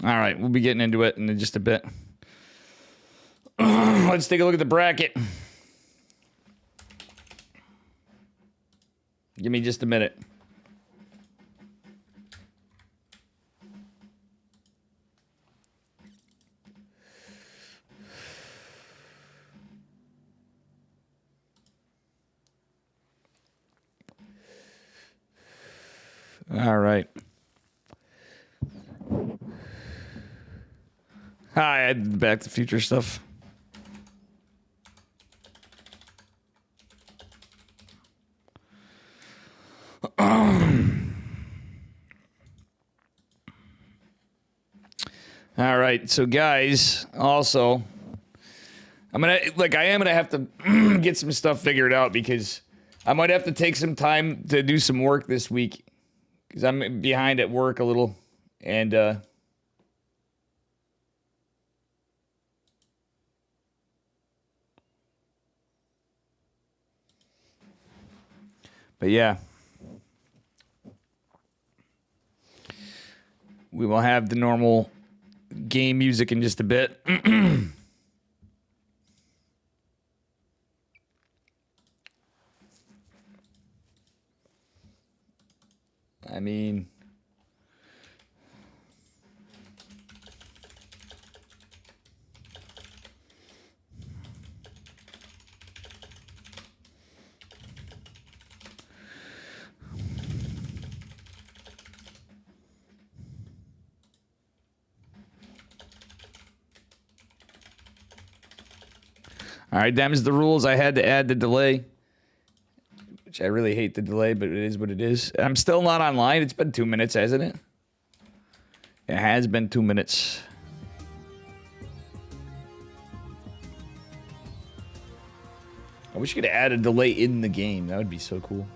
All right, we'll be getting into it in just a bit. Let's take a look at the bracket. Give me just a minute. All right. Hi, Back to the Future stuff. All right, so guys, also, I am gonna have to get some stuff figured out because I might have to take some time to do some work this week because I'm behind at work a little, and but yeah, we will have the normal game music in just a bit. I mean, all right, them's the rules. I had to add the delay, which I really hate the delay, but it is what it is. I'm still not online. It's been 2 minutes, hasn't it? It has been 2 minutes. I wish you could add a delay in the game. That would be so cool.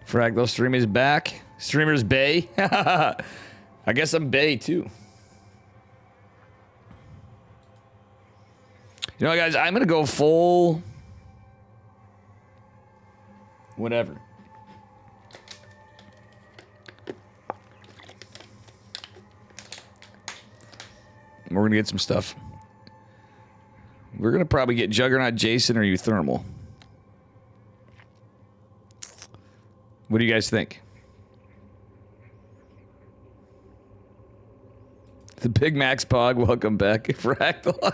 Fraglo stream is back. Streamer's Bay. I guess I'm Bay too. You know, guys, I'm gonna go full whatever. We're gonna get some stuff. We're gonna probably get Juggernaut Jason or Euthermal. What do you guys think? The Big Max Pog, welcome back, Fractal. All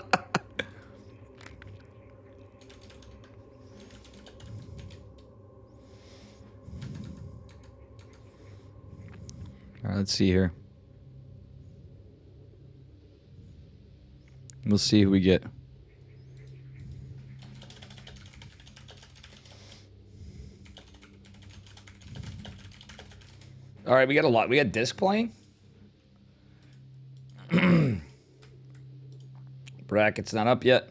right, let's see here. We'll see who we get. All right, we got a lot. We got disc playing. Bracket's not up yet.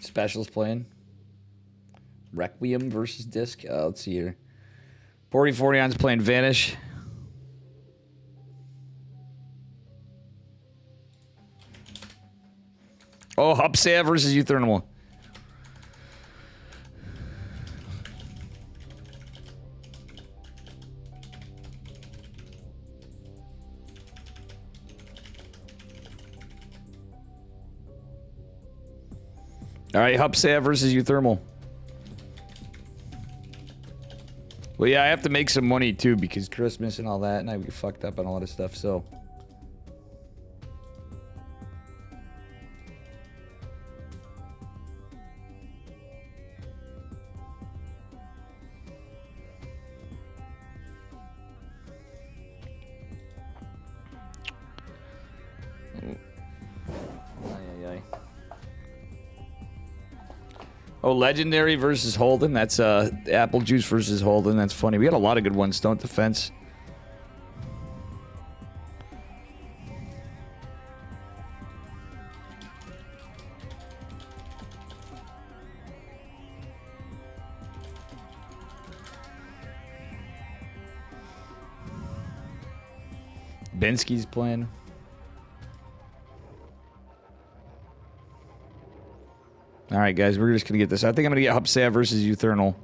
Specials playing. Requiem versus disc. Let's see here. 40-40 playing Vanish. Oh, Hupsea versus Euthermal. All right, Hupsea versus Euthermal. Well, yeah, I have to make some money too because Christmas and all that, and I get fucked up on a lot of stuff, so. Oh, Legendary versus Holden. That's Apple Juice versus Holden. That's funny. We got a lot of good ones. Don't Defense. Bensky's playing. All right, guys, we're just going to get this. I think I'm going to get Hupsav versus Uthernal.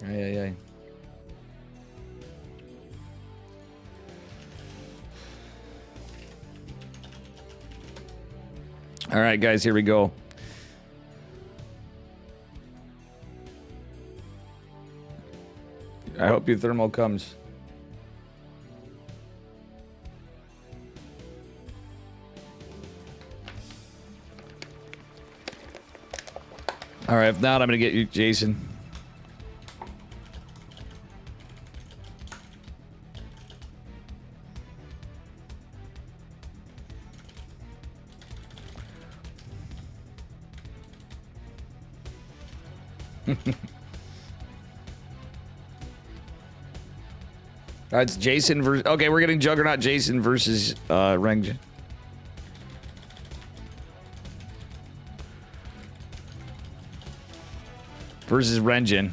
Yeah. All right, guys, here we go. I hope your thermal comes. All right, if not, I'm going to get you, Jason. It's Jason versus... Okay, we're getting Juggernaut Jason versus Rengen. Versus Rengen.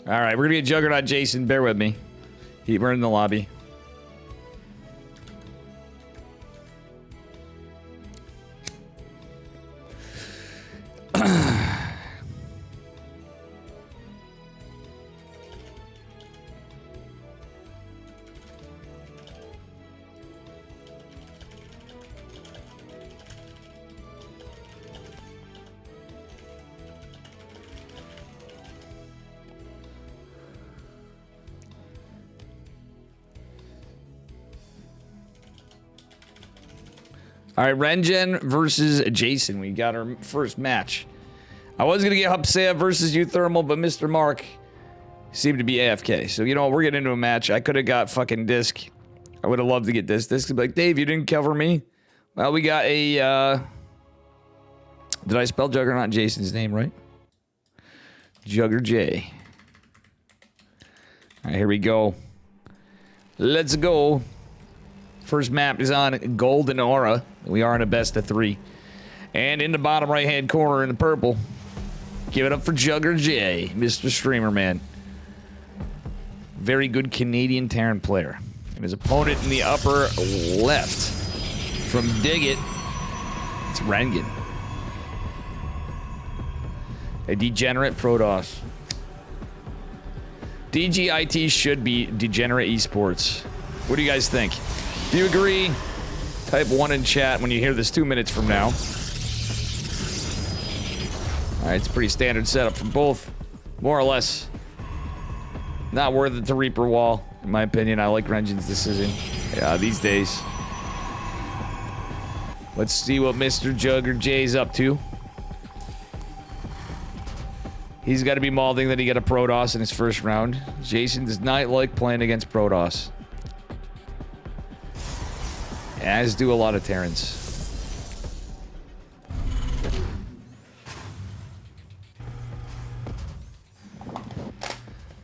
All right, we're gonna get Juggernaut Jason. Bear with me. We're in the lobby. All right, Rengen versus Jason. We got our first match. I was going to get Hupsav versus Uthermal, but Mr. Mark seemed to be AFK. So, you know, we're getting into a match. I could have got fucking Disc. I would have loved to get this. Disc would be like, Dave, you didn't cover me. Well, we got a... Did I spell Juggernaut Jason's name right? Jugger J. All right, here we go. Let's go. First map is on Golden Aura. We are in a best of 3. And in the bottom right-hand corner in the purple, give it up for Jugger J, Mr. Streamer Man. Very good Canadian Terran player. And his opponent in the upper left, from Dig It, it's Rengen. A degenerate Protoss. DGIT should be Degenerate Esports. What do you guys think? If you agree, type 1 in chat when you hear this 2 minutes from now. Alright, it's a pretty standard setup for both. More or less. Not worth it to Reaper Wall, in my opinion. I like Rengen's decision. Yeah, these days. Let's see what Mr. Jugger J's up to. He's got to be mauling that he got a Protoss in his first round. Jason does not like playing against Protoss. As do a lot of Terrans.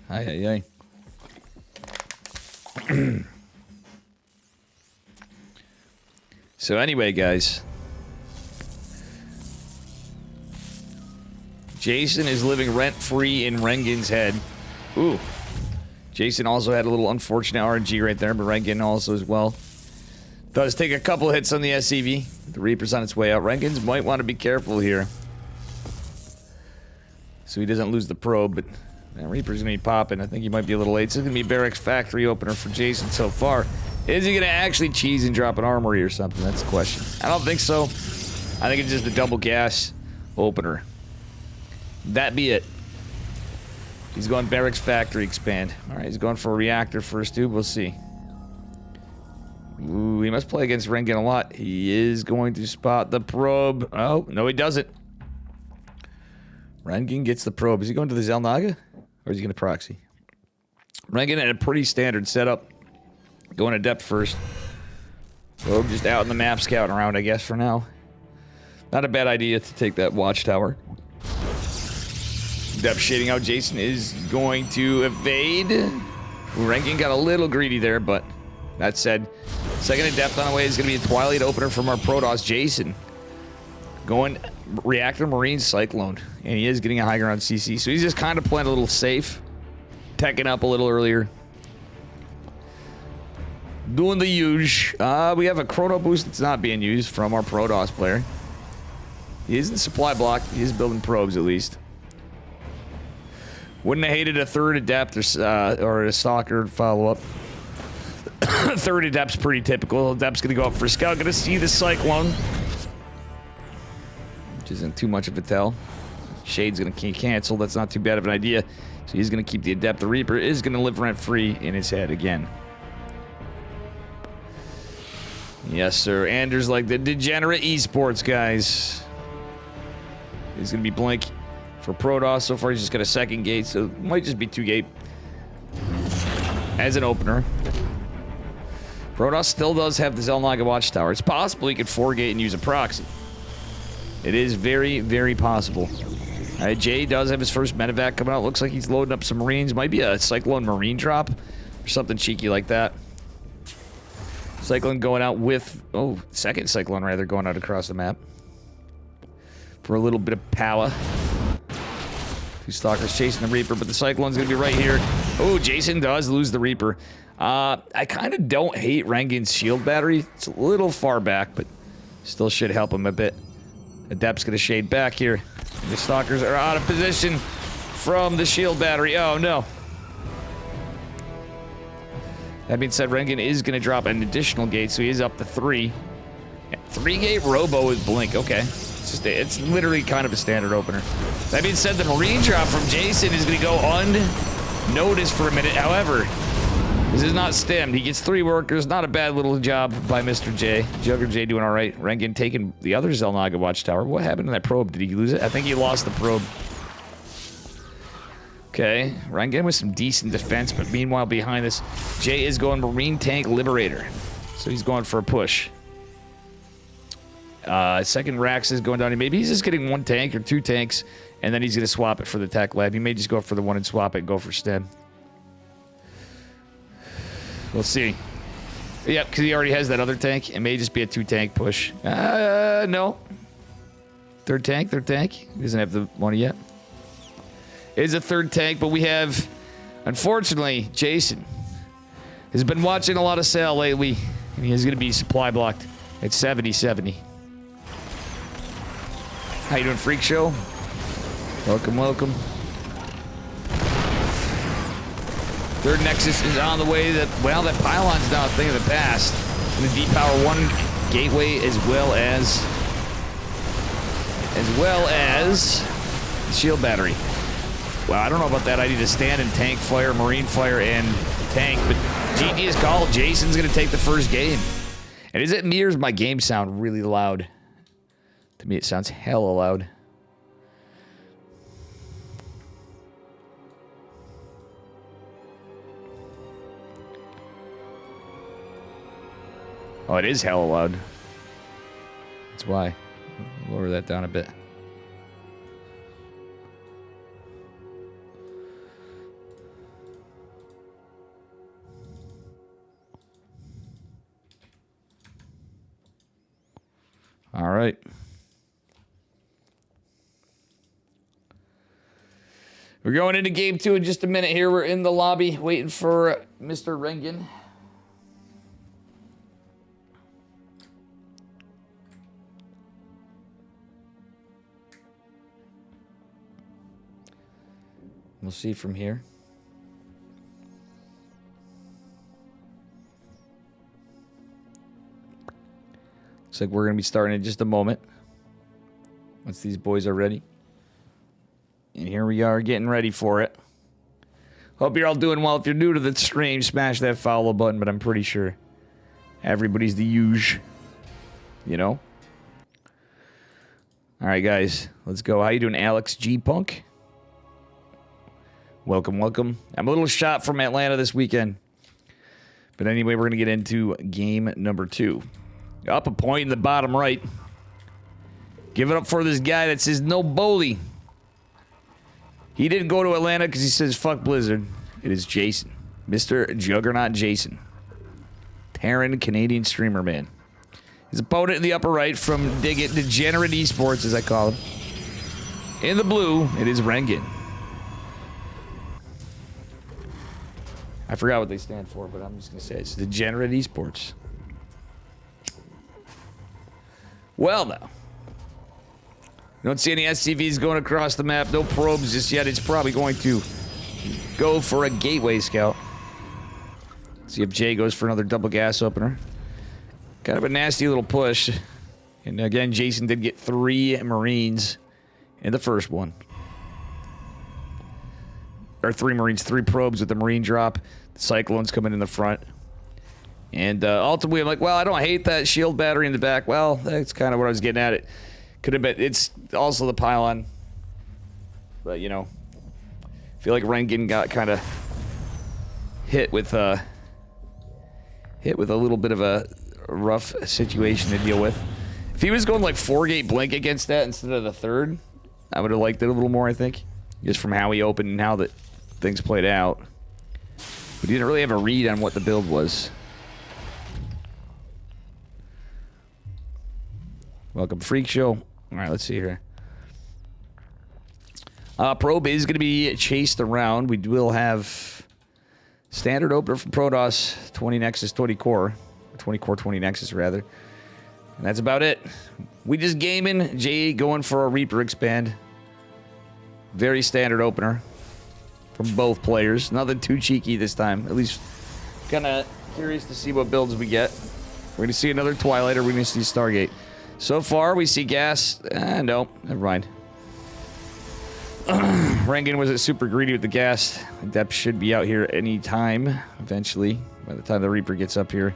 Ay. So anyway, guys. Jason is living rent-free in Rengen's head. Ooh. Jason also had a little unfortunate RNG right there, but Rengen also as well. Does take a couple hits on the SCV. The Reaper's on its way out. Rengen's might want to be careful here. So he doesn't lose the probe, but man, Reaper's going to be popping. I think he might be a little late. This is going to be Barrack's factory opener for Jason so far. Is he going to actually cheese and drop an armory or something? That's the question. I don't think so. I think it's just a double gas opener. That be it. He's going Barrack's factory expand. Alright, he's going for a reactor first, dude. We'll see. Ooh, he must play against Rengen a lot. He is going to spot the probe. Oh, no he doesn't. Rengen gets the probe. Is he going to the Zelnaga? Or is he going to proxy? Rengen had a pretty standard setup. Going to depth first. Probe just out in the map scouting around, I guess, for now. Not a bad idea to take that watchtower. Depth shading out. Jason is going to evade. Rengen got a little greedy there, but that said, second in depth on the way is going to be a Twilight opener from our Protoss. Jason going Reactor Marine Cyclone, and he is getting a high ground CC, so he's just kind of playing a little safe, teching up a little earlier, doing the huge. We have a Chrono Boost that's not being used from our Protoss player. He is in supply block. He is building probes at least. Wouldn't have hated a third adept or a stalker follow-up. Third adept's pretty typical. Adept's gonna go up for scout. Gonna see the Cyclone, which isn't too much of a tell. Shade's gonna cancel. That's not too bad of an idea. So he's gonna keep the adept. The Reaper is gonna live rent-free in his head again. Yes, sir. Anders like the degenerate esports guys. He's gonna be Blink. For Protoss, so far he's just got a second gate, so it might just be 2 gate as an opener. Protoss still does have the Zelnaga Watchtower. It's possible he could 4 gate and use a proxy. It is very, very possible. Alright, Jay does have his first medevac coming out. Looks like he's loading up some Marines. Might be a Cyclone Marine drop or something cheeky like that. Cyclone going out with... oh, second Cyclone rather going out across the map. For a little bit of power. 2 Stalkers chasing the Reaper, but the Cyclone's gonna be right here. Oh, Jason does lose the Reaper. I kind of don't hate Rengen's shield battery. It's a little far back, but still should help him a bit. Adept's gonna shade back here. The Stalkers are out of position from the shield battery. Oh, no. That being said, Rengen is gonna drop an additional gate, so he is up to 3. Yeah, 3 gate Robo with Blink, okay. It's literally kind of a standard opener. That being said, the Marine drop from Jason is going to go unnoticed for a minute. However, this is not stemmed. He gets 3 workers. Not a bad little job by Mr. J. Jugger J doing all right. Rengen taking the other Zelnaga Watchtower. What happened to that probe? Did he lose it? I think he lost the probe. Okay, Rengen with some decent defense, but meanwhile behind this, Jay is going Marine Tank Liberator. So he's going for a push. Second Rax is going down. Maybe he's just getting 1 tank or 2 tanks, and then he's going to swap it for the tech lab. He may just go for the 1 and swap it and go for stem. We'll see. Yep, because he already has that other tank. It may just be a 2 tank push. No. Third tank. He doesn't have the money yet. It is a 3rd tank, but we have, unfortunately, Jason has been watching a lot of Sale lately, and he is going to be supply blocked at 70-70. How you doing, Freak Show? Welcome, welcome. 3rd Nexus is on the way. That pylon's now a thing of the past. And the D-Power 1 gateway as well as the shield battery. Well, I don't know about that. I need to stand and tank fire, Marine fire, and tank. But GG is called. Jason's going to take the first game. And is it me or does my game sound really loud? To me, it sounds hella loud. Oh, it is hella loud. That's why. Lower that down a bit. All right. We're going into game 2 in just a minute here. We're in the lobby waiting for Mr. Rengen. We'll see from here. Looks like we're going to be starting in just a moment. Once these boys are ready. And here we are getting ready for it. Hope you're all doing well. If you're new to the stream, smash that follow button, but I'm pretty sure everybody's the huge. You know? Alright, guys. Let's go. How you doing, Alex G. Punk? Welcome, welcome. I'm a little shot from Atlanta this weekend. But anyway, we're going to get into game number 2. Up a point in the bottom right. Give it up for this guy that says no bully. He didn't go to Atlanta because he says fuck Blizzard. It is Jason. Mr. Juggernaut Jason. Terran Canadian streamer, man. His opponent in the upper right from Dig It, Degenerate Esports, as I call him. In the blue, it is Rengen. I forgot what they stand for, but I'm just going to say it's Degenerate Esports. Well, now. You don't see any SCVs going across the map. No probes just yet. It's probably going to go for a gateway scout. See if Jay goes for another double gas opener. Kind of a nasty little push. And again, Jason did get 3 Marines in the first one. Or 3 Marines, 3 probes with the Marine drop. The Cyclone's coming in the front. And ultimately, I'm like, well, I don't hate that shield battery in the back. Well, that's kind of what I was getting at. It could have been. It's also the pylon. But, you know, I feel like Rengen got kind of hit with a little bit of a rough situation to deal with. If he was going like 4-gate blink against that instead of the 3rd, I would have liked it a little more, I think. Just from how he opened and how that things played out. But he didn't really have a read on what the build was. Welcome, Freak Show. All right, let's see here. Probe is going to be chased around. We will have standard opener from Protoss, 20 Nexus, 20 Core. 20 Core, 20 Nexus, rather. And that's about it. We just gaming. Jay going for a Reaper expand. Very standard opener from both players. Nothing too cheeky this time. At least kind of curious to see what builds we get. We're going to see another Twilight, or we're going to see Stargate. So far, we see gas. No, never mind. Rengen was super greedy with the gas. Depth should be out here any time, eventually, by the time the Reaper gets up here.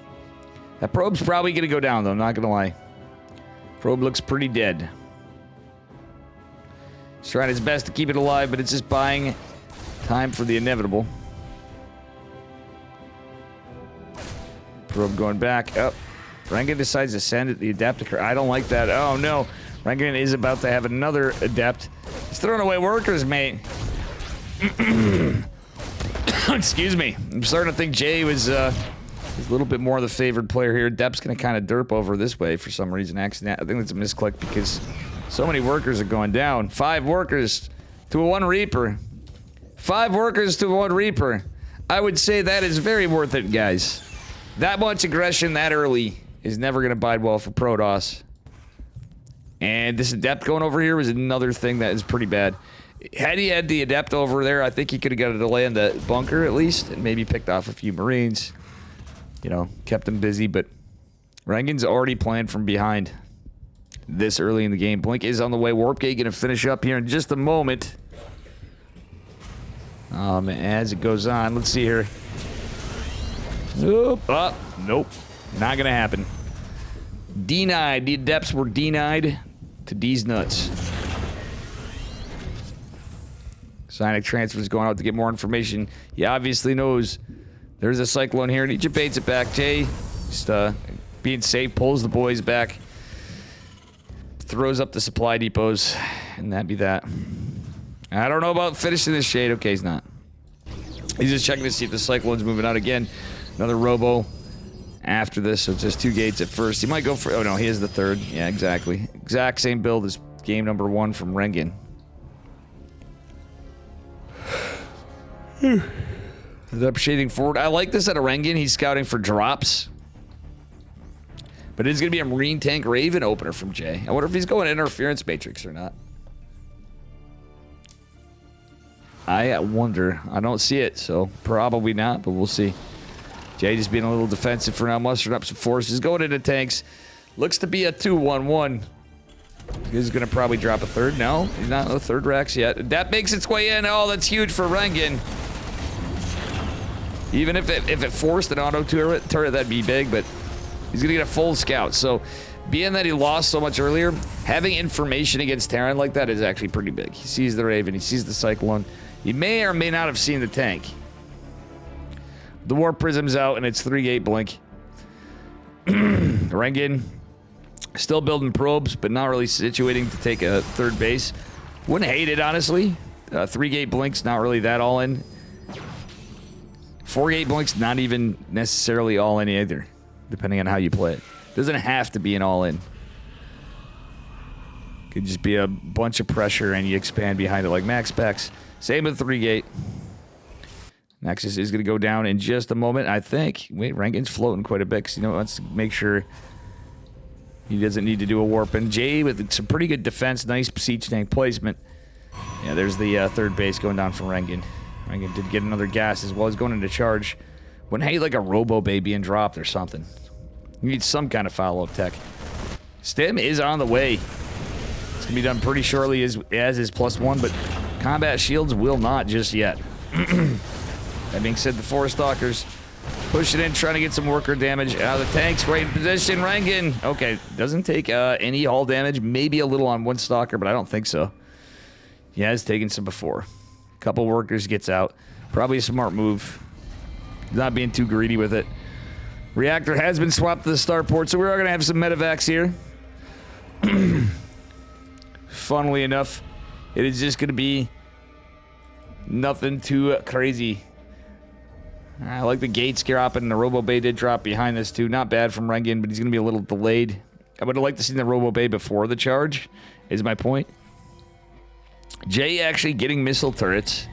That probe's probably going to go down, though, I'm not going to lie. Probe looks pretty dead. He's trying his best to keep it alive, but it's just buying time for the inevitable. Probe going back up. Rengen decides to send it the adapter. I don't like that. Oh, no. Rengen is about to have another adept. He's throwing away workers, mate. Excuse me. I'm starting to think Jay was a little bit more the favored player here. Dep's going to kind of derp over this way for some reason. Accident. I think that's a misclick because so many workers are going down. 5 workers to a 1 Reaper. 5 workers to 1 Reaper. I would say that is very worth it, guys. That much aggression that early is never going to bide well for Protoss. And this Adept going over here was another thing that is pretty bad. Had he had the Adept over there, I think he could have got a delay in the bunker at least, and maybe picked off a few Marines. You know, kept him busy, but Rengen's already playing from behind this early in the game. Blink is on the way. Warp Gate going to finish up here in just a moment. As it goes on, let's see here. Nope. Nope. Not going to happen. Denied. The Adepts were denied to D's nuts. Sonic Transfer's going out to get more information. He obviously knows there's a Cyclone here, and he debates it back. Jay, just being safe, pulls the boys back, throws up the supply depots, and that'd be that. I don't know about finishing this Shade. Okay, he's not. He's just checking to see if the Cyclone's moving out again. Another Robo after this, so it's just 2 gates at first. He might go for... Oh, no, he is the third. Yeah, exactly. Exact same build as game number 1 from Rengen. Is up shading forward. I like this at a Rengen. He's scouting for drops. But it's going to be a Marine Tank Raven opener from Jay. I wonder if he's going Interference Matrix or not. I wonder. I don't see it, so probably not, but we'll see. Jay just being a little defensive for now, mustering up some forces, going into tanks. Looks to be a 2-1-1. He's going to probably drop a third. No, he's not on the third Rex yet. That makes its way in. Oh, that's huge for Rengen. Even if it forced an auto turret, that'd be big, but he's going to get a full scout. So, being that he lost so much earlier, having information against Terran like that is actually pretty big. He sees the Raven, he sees the Cyclone. He may or may not have seen the tank. The Warp Prism's out, and it's 3-gate blink. Rengen still building probes, but not really situating to take a third base. Wouldn't hate it, honestly. 3-gate blink's not really that all in. 4-gate blink's not even necessarily all in either, depending on how you play it. Doesn't have to be an all in. Could just be a bunch of pressure and you expand behind it like Max Specs. Same with 3-gate. Nexus is going to go down in just a moment, I think. Wait, Rengen's floating quite a bit because, wants to make sure he doesn't need to do a warp. And Jay with some pretty good defense, nice siege tank placement. Yeah, there's the third base going down from Rengen. Rengen did get another gas as well as going into charge. Wouldn't hate like a Robo Bay being dropped or something. You need some kind of follow-up tech. Stim is on the way. It's going to be done pretty shortly as is +1, but combat shields will not just yet. That being said, the Forest Stalkers push it in, trying to get some worker damage out of the tanks. Right in position, Rengen. Okay, doesn't take any hull damage. Maybe a little on one Stalker, but I don't think so. He has taken some before. A couple workers gets out. Probably a smart move. Not being too greedy with it. Reactor has been swapped to the starport, so we are going to have some medevacs here. Funnily enough, it is just going to be nothing too crazy. I like the gates dropping, and the Robo Bay did drop behind this too. Not bad from Rengen, but he's going to be a little delayed. I would have liked to see the Robo Bay before the charge, is my point. Jay actually getting missile turrets.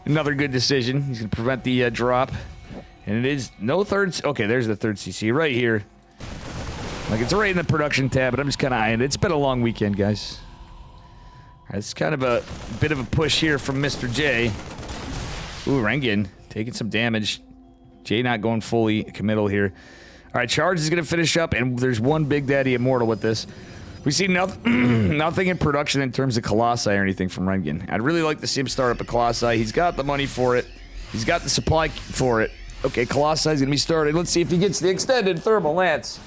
Another good decision. He's going to prevent the drop. And it is no thirds. Okay, there's the third CC right here. Like, it's right in the production tab, but I'm just kind of eyeing it. It's been a long weekend, guys. It's kind of a bit of a push here from Mr. J. Ooh, Rengen taking some damage. Jay not going fully committal here. All right, Charge is going to finish up, and there's one Big Daddy Immortal with this. We see nothing in production in terms of Colossi or anything from Rengen. I'd really like to see him start up a Colossi. He's got the money for it. He's got the supply for it. Okay, Colossi is going to be started. Let's see if he gets the extended Thermal Lance.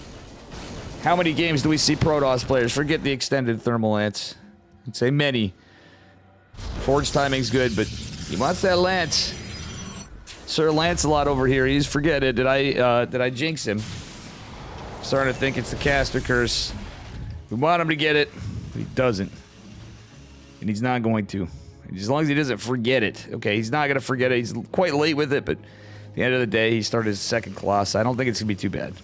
How many games do we see Protoss players forget the extended Thermal Lance? I'd say many. Forge timing's good, but he wants that Lance. Sir Lancelot over here, he's forget it. Did I jinx him? Starting to think it's the caster curse. We want him to get it, but he doesn't. And he's not going to. As long as he doesn't forget it. Okay, he's not going to forget it. He's quite late with it, but at the end of the day, he started his second Colossus. I don't think it's going to be too bad.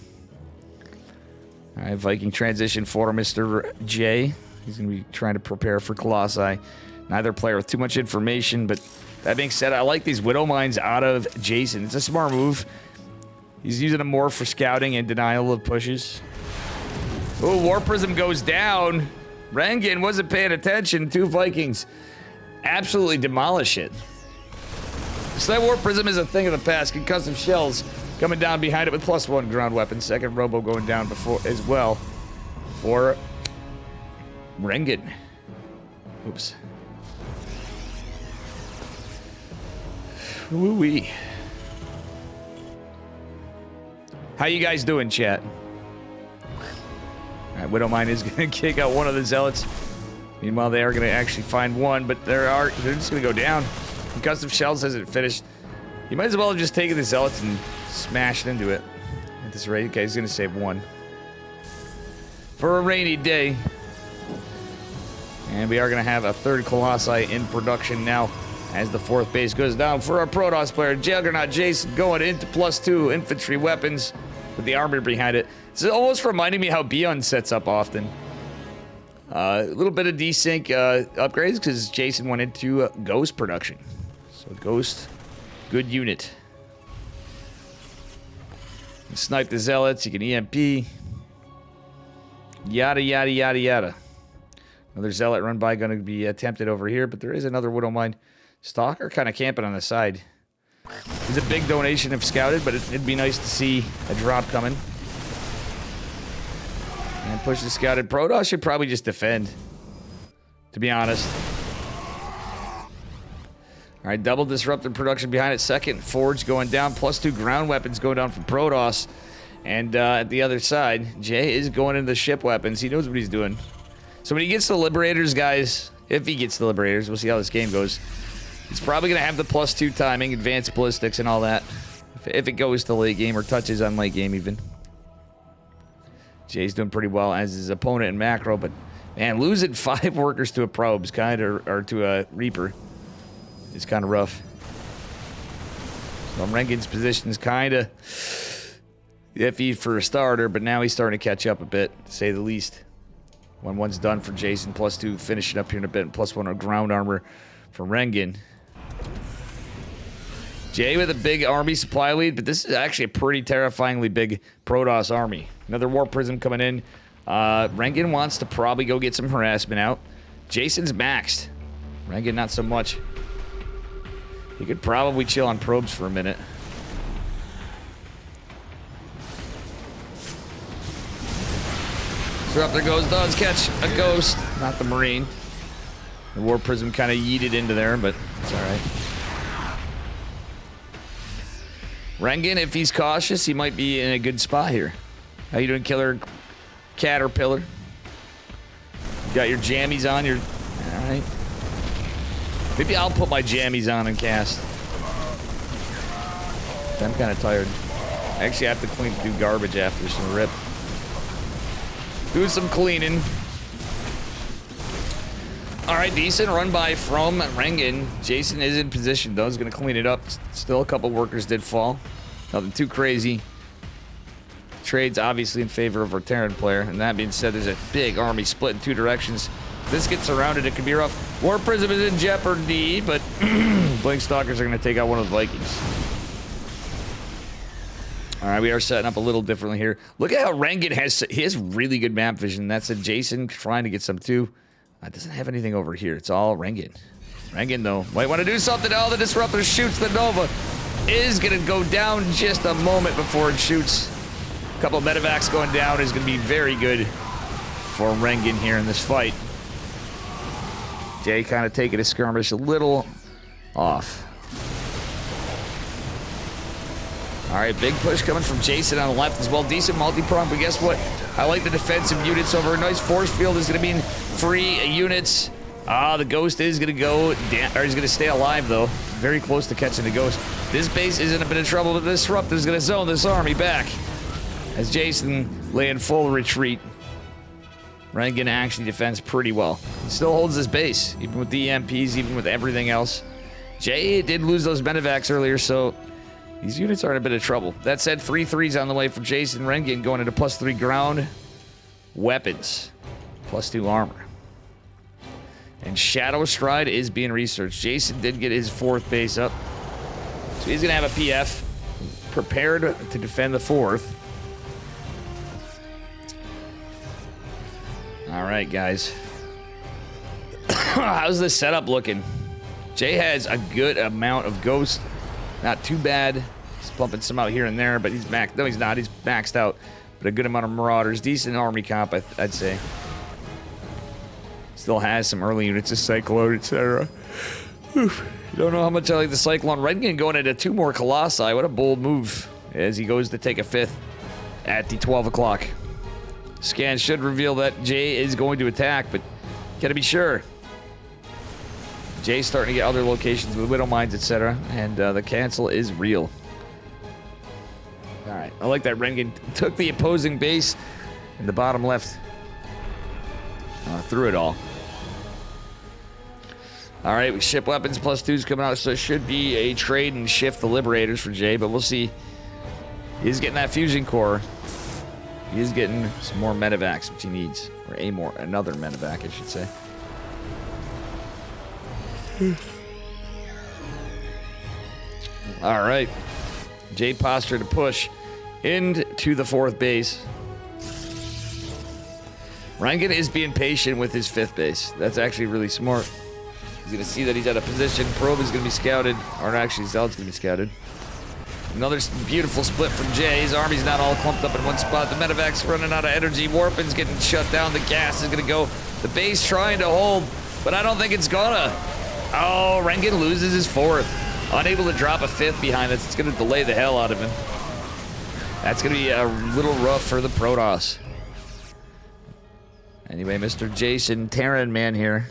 All right, Viking transition for Mr. J. He's going to be trying to prepare for Colossi. Neither player with too much information, but that being said, I like these Widow Mines out of Jason. It's a smart move. He's using them more for scouting and denial of pushes. Oh, War Prism goes down. Rengen wasn't paying attention. 2 Vikings absolutely demolish it. So that War Prism is a thing of the past. Concussive shells coming down behind it with +1 ground weapon. Second Robo going down before as well for Rengen. Oops. Woo-wee. How you guys doing, chat? All right, Widowmine is going to kick out one of the Zealots. Meanwhile, they are going to actually find one, but they're just going to go down. Concussive Shells hasn't finished. You might as well have just taken the Zealots and smashed into it. At this rate, okay, he's going to save 1. For a rainy day. And we are going to have a 3rd Colossi in production now as the 4th base goes down for our Protoss player. Juggernaut Jason going into +2 infantry weapons. with the armor behind it. It's almost reminding me how Beyond sets up often. A little bit of desync upgrades because Jason went into Ghost production. So Ghost, good unit. You can snipe the Zealots, you can EMP. Yada, yada, yada, yada. Another Zealot run by going to be attempted over here, but there is another Widow Mine. Stalker kind of camping on the side. It's a big donation if scouted, but it'd be nice to see a drop coming. And push the scouted. Protoss should probably just defend, to be honest. Alright, double disrupted production behind it. Second Forge going down. +2 ground weapons going down from Protoss. And at the other side, Jay is going into the ship weapons. He knows what he's doing. So when he gets the Liberators, guys, if he gets the Liberators, we'll see how this game goes. He's probably going to have the +2 timing, advanced ballistics, and all that. If it goes to late game or touches on late game even. Jay's doing pretty well as his opponent in macro, but man, losing 5 workers to a probes or to a Reaper is kind of rough. So Rengen's position is kind of iffy for a starter, but now he's starting to catch up a bit, to say the least. When one's done for Jason, +2 finishing up here in a bit, and +1 on ground armor for Rengen. Jay with a big army supply lead, but this is actually a pretty terrifyingly big Protoss army. Another Warp Prism coming in. Rengen wants to probably go get some harassment out. Jason's maxed. Rengen not so much. He could probably chill on probes for a minute. Disruptor does catch a ghost, not the Marine. The Warp Prism kind of yeeted into there, but it's alright. Rengen, if he's cautious, he might be in a good spot here. How you doing, Killer Caterpillar? You got your jammies on, alright. Maybe I'll put my jammies on and cast. I'm kind of tired. I actually have to do garbage after some rip. Do some cleaning. Alright, decent run by from Rengen. Jason is in position though. He's going to clean it up. Still a couple workers did fall. Nothing too crazy. Trades obviously in favor of our Terran player. And that being said, there's a big army split in 2 directions. If this gets surrounded, it could be rough. War Prism is in jeopardy, but Blink Stalkers are going to take out one of the Vikings. Alright, we are setting up a little differently here. Look at how Rengen has really good map vision. That's a Jason trying to get some too. Doesn't have anything over here. It's all Rengen. Rengen, though, might want to do something. Oh, the Disruptor shoots the Nova. Is going to go down just a moment before it shoots. A couple of medevacs going down is going to be very good for Rengen here in this fight. Jay kind of taking a skirmish a little off. All right, big push coming from Jason on the left as well. Decent multi-prong, but guess what? I like the defensive units over. A nice force field is going to mean free units. The Ghost is going to go down, or he's going to stay alive, though. Very close to catching the Ghost. This base is in a bit of trouble, but this Disruptor is going to zone this army back. As Jason lay in full retreat. Rengen actually defends pretty well. He still holds his base, even with the EMPs, even with everything else. Jay did lose those medevacs earlier, so these units are in a bit of trouble. That said, 3 3s on the way for Jason. Rengen going into +3 ground weapons, +2 armor. And Shadow Stride is being researched. Jason did get his 4th base up. So he's going to have a PF prepared to defend the 4th. All right, guys. How's this setup looking? Jay has a good amount of Ghost. Not too bad. He's pumping some out here and there, but he's maxed. No, he's not. He's maxed out. But a good amount of Marauders. Decent army comp, I'd say. Still has some early units of Cyclone, etc. Don't know how much I like the Cyclone. Rengen going into 2 more Colossi. What a bold move as he goes to take a 5th at the 12 o'clock. Scan should reveal that Jay is going to attack, but gotta be sure. Jay's starting to get other locations with Widow Mines, etc. And the cancel is real. Alright, I like that Rengen took the opposing base in the bottom left. Through it all. Alright, we ship weapons +2s coming out, so it should be a trade and shift the Liberators for Jay, but we'll see. He is getting that fusion core. He is getting some more medevacs, which he needs. Or another medevac, I should say. All right. Jay posture to push into the 4th base. Rangan is being patient with his 5th base. That's actually really smart. He's going to see that he's out of position. Probe is going to be scouted. Or actually, Zealot's going to be scouted. Another beautiful split from Jay. His army's not all clumped up in one spot. The medevac's running out of energy. Warpin's getting shut down. The gas is going to go. The base trying to hold, but I don't think it's gonna. Oh, Rangan loses his 4th. Unable to drop a 5th behind us. It's going to delay the hell out of him. That's going to be a little rough for the Protoss. Anyway, Mr. Jason Terran man here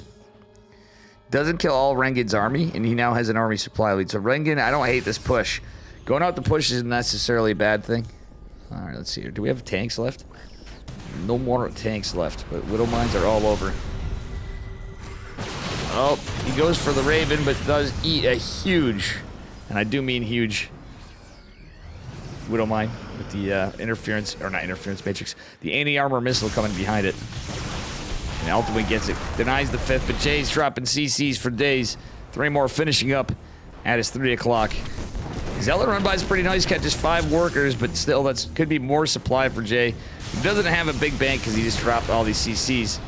doesn't kill all Rangan's army, and he now has an army supply lead. So Rangan, I don't hate this push. Going out to push isn't necessarily a bad thing. All right, let's see here. Do we have tanks left? No more tanks left, but Widow Mines are all over. Oh, he goes for the Raven, but does eat a huge, and I do mean huge, Widow Mine with the interference, or not interference matrix, the anti-armor missile coming behind it. And ultimately gets it. Denies the 5th, but Jay's dropping CCs for days. 3 more finishing up at his 3 o'clock. Zealot run by is pretty nice, catches 5 workers, but still, that could be more supply for Jay. He doesn't have a big bank because he just dropped all these CCs.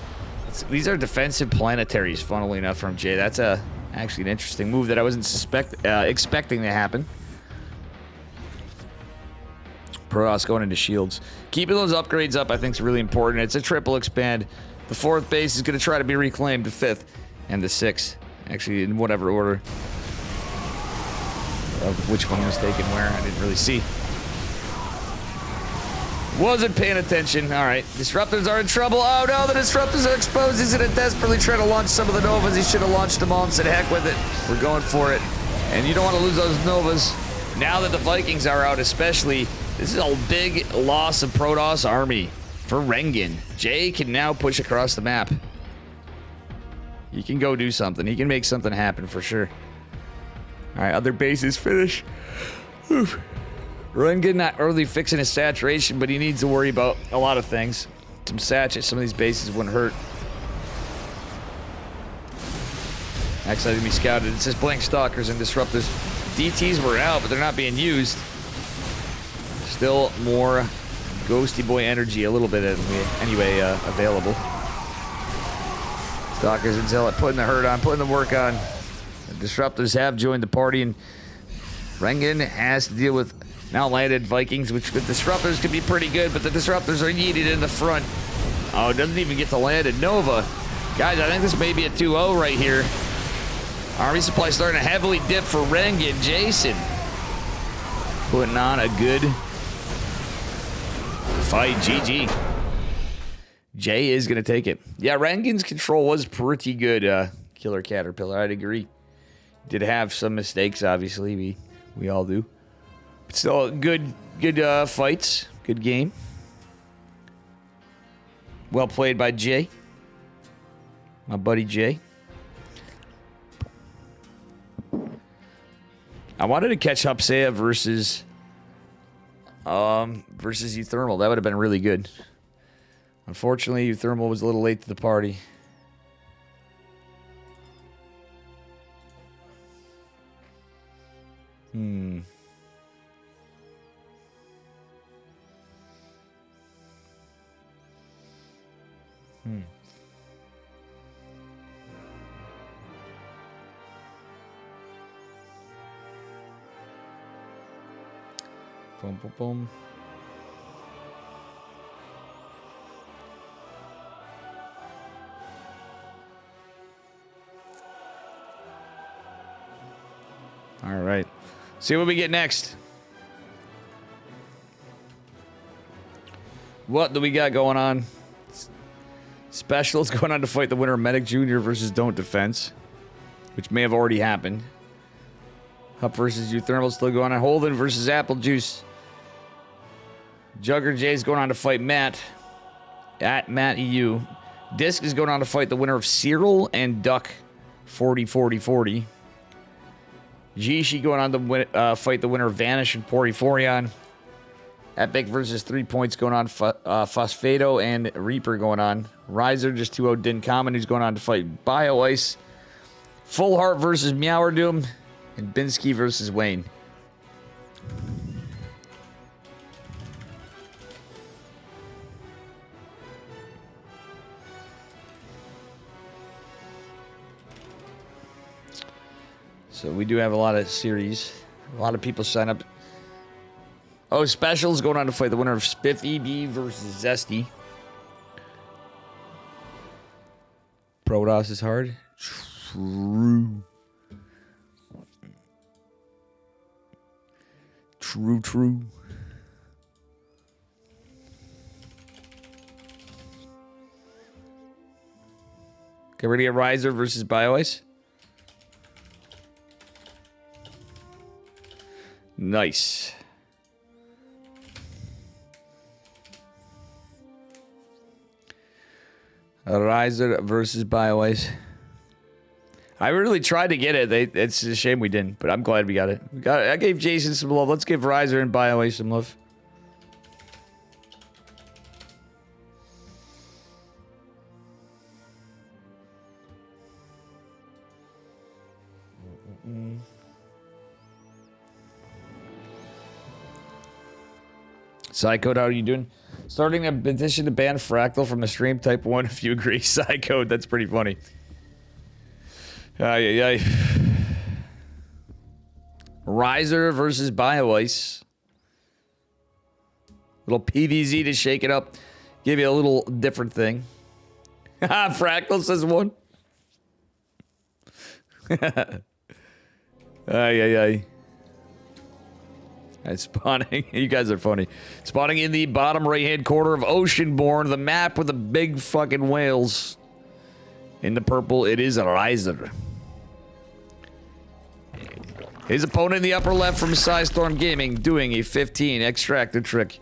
These are defensive planetaries, funnily enough, from Jay. That's actually an interesting move that I wasn't expecting to happen. Protoss going into shields. Keeping those upgrades up, I think, is really important. It's a triple expand. The 4th base is going to try to be reclaimed, the 5th, and the 6th. Actually, in whatever order. Of which one was taken where, I didn't really see. Wasn't paying attention. All right, disruptors are in trouble. Oh no, the disruptors are exposed. He's gonna desperately try to launch some of the Novas. He should have launched them all and said, heck with it. We're going for it. And you don't want to lose those Novas. Now that the Vikings are out especially, this is a big loss of Protoss army for Rangan. Jay can now push across the map. He can go do something. He can make something happen for sure. All right, other bases finish. Oof. Rangan not really fixing his saturation, but he needs to worry about a lot of things. Some sats at some of these bases wouldn't hurt. Actually, going to be scouted. It says blank stalkers and disruptors. DTs were out, but they're not being used. Still more Ghosty Boy energy, a little bit anyway, available. Stalkers and Zealot putting the hurt on, putting the work on. The disruptors have joined the party, and Rangan has to deal with now landed Vikings, which the disruptors could be pretty good, but the disruptors are needed in the front. Oh, it doesn't even get to land at Nova. Guys, I think this may be a 2-0 right here. Army supply starting to heavily dip for Rangan. Jason putting on a good fight. GG. Jay is going to take it. Yeah, Rangan's control was pretty good, Killer Caterpillar. I'd agree. Did have some mistakes, obviously. We all do. But still, good fights. Good game. Well played by Jay. My buddy Jay. I wanted to catch Hupsea versus Euthermal. That would have been really good. Unfortunately, Euthermal was a little late to the party. Hmm. Boom, boom, boom. All right. See what we get next. What do we got going on? Specials going on to fight the winner of Medic Jr. versus Don't Defense, which may have already happened. Hup versus Euthermal still going on. Holden versus Apple Juice. Jugger J's going on to fight Matt. At Matt EU. Disc is going on to fight the winner of Cyril and Duck 40-40-40. Jishi going on to fight the winner of Vanish and Poriforion. Epic versus 3 points going on. Phosphado and Reaper going on. Riser just 2-0 Din Common, who's going on to fight Bio Ice. Full Heart versus Meower Doom. And Binsky versus Wayne. So we do have a lot of series. A lot of people sign up. Oh, Special's going on to fight the winner of Spiffy B versus Zesty. Protoss is hard. True. True. Okay, we're gonna get Riser versus BioIce. Nice. A Riser versus BioIce. I really tried to get it. It's a shame we didn't, but I'm glad we got it. I gave Jason some love. Let's give Riser and BioIce some love. Psycho, how are you doing? Starting a petition to ban Fractal from the stream. Type 1 if you agree. Psycho, that's pretty funny. Ay. Riser versus BioIce. Little PVZ to shake it up. Give you a little different thing. Fractal says 1. Ay. It's spawning. You guys are funny. Spawning in the bottom right-hand corner of Oceanborn, the map with the big fucking whales. In the purple, it is a Riser. His opponent in the upper left from Psystorm Gaming doing a 15 extractor trick.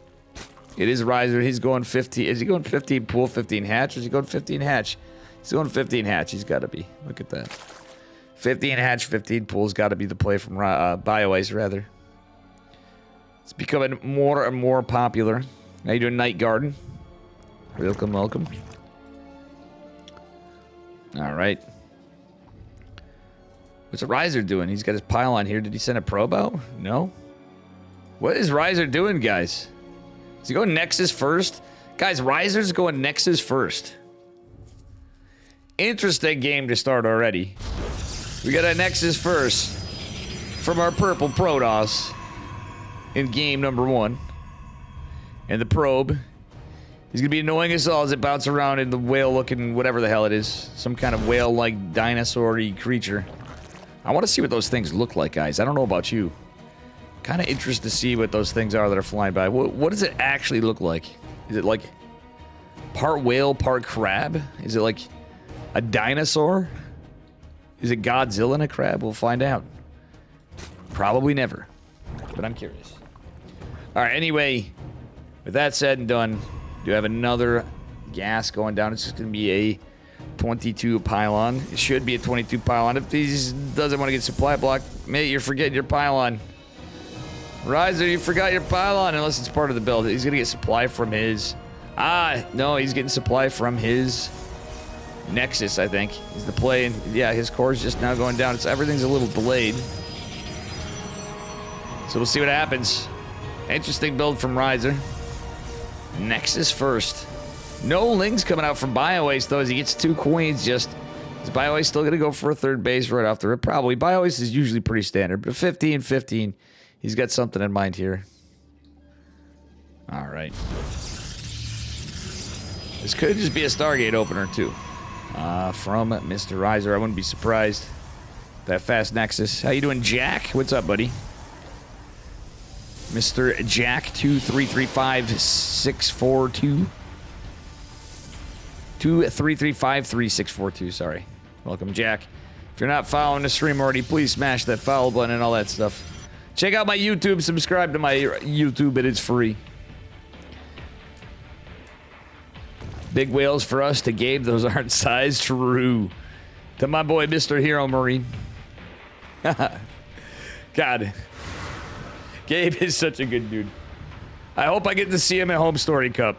It is Riser. He's going 15. Is he going 15 pool, 15 hatch? Or is he going 15 hatch? He's going 15 hatch. He's got to be. Look at that. 15 hatch, 15 pool's got to be the play from BioIce, rather. It's becoming more and more popular. Now you doing Night Garden. Welcome. Alright. What's a Riser doing? He's got his pylon here. Did he send a probe out? No? What is Riser doing, guys? Is he going Nexus first? Guys, Riser's going Nexus first. Interesting game to start already. We got a Nexus first from our purple Protoss in game number 1. And the probe. He's gonna be annoying us all as it bounces around in the whale-looking whatever the hell it is. Some kind of whale-like dinosaur-y creature. I want to see what those things look like, guys. I don't know about you. Kind of interested to see what those things are that are flying by. What does it actually look like? Is it like part whale, part crab? Is it like a dinosaur? Is it Godzilla and a crab? We'll find out. Probably never. But I'm curious. Alright, anyway. With that said and done, do have another gas going down. It's just going to be a 22 pylon. It should be a 22 pylon. If he doesn't want to get supply block, mate, you're forgetting your pylon. Riser, you forgot your pylon, unless it's part of the build. He's going to get supply from his... no, he's getting supply from his Nexus, I think. Is the play. And yeah, his core's just now going down. Everything's a little delayed. So we'll see what happens. Interesting build from Riser. Nexus first. No Lings coming out from BioIce, though, as he gets 2 queens. Just is BioIce still going to go for a third base right off the rip? Probably. BioIce is usually pretty standard, but 15-15. He's got something in mind here. All right. This could just be a Stargate opener, too. From Mr. Riser. I wouldn't be surprised. That fast Nexus. How you doing, Jack? What's up, buddy? Mr. Jack 2335-642. 2335-3642, sorry. Welcome, Jack. If you're not following the stream already, please smash that follow button and all that stuff. Check out my YouTube. Subscribe to my YouTube. It is free. Big whales for us. To Gabe, those aren't size. True. To my boy, Mr. Hero Marine. God. Gabe is such a good dude. I hope I get to see him at Home Story Cup.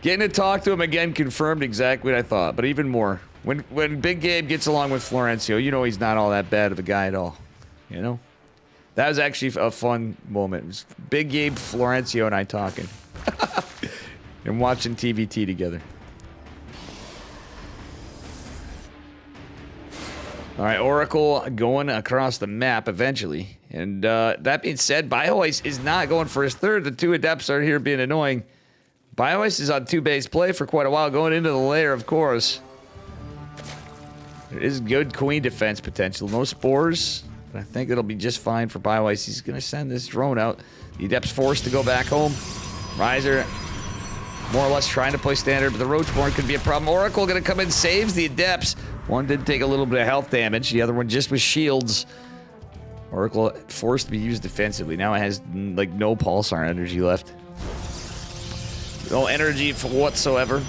Getting to talk to him again confirmed exactly what I thought, but even more. When Big Gabe gets along with Florencio, you know he's not all that bad of a guy at all. You know? That was actually a fun moment. It was Big Gabe, Florencio, and I talking. And watching TVT together. Alright, Oracle going across the map eventually. And that being said, BioIce is not going for his third. The two Adepts are here being annoying. BioIce is on two-base play for quite a while, going into the lair, of course. There is good Queen defense potential. No spores, but I think it'll be just fine for BioIce. He's going to send this drone out. The Adept's forced to go back home. Riser more or less trying to play standard, but the Roachborn could be a problem. Oracle going to come in, saves the Adepts. One did take a little bit of health damage. The other one just with shields. Oracle forced to be used defensively. Now it has like no pulsar energy left. No energy for whatsoever.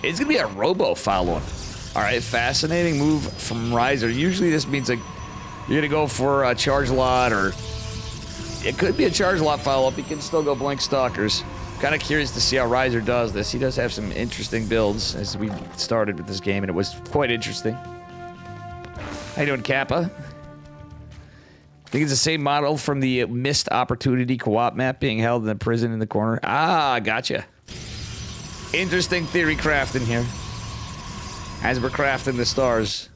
It's going to be a robo follow-on. All right, fascinating move from Riser. Usually this means like you're going to go for a charge lot, or it could be a charge lot follow-up. You can still go blank stalkers. Kind of curious to see how Riser does this. He does have some interesting builds as we started with this game, and it was quite interesting. How you doing, Kappa? I think it's the same model from the missed opportunity co-op map being held in the prison in the corner. Ah, gotcha. Interesting theory crafting here. As we're crafting the stars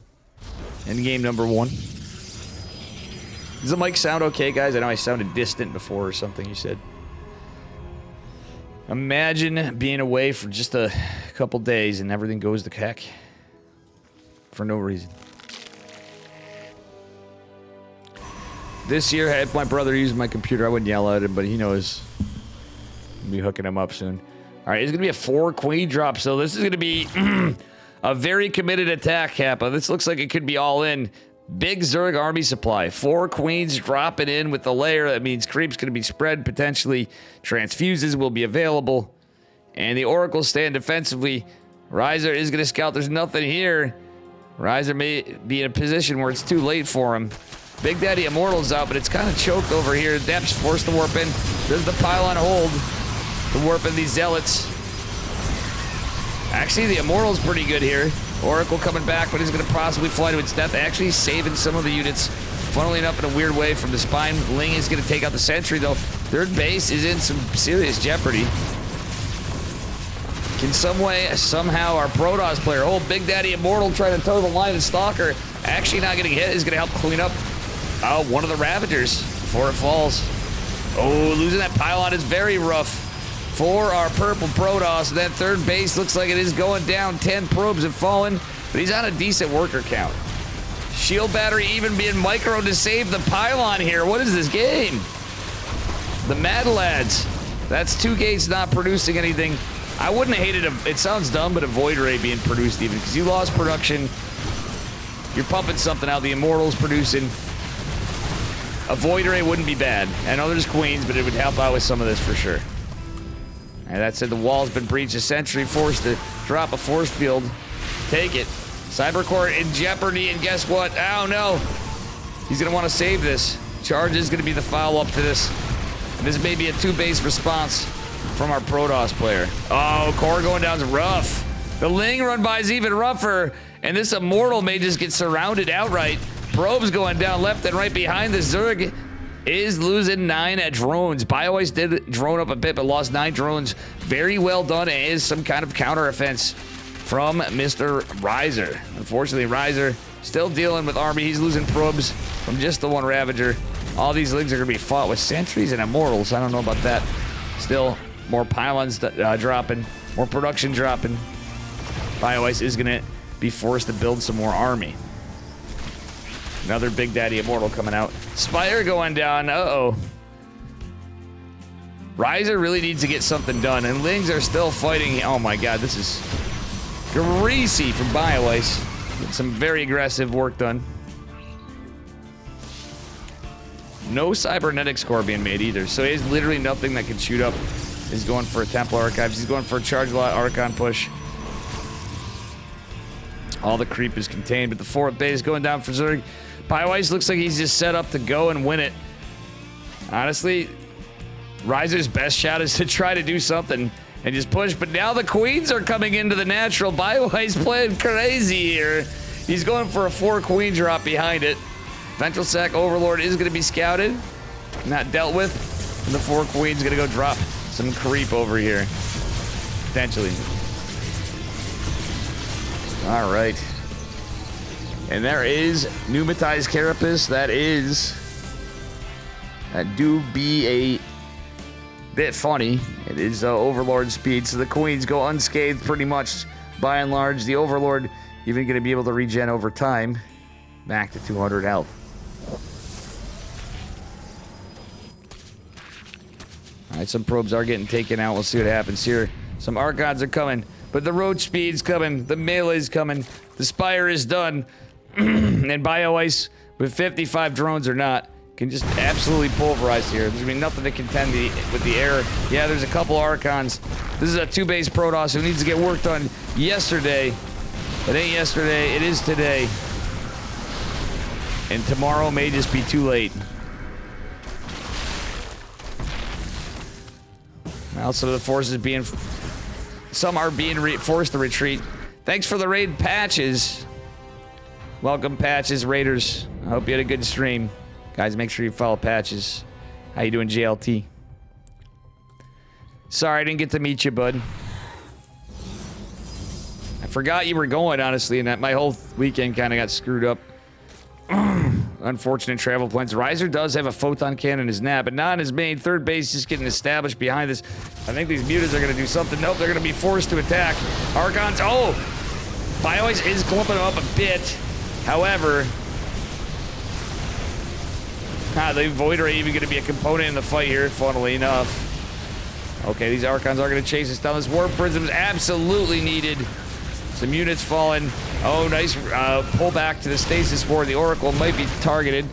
in game number 1. Does the mic sound okay, guys? I know I sounded distant before or something you said. Imagine being away for just a couple days and everything goes to heck. For no reason. This year, if my brother used my computer, I wouldn't yell at him, but he knows. I'll be hooking him up soon. Alright, it's going to be a 4 Queen drop, so this is going to be a very committed attack, Kappa. This looks like it could be all in. Big Zerg army supply. 4 Queens dropping in with the layer. That means creep's going to be spread. Potentially transfuses will be available. And the Oracle stand defensively. Riser is going to scout. There's nothing here. Riser may be in a position where it's too late for him. Big Daddy Immortal's out, but it's kind of choked over here. Depth's forced to warp in. Does the pylon hold to warp in these Zealots? Actually, the Immortal's pretty good here. Oracle coming back, but he's going to possibly fly to its death. Actually saving some of the units. Funnily enough, in a weird way from the spine. Ling is going to take out the sentry, though. Third base is in some serious jeopardy. Can some way, somehow, our Protoss player, Big Daddy Immortal, trying to toe the line, and Stalker actually not getting hit, is going to help clean up one of the Ravagers before it falls. Oh, losing that pylon is very rough for our purple Protoss. That third base looks like it is going down. 10 probes have fallen, but he's on a decent worker count. Shield battery even being micro to save the pylon here. What is this game? The Mad Lads. That's 2 gates not producing anything. I wouldn't have hated it sounds dumb, but a Void Ray being produced even, because you lost production. You're pumping something out. The Immortal's producing. A Void Ray wouldn't be bad. I know there's Queens, but it would help out with some of this for sure. And that said, the wall's been breached. A sentry forced to drop a force field. Take it. Cybercore in jeopardy, and guess what? Oh no! He's gonna want to save this. Charge is gonna be the follow-up to this. And this may be a 2-base response from our Protoss player. Oh, core going down is rough. The Ling run by is even rougher, and this Immortal may just get surrounded outright. Probes going down left and right behind the Zerg. Is losing 9 at drones. BioIce did drone up a bit, but lost 9 drones. Very well done. It is some kind of counter offense from Mr. Riser. Unfortunately, Riser still dealing with army. He's losing probes from just the one Ravager. All these leagues are going to be fought with sentries and Immortals. I don't know about that. Still, more pylons dropping, more production dropping. BioIce is going to be forced to build some more army. Another Big Daddy Immortal coming out. Spire going down. Uh-oh. Riser really needs to get something done, and Lings are still fighting. Oh my god, this is greasy from BioIce. Get some very aggressive work done. No cybernetics core being made either, so he has literally nothing that can shoot up. He's going for a Templar Archives. He's going for a Charge Lot Archon push. All the creep is contained, but the 4th base going down for Zerg. BioIce looks like he's just set up to go and win it. Honestly, Riser's best shot is to try to do something and just push, but now the queens are coming into the natural. BioIce playing crazy here. He's going for a 4-queen drop behind it. Ventral Sac Overlord is going to be scouted, not dealt with, and the 4 queen's going to go drop some creep over here, potentially. All right. And there is Pneumatized Carapace. That do be a bit funny. It is Overlord speed, so the queens go unscathed pretty much by and large. The Overlord even going to be able to regen over time, back to 200 health. All right, some probes are getting taken out. We'll see what happens here. Some Archons are coming, but the road speed's coming. The melee's coming. The Spire is done. And BioIce, with 55 drones or not, can just absolutely pulverize here. There's gonna be nothing to contend with the air. Yeah, there's a couple Archons. This is a 2-base Protoss who needs to get work done yesterday. It ain't yesterday, it is today. And tomorrow may just be too late. Also, the forces being... Some are being forced to retreat. Thanks for the raid, Patches. Welcome, Patches, Raiders. I hope you had a good stream. Guys, make sure you follow Patches. How you doing, JLT? Sorry, I didn't get to meet you, bud. I forgot you were going, honestly, and that my whole weekend kind of got screwed up. Unfortunate travel plans. Riser does have a photon cannon in his nab, but not in his main. Third base just getting established behind this. I think these mutas are going to do something. Nope, they're going to be forced to attack. Archons, oh! BioIce is clumping them up a bit. However, the Void Ray even going to be a component in the fight here, funnily enough. Okay, these Archons are going to chase us down. This Warp Prism is absolutely needed. Some units falling. Oh, nice pull back to the Stasis Ward. The Oracle might be targeted.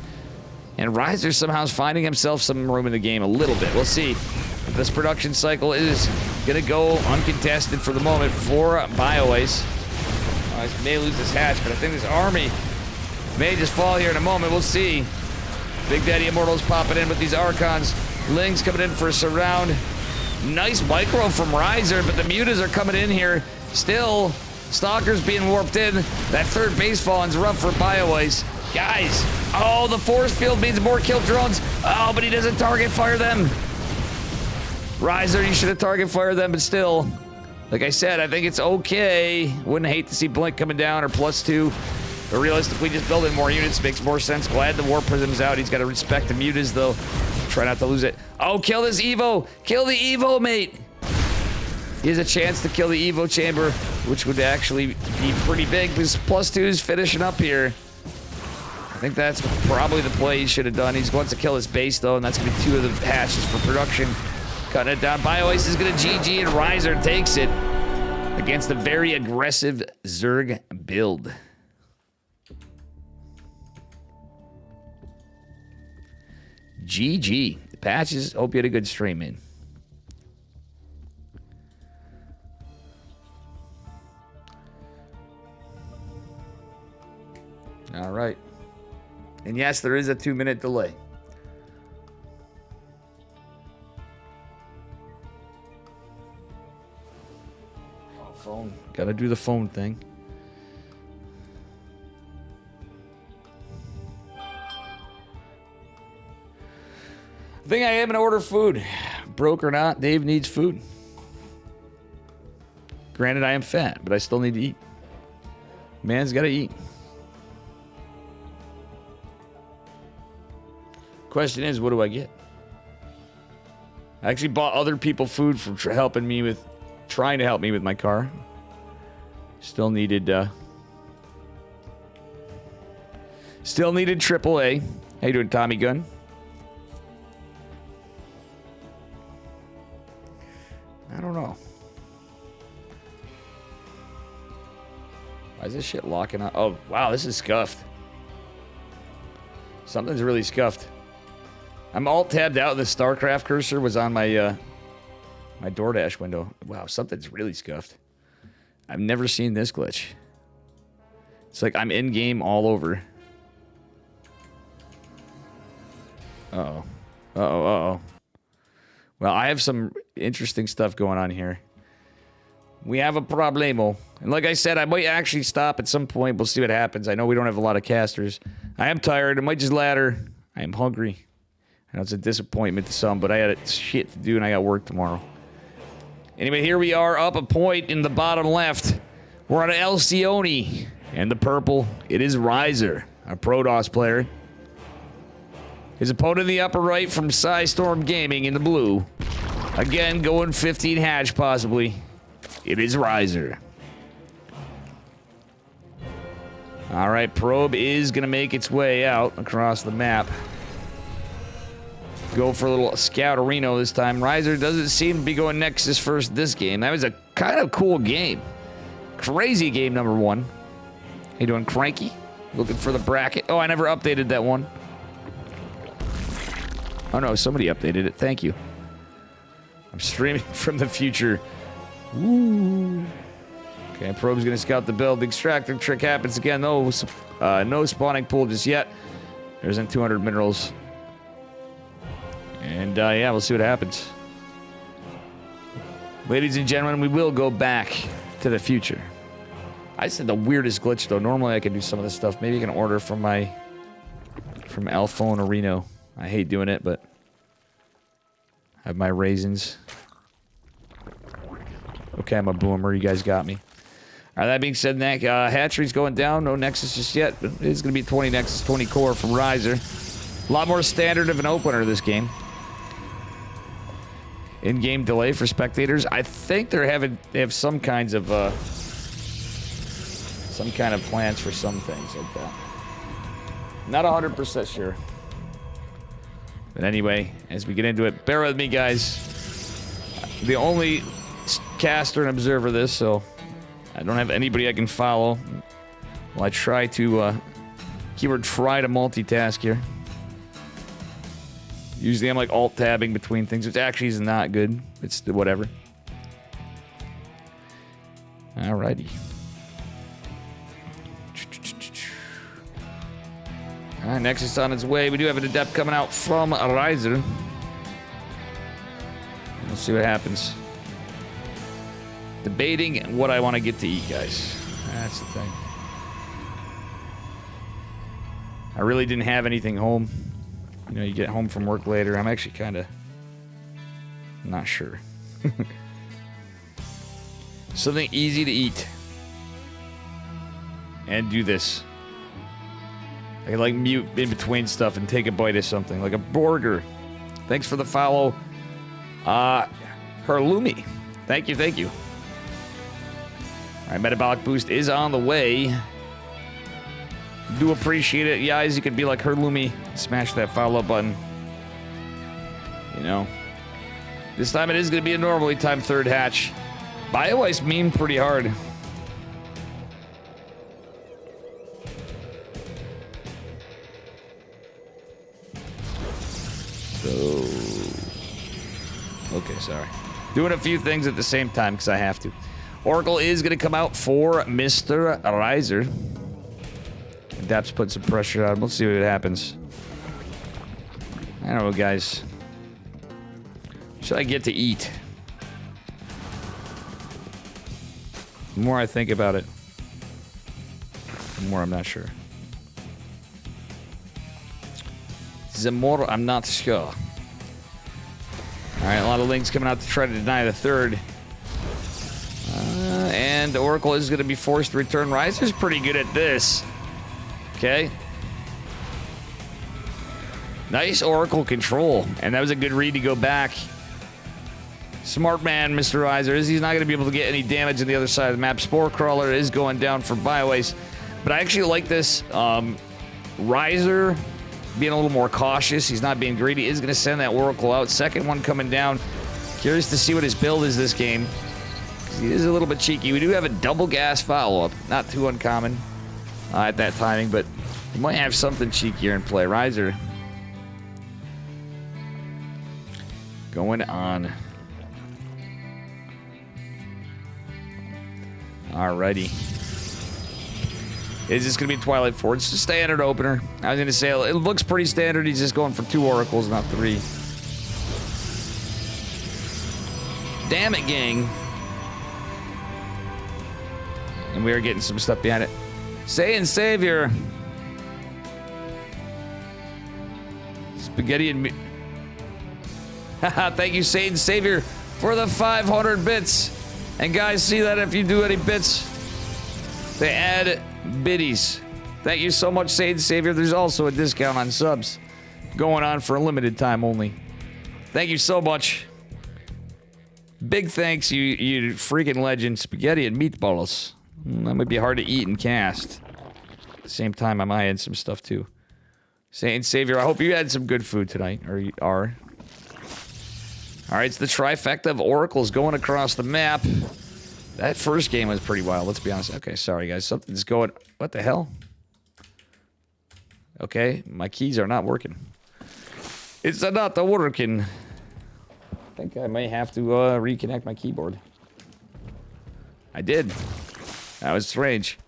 And Riser somehow is finding himself some room in the game a little bit. We'll see. This production cycle is going to go uncontested for the moment for BioIce. He may lose this hatch, but I think this army may just fall here in a moment. We'll see. Big Daddy Immortals popping in with these Archons. Ling's coming in for a surround. Nice micro from Riser, but the mutas are coming in here. Still, Stalker's being warped in. That third base falling's rough for BioIce. Guys, oh, the force field means more kill drones. Oh, but he doesn't target fire them. Riser, you should have target fired them, but still. Like I said, I think it's okay. Wouldn't hate to see Blink coming down or +2. But realistically, just building more units makes more sense. Glad the Warp Prism's out. He's got to respect the mutas, though. Try not to lose it. Oh, kill this Evo. Kill the Evo, mate. He has a chance to kill the Evo chamber, which would actually be pretty big because +2 is finishing up here. I think that's probably the play he should have done. He wants to kill his base, though, and that's going to be 2 of the hatches for production. Cutting it down. BioIce is going to GG, and Riser takes it against a very aggressive Zerg build. GG. Patches, hope you had a good stream, man. All right. And yes, there is a 2-minute delay. Oh, phone. Gotta do the phone thing. I think I am gonna order food. Broke or not, Dave needs food. Granted, I am fat, but I still need to eat. Man's gotta eat. Question is, what do I get? I actually bought other people food for trying to help me with my car. Still needed AAA. How you doing, Tommy Gunn? I don't know. Why is this shit locking up? Oh, wow, this is scuffed. Something's really scuffed. I'm alt-tabbed out. The StarCraft cursor was on my my DoorDash window. Wow, something's really scuffed. I've never seen this glitch. It's like I'm in-game all over. Uh-oh. Uh-oh, uh-oh. Well, I have some interesting stuff going on here. We have a problemo. And like I said, I might actually stop at some point. We'll see what happens. I know we don't have a lot of casters. I am tired. I might just ladder. I am hungry. I know it's a disappointment to some, but I had shit to do and I got work tomorrow. Anyway, here we are up a point in the bottom left. We're on Alcyone. And the purple, it is Riser, a Protoss player. His opponent in the upper right from Psystorm Gaming in the blue. Again, going 15 hatch possibly. It is Riser. Alright, probe is going to make its way out across the map. Go for a little scout arena this time. Riser doesn't seem to be going Nexus first this game. That was a kind of cool game. Crazy game number 1. How you doing, Cranky? Looking for the bracket. Oh, I never updated that one. Oh no, somebody updated it. Thank you. I'm streaming from the future. Woo. Okay, probe's gonna scout the build. The extractor trick happens again. No spawning pool just yet. There's in 200 minerals. And yeah, we'll see what happens. Ladies and gentlemen, we will go back to the future. I said the weirdest glitch though. Normally I can do some of this stuff. Maybe I can order from Alphone or Reno. I hate doing it, but I have my raisins. Okay, I'm a boomer. You guys got me. All right, that being said, hatchery's going down. No Nexus just yet, but it is going to be 20 Nexus, 20 core from Riser. A lot more standard of an opener this game. In-game delay for spectators. I think they have some kinds of some kind of plans for some things like that. Not 100% sure. But anyway, as we get into it, bear with me, guys. The only caster and observer this, so I don't have anybody I can follow. Well, I try to keyword try to multitask here. Usually I'm like alt-tabbing between things, which actually is not good. It's whatever. Alrighty. Alright, Nexus on its way. We do have an Adept coming out from Riser. We'll see what happens. Debating what I want to get to eat, guys. That's the thing. I really didn't have anything home. You know, you get home from work later. I'm actually kind of not sure. Something easy to eat. And do this. I can like mute in between stuff and take a bite of something. Like a burger. Thanks for the follow. Herlumi. Thank you, thank you. Alright, Metabolic Boost is on the way. Do appreciate it, guys. You could be like Herlumi. Smash that follow button. You know. This time it is going to be a normally timed third hatch. BioWice meme pretty hard. So... Okay, sorry. Doing a few things at the same time because I have to. Oracle is going to come out for Mr. Riser. Dap's put some pressure on. We'll see what happens. I don't know, guys. What should I get to eat? The more I think about it, the more I'm not sure. The more I'm not sure. Alright, a lot of links coming out to try to deny the third. And Oracle is going to be forced to return. Riser's pretty good at this. Okay. Nice Oracle control. And that was a good read to go back. Smart man, Mr. Riser. He's not going to be able to get any damage on the other side of the map. Spore Crawler is going down for BioWaste. But I actually like this. Riser being a little more cautious. He's not being greedy. Is going to send that Oracle out. Second one coming down. Curious to see what his build is this game. He is a little bit cheeky. We do have a double gas follow-up. Not too uncommon at that timing, but we might have something cheekier in play. Riser going on. Alrighty. Is this going to be Twilight Forge? It's a standard opener. I was going to say, it looks pretty standard. He's just going for 2 oracles, not 3. Damn it, gang. And we are getting some stuff behind it. Satan Savior. Spaghetti and meat. Thank you, Satan Savior, for the 500 bits. And guys, see that if you do any bits, they add biddies. Thank you so much, Satan Savior. There's also a discount on subs going on for a limited time only. Thank you so much. Big thanks, you freaking legend. Spaghetti and meatballs. That might be hard to eat and cast. At the same time, I might add some stuff too. Saint Savior, I hope you had some good food tonight, or you are. Alright, it's the trifecta of oracles going across the map. That first game was pretty wild, let's be honest. Okay, sorry guys, something's going... What the hell? Okay, my keys are not working. It's not working. I think I may have to reconnect my keyboard. I did. That was strange.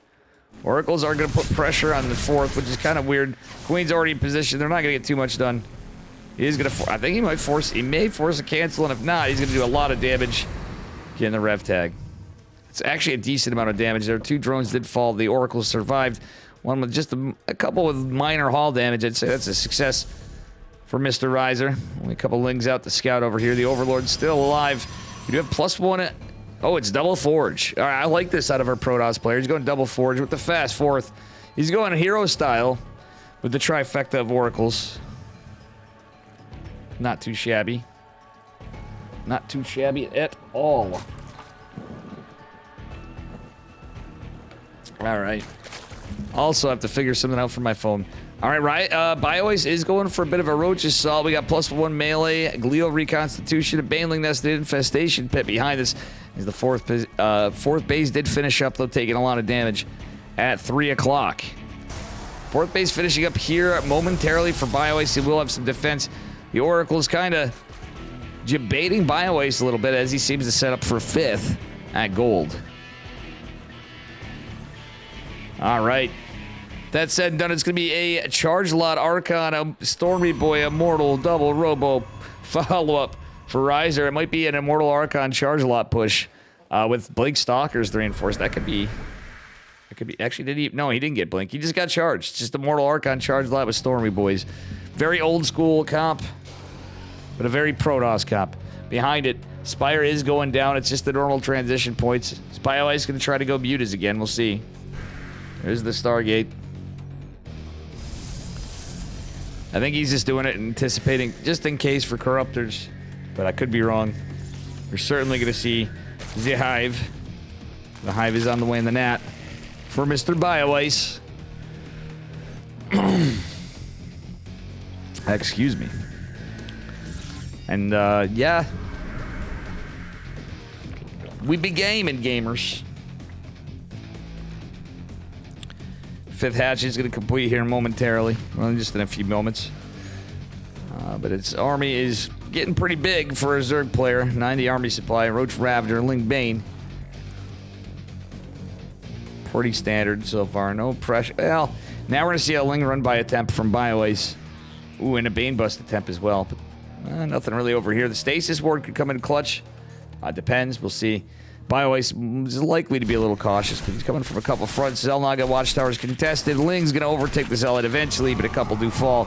Oracles are going to put pressure on the fourth, which is kind of weird. Queen's already in position. They're not going to get too much done. He is going to... I think he might force... He may force a cancel, and if not, he's going to do a lot of damage. Getting the rev tag. It's actually a decent amount of damage there. 2 drones did fall. The Oracles survived. One with just a couple with minor hull damage. I'd say that's a success for Mr. Riser. Only a couple lings out the scout over here. The Overlord's still alive. We do have +1... Oh, it's double forge. All right, I like this out of our Protoss player. He's going double forge with the fast fourth. He's going hero style with the trifecta of oracles. Not too shabby. Not too shabby at all. All right. Also have to figure something out for my phone. All right, BioAce is going for a bit of a roach assault. We got +1 melee, Glio reconstitution, a Baneling nested infestation pit behind us. As the fourth base did finish up, though, taking a lot of damage at 3 o'clock. Fourth base finishing up here momentarily for BioAce. He will have some defense. The Oracle's kind of debating BioAce a little bit as he seems to set up for 5th at gold. All right. That said and done, it's going to be a Charge Lot Archon, a Stormy Boy, Immortal, Double Robo follow-up for Riser. It might be an Immortal Archon Charge Lot push with Blink Stalkers reinforced. That could be... Actually, did he... No, he didn't get Blink. He just got charged. Just Immortal Archon Charge Lot with Stormy Boys. Very old school comp, but a very Protoss comp. Behind it, Spire is going down. It's just the normal transition points. BioAce is going to try to go Mutas again. We'll see. There's the Stargate. I think he's just doing it anticipating, just in case for Corruptors. But I could be wrong. We're certainly going to see the Hive. The Hive is on the way in the Nat for Mr. BioAce. Excuse me. And, yeah. We be gaming, gamers. 5th hatch is going to complete here momentarily. Well, just in a few moments. But its army is getting pretty big for a Zerg player. 90 army supply. Roach Ravager, Ling Bane. Pretty standard so far. No pressure. Well, now we're going to see a Ling run by attempt from BioAce. Ooh, and a Bane bust attempt as well. But nothing really over here. The Stasis Ward could come in clutch. Depends. We'll see. BioAce is likely to be a little cautious, but he's coming from a couple fronts. Zelnaga Watchtower's contested. Ling's going to overtake the Zealot eventually, but a couple do fall.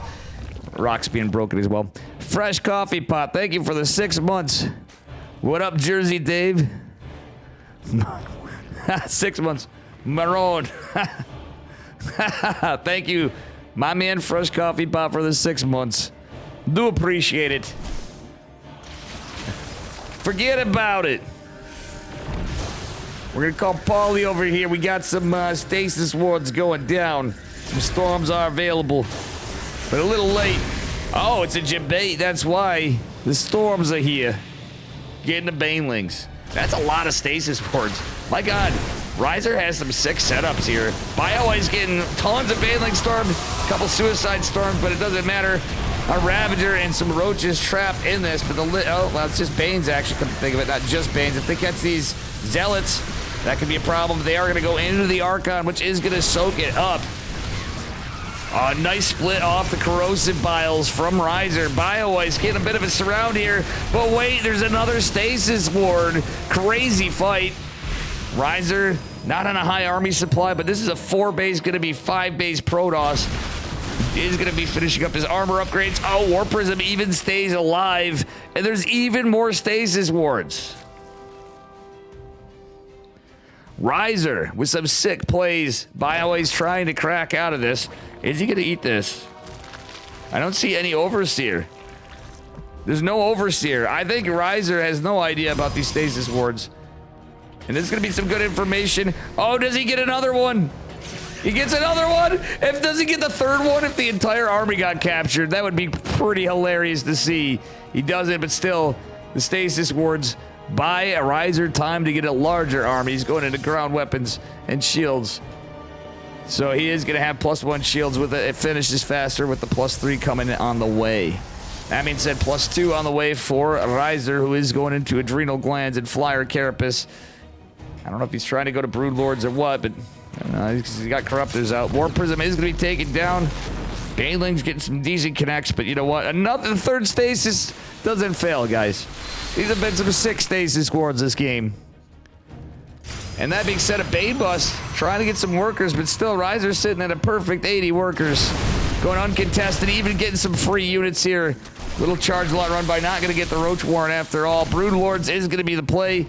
Rock's being broken as well. Fresh Coffee Pot, thank you for the 6 months. What up, Jersey Dave? 6 months. Maroon. Thank you, my man Fresh Coffee Pot, for the 6 months. Do appreciate it. Forget about it. We're gonna call Paulie over here. We got some stasis wards going down. Some storms are available, but a little late. Oh, it's a debate. That's why the storms are here. Getting the Banelings. That's a lot of stasis wards. My God, Riser has some sick setups here. BioAce getting tons of Baneling storms, a couple suicide storms, but it doesn't matter. A Ravager and some Roaches trapped in this, but well, it's just Banes actually, come to think of it, not just Banes. If they catch these Zealots, that could be a problem. They are going to go into the Archon, which is going to soak it up. Nice split off the corrosive biles from Riser. BioIce getting a bit of a surround here, but wait, there's another stasis ward. Crazy fight. Riser not on a high army supply, but this is a 4-base, going to be 5-base Protoss. Is going to be finishing up his armor upgrades. Oh, War Prism even stays alive, and there's even more stasis wards. Riser with some sick plays. BioIce trying to crack out of this. Is he going to eat this? I don't see any Overseer. There's no Overseer. I think Riser has no idea about these stasis wards. And this is going to be some good information. Oh, does he get another one? He gets another one? Does he get the third one if the entire army got captured? That would be pretty hilarious to see. He doesn't, but still, the stasis wards buy a Riser time to get a larger army. He's going into ground weapons and shields. So he is going to have +1 shields with it. It finishes faster with the +3 coming on the way. That being said, +2 on the way for Riser, who is going into Adrenal Glands and Flyer Carapace. I don't know if he's trying to go to Broodlords or what, but he's got Corruptors out. War Prism is going to be taken down. Baneling's getting some decent connects, but you know what? The third stasis doesn't fail, guys. These have been some sick stasis wards this game. And that being said, a Bane Bus trying to get some workers, but still Riser sitting at a perfect 80 workers. Going uncontested, even getting some free units here. Little charge lot run by, not going to get the Roach Warren after all. Broodlords is going to be the play.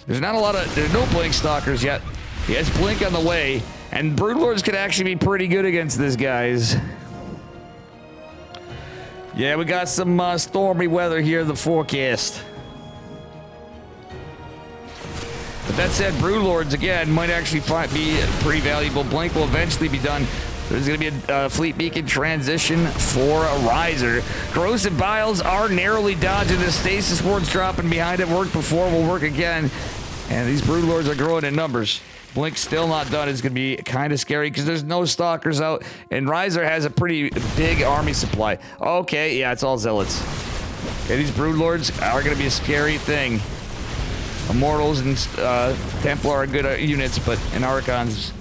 There's no Blink Stalkers yet. He has Blink on the way, and Broodlords could actually be pretty good against this, guys. Yeah, we got some stormy weather here in the forecast. But that said, Broodlords, again, might actually be pretty valuable. Blink will eventually be done. There's going to be a Fleet Beacon transition for a Riser. Corrosive Biles are narrowly dodging the stasis wards dropping behind it. Worked before, will work again. And these Broodlords are growing in numbers. Blink still not done. It's going to be kind of scary because there's no Stalkers out. And Riser has a pretty big army supply. Okay, yeah, it's all Zealots. Okay, these Broodlords are going to be a scary thing. Immortals and Templar are good units, but in Archons,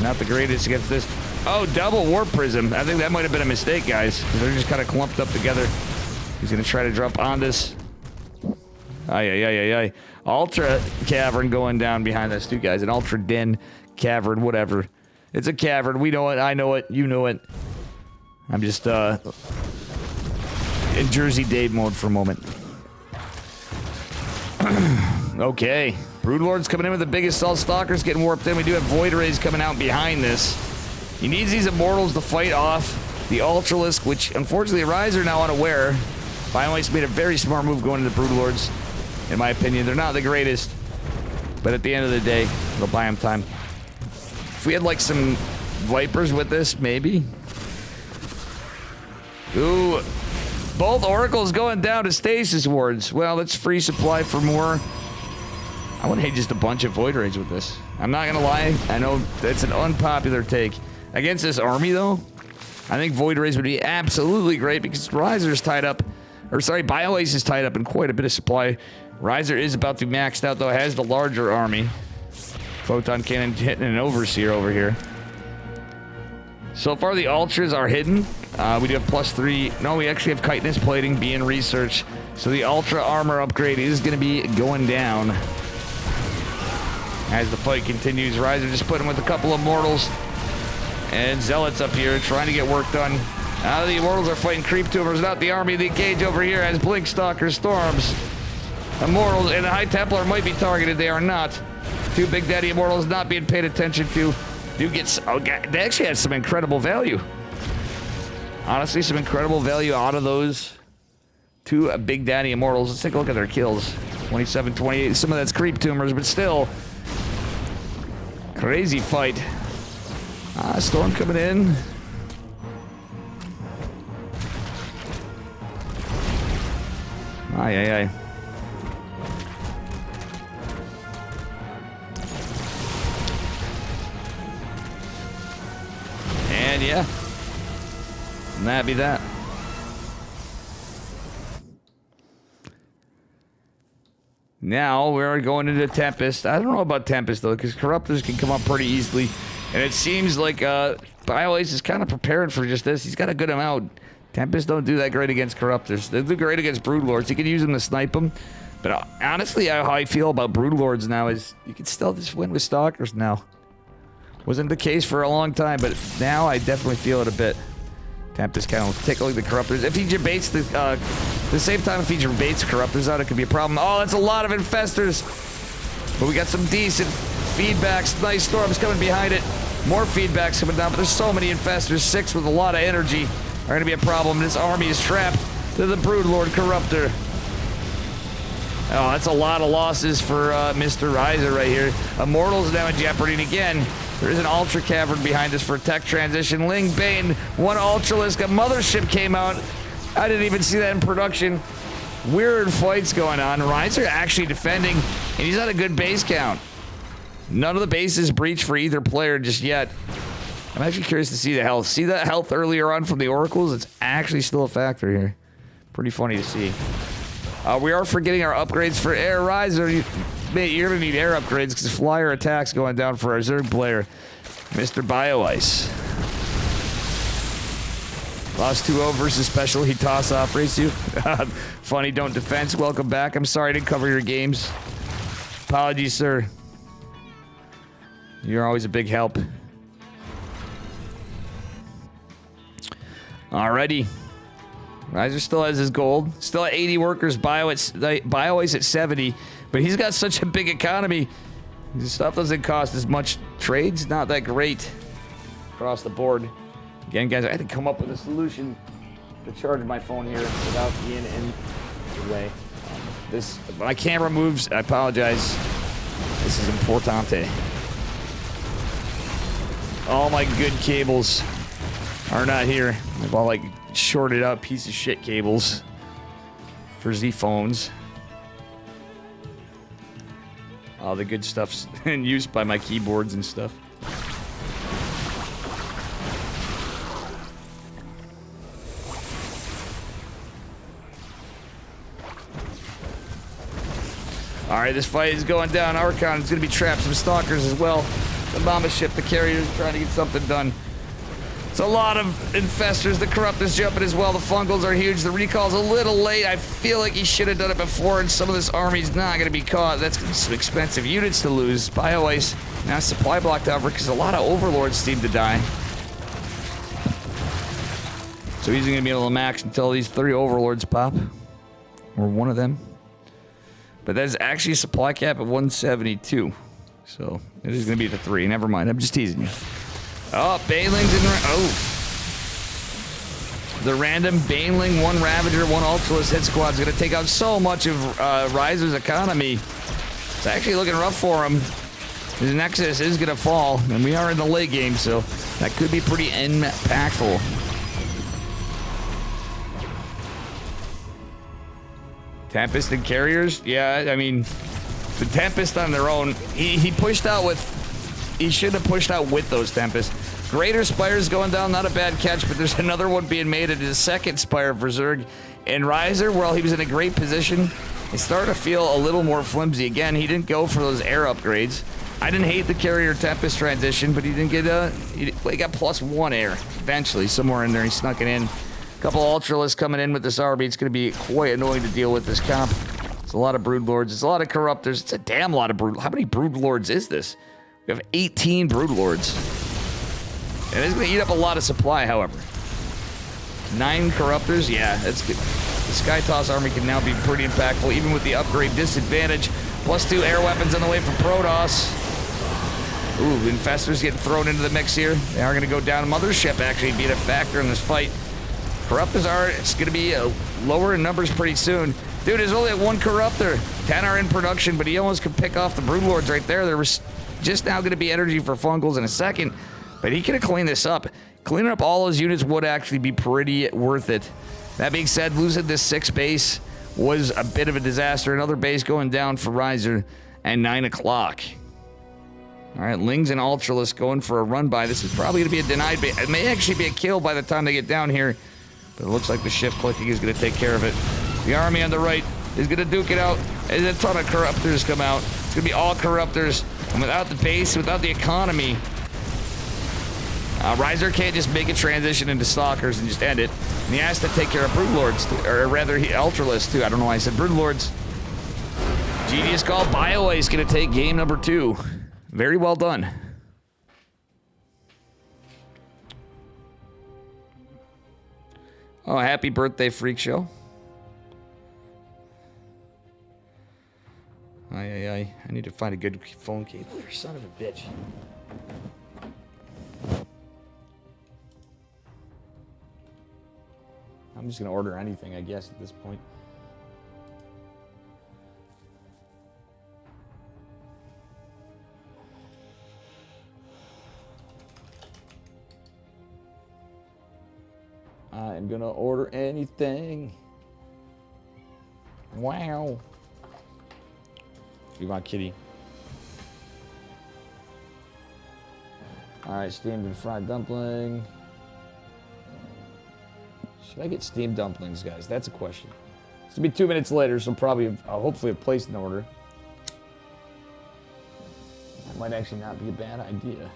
not the greatest against this. Oh, double War Prism. I think that might have been a mistake, guys. They're just kind of clumped up together. He's going to try to drop on this. Ay. Ultra Cavern going down behind us too, guys. An Ultra Den Cavern, whatever. It's a cavern. We know it. I know it. You know it. I'm just in Jersey Dave mode for a moment. Okay. Broodlords coming in with the biggest Assault Stalkers getting warped in. We do have Void Rays coming out behind this. He needs these Immortals to fight off the Ultralisk, which unfortunately Riser now unaware. BioIce made a very smart move going into Broodlords. In my opinion, they're not the greatest, but at the end of the day, they'll buy him time. If we had like some Vipers with this, maybe. Ooh, both Oracles going down to Stasis Wards. Well, that's free supply for more. I would hate just a bunch of Void Rays with this. I'm not gonna lie, I know that's an unpopular take. Against this army though, I think Void Rays would be absolutely great because Riser's tied up, or sorry, BioIce is tied up in quite a bit of supply. Riser is about to be maxed out though, has the larger army. Photon Cannon hitting an Overseer over here. So far the Ultras are hidden. We do have +3. No, we actually have chitinous plating being researched. So the Ultra armor upgrade is going to be going down. As the fight continues, Riser just put him with a couple of Mortals. And Zealots up here trying to get work done. The Immortals are fighting Creep Tumors, not the army. The Engage over here has Blink Stalker Storms. Immortals and the High Templar might be targeted. They are not. Two Big Daddy Immortals not being paid attention to. Do get, oh God, they actually had some incredible value. Honestly, some incredible value out of those two Big Daddy Immortals. Let's take a look at their kills. 27, 28. Some of that's Creep Tumors, but still. Crazy fight. Storm coming in. Ay. And yeah. And that'd be that. Now we're going into Tempest. I don't know about Tempest though, because Corruptors can come up pretty easily. And it seems like BioAce is kind of prepared for just this. He's got a good amount. Tempest don't do that great against Corruptors. They do great against Broodlords. You can use them to snipe them. But honestly, how I feel about Broodlords now is you can still just win with Stalkers now. Wasn't the case for a long time, but now I definitely feel it a bit. Tempest kind of tickling the Corruptors. If he debates the same time, if he debates Corruptors out, it could be a problem. Oh, that's a lot of Infestors. But we got some decent feedbacks. Nice storms coming behind it. More feedbacks coming down, but there's so many Infestors. 6 with a lot of energy are going to be a problem. This army is trapped to the Broodlord Corruptor. Oh, that's a lot of losses for Mr. Riser right here. Immortal's now in jeopardy, and again, there is an Ultra Cavern behind us for tech transition. Ling Bane, one Ultralisk, a Mothership came out. I didn't even see that in production. Weird fights going on. Riser actually defending, and he's at a good base count. None of the bases breached for either player just yet. I'm actually curious to see the health. See that health earlier on from the Oracles? It's actually still a factor here. Pretty funny to see. We are forgetting our upgrades for Air Riser. Mate, you're going to need air upgrades because flyer attacks going down for our Zerg player, Mr. BioIce. Lost 2-0 versus special. He toss off race you. Funny, don't defense. Welcome back. I'm sorry I didn't cover your games. Apologies, sir. You're always a big help. Alrighty. Riser still has his gold. Still at 80 workers. BioIce at 70. But he's got such a big economy. His stuff doesn't cost as much. Trade's not that great across the board. Again, guys, I had to come up with a solution to charge my phone here without being in the way. My camera moves. I apologize. This is importante. All my good cables are not here. I've all like shorted out piece of shit cables for Z phones. All the good stuff's in use by my keyboards and stuff. Alright, this fight is going down. Archon is going to be trapped. Some Stalkers as well. The Mama ship, the carrier is trying to get something done. It's a lot of Infestors. The Corruptors jumping as well. The Fungals are huge. The recall's a little late. I feel like he should have done it before, and some of this army's not going to be caught. That's some expensive units to lose. BioIce now supply blocked over because a lot of Overlords seem to die. So he's going to be able to max until these 3 Overlords pop. Or one of them. But that's actually a supply cap of 172. So it is going to be the 3. Never mind. I'm just teasing you. Oh, Baneling's in. Oh. The random Baneling, 1 Ravager, 1 Ultralisk hit squad is going to take out so much of Riser's economy. It's actually looking rough for him. His Nexus is going to fall, and we are in the late game, so that could be pretty impactful. Tempest and Carriers? Yeah, I mean, the Tempest on their own, he pushed out with... He should have pushed out with those Tempests. Greater Spire's going down, not a bad catch, but there's another one being made at his second Spire for Zerg. And Riser, while he was in a great position, he's starting to feel a little more flimsy. Again, he didn't go for those air upgrades. I didn't hate the Carrier Tempest transition, but he didn't get he got +1 air eventually, somewhere in there. He snuck it in. A couple Ultralisks coming in with this army. It's going to be quite annoying to deal with this comp. It's a lot of Broodlords. It's a lot of Corruptors. It's a damn lot of Brood. How many Broodlords is this? We have 18 Broodlords. And it's going to eat up a lot of supply, however. 9 Corruptors? Yeah, that's good. The Skytoss army can now be pretty impactful, even with the upgrade disadvantage. +2 air weapons on the way from Protoss. Ooh, Infestors getting thrown into the mix here. They are going to go down. Mothership actually being a factor in this fight. Corruptors are, it's going to be lower in numbers pretty soon. Dude, there's only 1 Corruptor. 10 are in production, but he almost could pick off the Broodlords right there. There was just now going to be energy for Fungals in a second, but he could have cleaned this up. Cleaning up all those units would actually be pretty worth it. That being said, losing this 6th base was a bit of a disaster. Another base going down for Riser at 9 o'clock. All right, Lings and Ultralisk going for a run by. This is probably going to be a denied base. It may actually be a kill by the time they get down here, but it looks like the shift clicking is going to take care of it. The army on the right is going to duke it out. And a ton of Corruptors come out. It's going to be all Corruptors. And without the base, without the economy, Riser can't just make a transition into Stalkers and just end it. And he has to take care of Broodlords, or rather, Ultralists, too. I don't know why I said Broodlords. Genius call. BioWare's going to take game number 2. Very well done. Oh, happy birthday, Freak Show. I need to find a good phone cable. You son of a bitch. I'm just going to order anything, I guess, at this point. I'm going to order anything. Wow. You want kitty? Alright, steamed and fried dumpling. Should I get steamed dumplings, guys? That's a question. It's gonna be 2 minutes later, so probably I'll hopefully have placed an order. That might actually not be a bad idea.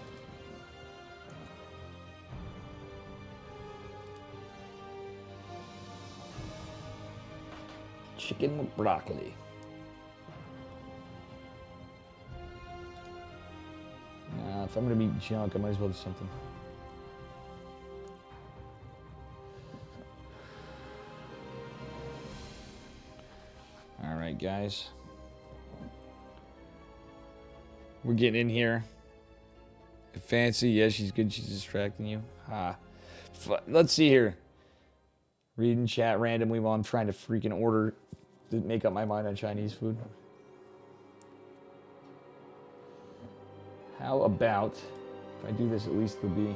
Chicken with broccoli. If I'm gonna be junk, I might as well do something. All right, guys. We're getting in here. Fancy, yeah, she's good. She's distracting you. Let's see here. Reading chat randomly while I'm trying to freaking order to make up my mind on Chinese food. How about if I do this, at least it'll be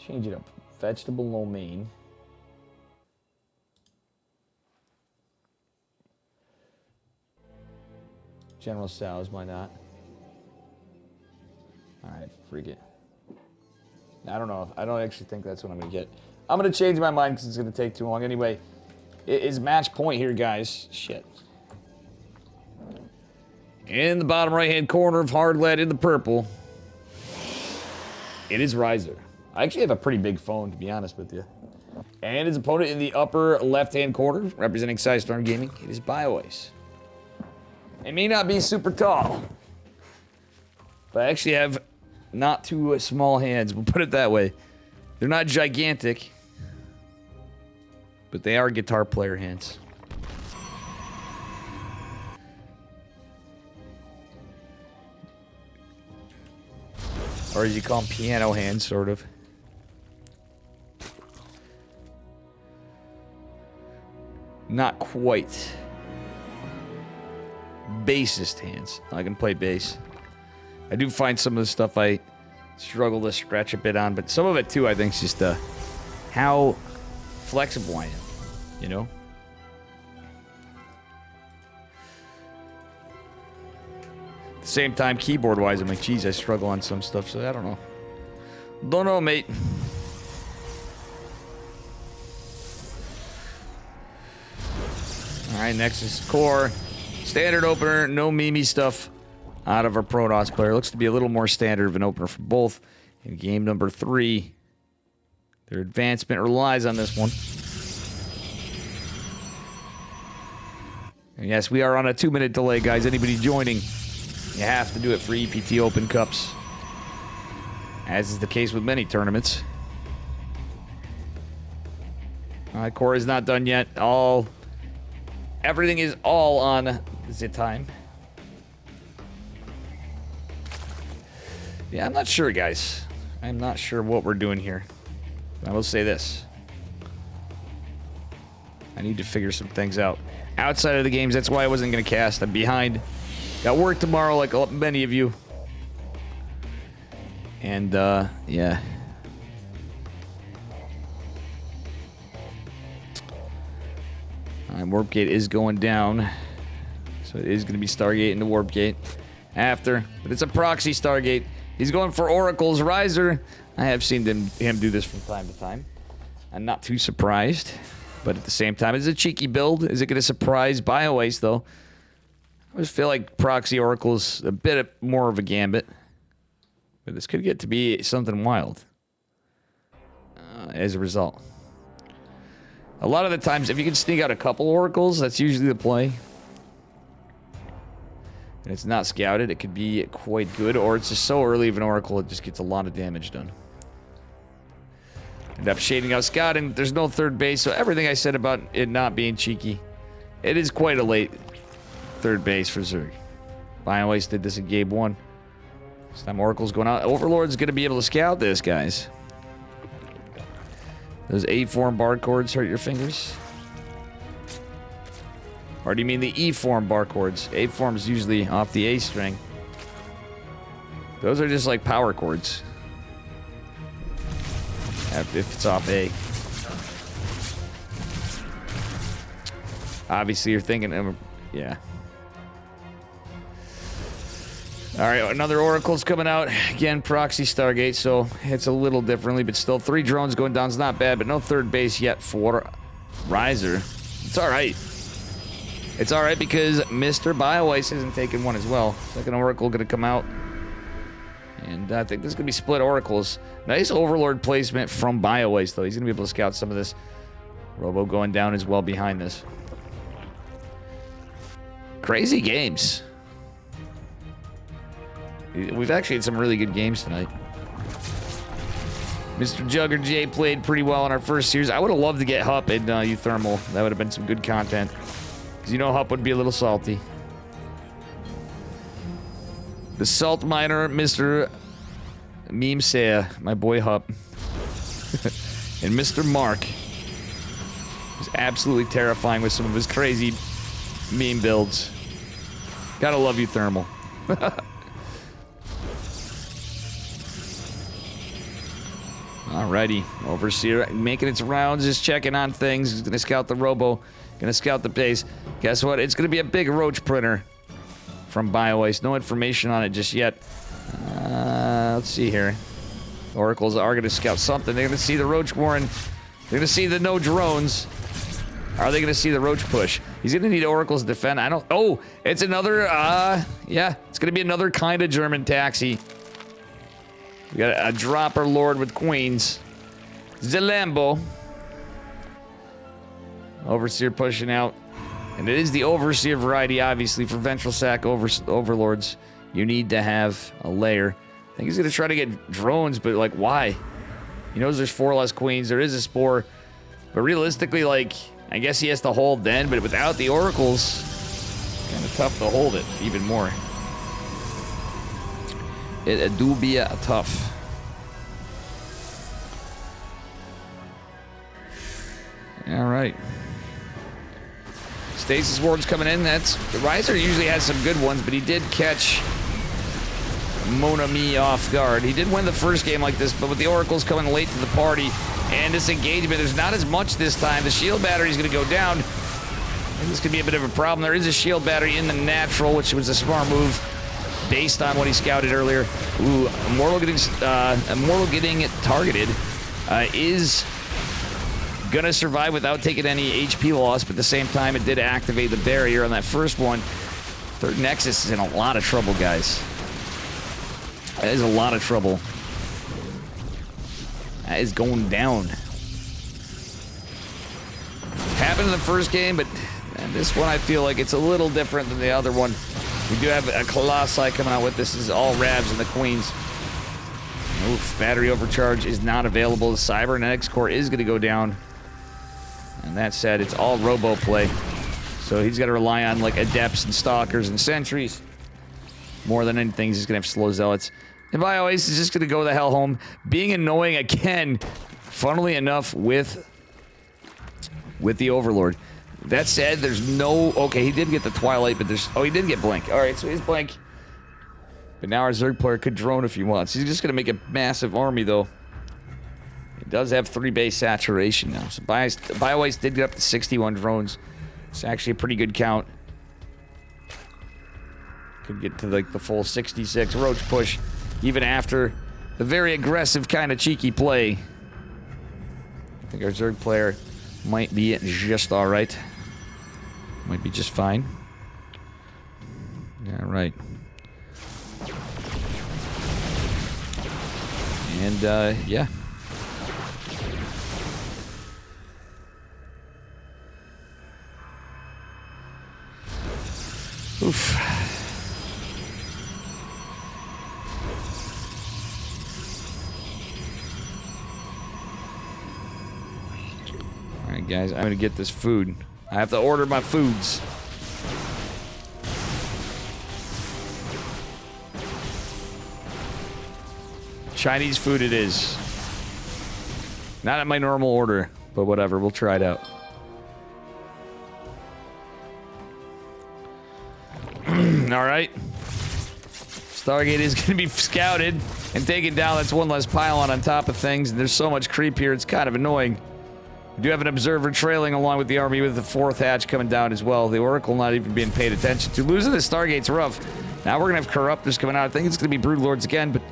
change it up. Vegetable lo mein. General Tso's, why not? Alright, freak it. I don't know. I don't actually think that's what I'm going to get. I'm going to change my mind because it's going to take too long. Anyway, it is match point here, guys. Shit. In the bottom right-hand corner of hard lead in the purple, it is Riser. I actually have a pretty big phone, to be honest with you. And his opponent in the upper left-hand corner, representing Sidestorm Gaming, it is BioWare's. It may not be super tall, but I actually have not too small hands. We'll put it that way. They're not gigantic, but they are guitar player hands. Or as you call them, piano hands, sort of. Not quite. Bassist hands. I can play bass. I do find some of the stuff I struggle to scratch a bit on, but some of it too, I think, is just how flexible I am, you know? At the same time, keyboard-wise, I'm like, geez, I struggle on some stuff, so I don't know. Don't know, mate. Alright, next is Core. Standard opener, no Mimi stuff out of our Protoss player. Looks to be a little more standard of an opener for both. In game number 3, their advancement relies on this one. And yes, we are on a 2-minute delay, guys. Anybody joining, you have to do it for EPT Open Cups. As is the case with many tournaments. Alright, Core is not done yet. Everything is all on the time. Yeah, I'm not sure, guys. I'm not sure what we're doing here. I will say this. I need to figure some things out. Outside of the games, that's why I wasn't going to cast. I'm behind. Got work tomorrow, like many of you. And, yeah. Warp Gate is going down. So it is going to be Stargate into Warp Gate after. But it's a proxy Stargate. He's going for Oracle's Riser. I have seen him do this from time to time. I'm not too surprised. But at the same time, it's a cheeky build. Is it going to surprise BioWaste, though? I just feel like Proxy Oracle's a bit more of a gambit. But this could get to be something wild as a result. A lot of the times, if you can sneak out a couple Oracles, that's usually the play. And it's not scouted, it could be quite good, or it's just so early of an Oracle, it just gets a lot of damage done. End up shading out scouting, there's no third base, so everything I said about it not being cheeky, it is quite a late third base for Zerg. BioWaste did this in game 1. This time Oracle's going out. Overlord's going to be able to scout this, guys. Those A-form barcodes hurt your fingers? Or do you mean the E-form barcodes? A-form's usually off the A string. Those are just like power chords. If it's off A. Obviously you're thinking, yeah. Alright, another Oracle's coming out. Again, Proxy Stargate, so it's a little differently, but still 3 drones going down is not bad, but no third base yet for Riser. It's alright. It's alright because Mr. BioWaste isn't taking one as well. Second Oracle gonna come out. And I think this is gonna be split Oracles. Nice Overlord placement from BioWaste, though. He's gonna be able to scout some of this. Robo going down as well behind this. Crazy games. We've actually had some really good games tonight. Mr. Jugger J played pretty well in our first series. I would have loved to get Hup and Euthermal. That would have been some good content. Because you know Hup would be a little salty. The Salt Miner, Mr. Meme Saya, my boy Hup. And Mr. Mark was absolutely terrifying with some of his crazy meme builds. Gotta love Euthermal. Alrighty, Overseer making its rounds, just checking on things. He's gonna scout the Robo, gonna scout the base. Guess what? It's gonna be a big roach printer from BioWaste. No information on it just yet. Let's see here. Oracles are gonna scout something. They're gonna see the Roach Warren. They're gonna see the no drones. Are they gonna see the Roach push? He's gonna need Oracles to defend. I don't. Oh, it's another. Yeah, it's gonna be another kind of German taxi. We got a dropper lord with queens. Zalambo. Overseer pushing out. And it is the Overseer variety, obviously, for Ventral Sack Overlords. You need to have a layer. I think he's going to try to get drones, but, like, why? He knows there's 4 less queens. There is a Spore. But realistically, like, I guess he has to hold then, but without the Oracles, kind of tough to hold it even more. It do be tough. All right. Stasis Ward's coming in. That's the Riser usually has some good ones, but he did catch Monami off guard. He did win the first game like this, but with the Oracles coming late to the party and this engagement, there's not as much this time. The shield battery is going to go down. And this could be a bit of a problem. There is a shield battery in the natural, which was a smart move based on what he scouted earlier. Ooh, Immortal getting targeted is gonna survive without taking any HP loss, but at the same time, it did activate the barrier on that first one. Third Nexus is in a lot of trouble, guys. That is a lot of trouble. That is going down. Happened in the first game, but this one I feel like it's a little different than the other one. We do have a Colossi coming out with this. This is all Ravs and the Queens. Oof, battery overcharge is not available. The Cybernetics core is going to go down. And that said, it's all Robo play. So he's got to rely on like Adepts and Stalkers and Sentries. More than anything, he's just going to have slow Zealots. And BioWaste is just going to go the hell home. Being annoying again, funnily enough, with the Overlord. That said, there's no... Okay, he did get the Twilight, but there's... Oh, he did get Blink. Alright, so he's Blink. But now our Zerg player could drone if he wants. He's just going to make a massive army, though. He does have 3 base saturation now. So BioWaste did get up to 61 drones. It's actually a pretty good count. Could get to, like, the full 66 Roach push, even after the very aggressive kind of cheeky play. I think our Zerg player might be just alright. Might be just fine. Yeah, right. And, yeah. Oof. Alright, guys, I'm gonna get this food. I have to order my foods. Chinese food it is. Not at my normal order, but whatever, we'll try it out. Alright. Stargate is going to be scouted and taken down. That's one less pylon on top of things. And there's so much creep here, it's kind of annoying. We do have an observer trailing along with the army with the fourth hatch coming down as well. The Oracle not even being paid attention to. Losing the Stargate's rough. Now we're going to have Corruptors coming out. I think it's going to be Broodlords again, but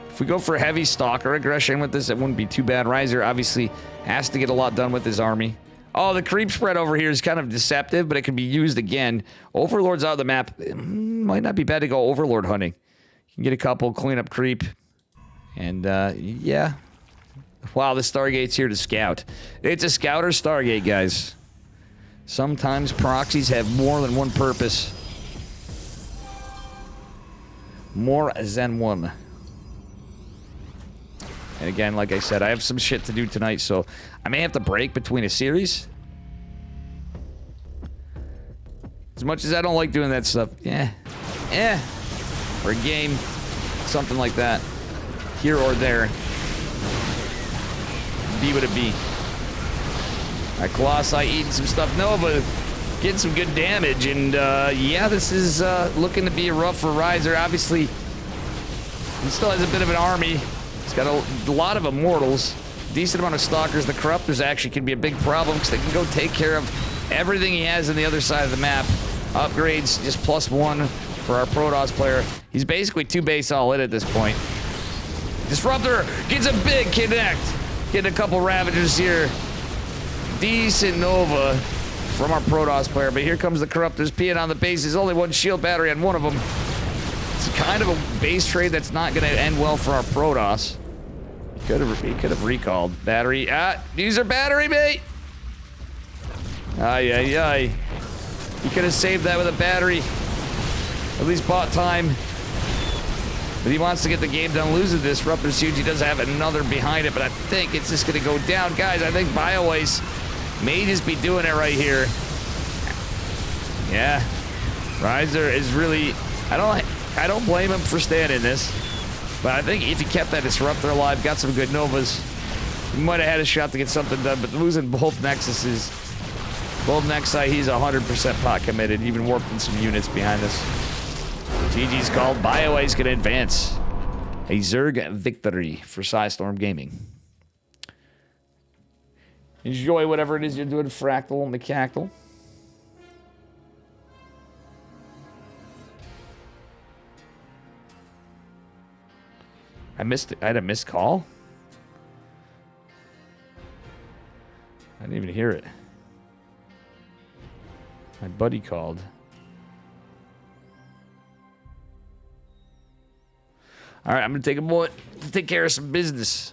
if we go for heavy Stalker aggression with this, it wouldn't be too bad. Riser obviously has to get a lot done with his army. Oh, the creep spread over here is kind of deceptive, but it can be used again. Overlord's out of the map. It might not be bad to go Overlord hunting. You can get a couple, clean up creep. And, yeah. Wow, the Stargate's here to scout. It's a scouter Stargate, guys. Sometimes proxies have more than one purpose. More than one. And again, like I said, I have some shit to do tonight, so I may have to break between a series. As much as I don't like doing that stuff. Yeah. Or a game. Something like that. Here or there. Be what it be. Alright, Colossi eating some stuff. Nova getting some good damage. And, yeah, this is looking to be rough for Riser. Obviously, he still has a bit of an army. He's got a lot of Immortals. Decent amount of Stalkers. The Corruptors actually can be a big problem because they can go take care of everything he has on the other side of the map. Upgrades, just +1 for our Protoss player. He's basically 2 base all in at this point. Disruptor gets a big connect. Getting a couple Ravagers here. Decent Nova from our Protoss player, but here comes the Corruptors peeing on the bases. Only one shield battery on one of them. It's kind of a base trade that's not going to end well for our Protoss. He could have recalled. Battery. Use our battery, mate! Ay, ay, ay. He could have saved that with a battery. At least bought time. But he wants to get the game done. Losing this Disruptor's huge. He does have another behind it, but I think it's just going to go down. Guys, I think BioWaste may just be doing it right here. Yeah. Riser is really... I don't blame him for staying in this. But I think if he kept that Disruptor alive, got some good Novas, he might have had a shot to get something done. But losing both Nexuses... Both Nexi, he's 100% pot committed. Even warping some units behind us. GG's called. BioWaste can advance. A Zerg victory for Psystorm Gaming. Enjoy whatever it is you're doing, Fractal and McCactal. I had a missed call? I didn't even hear it. My buddy called. All right, I'm going to take a moment to take care of some business.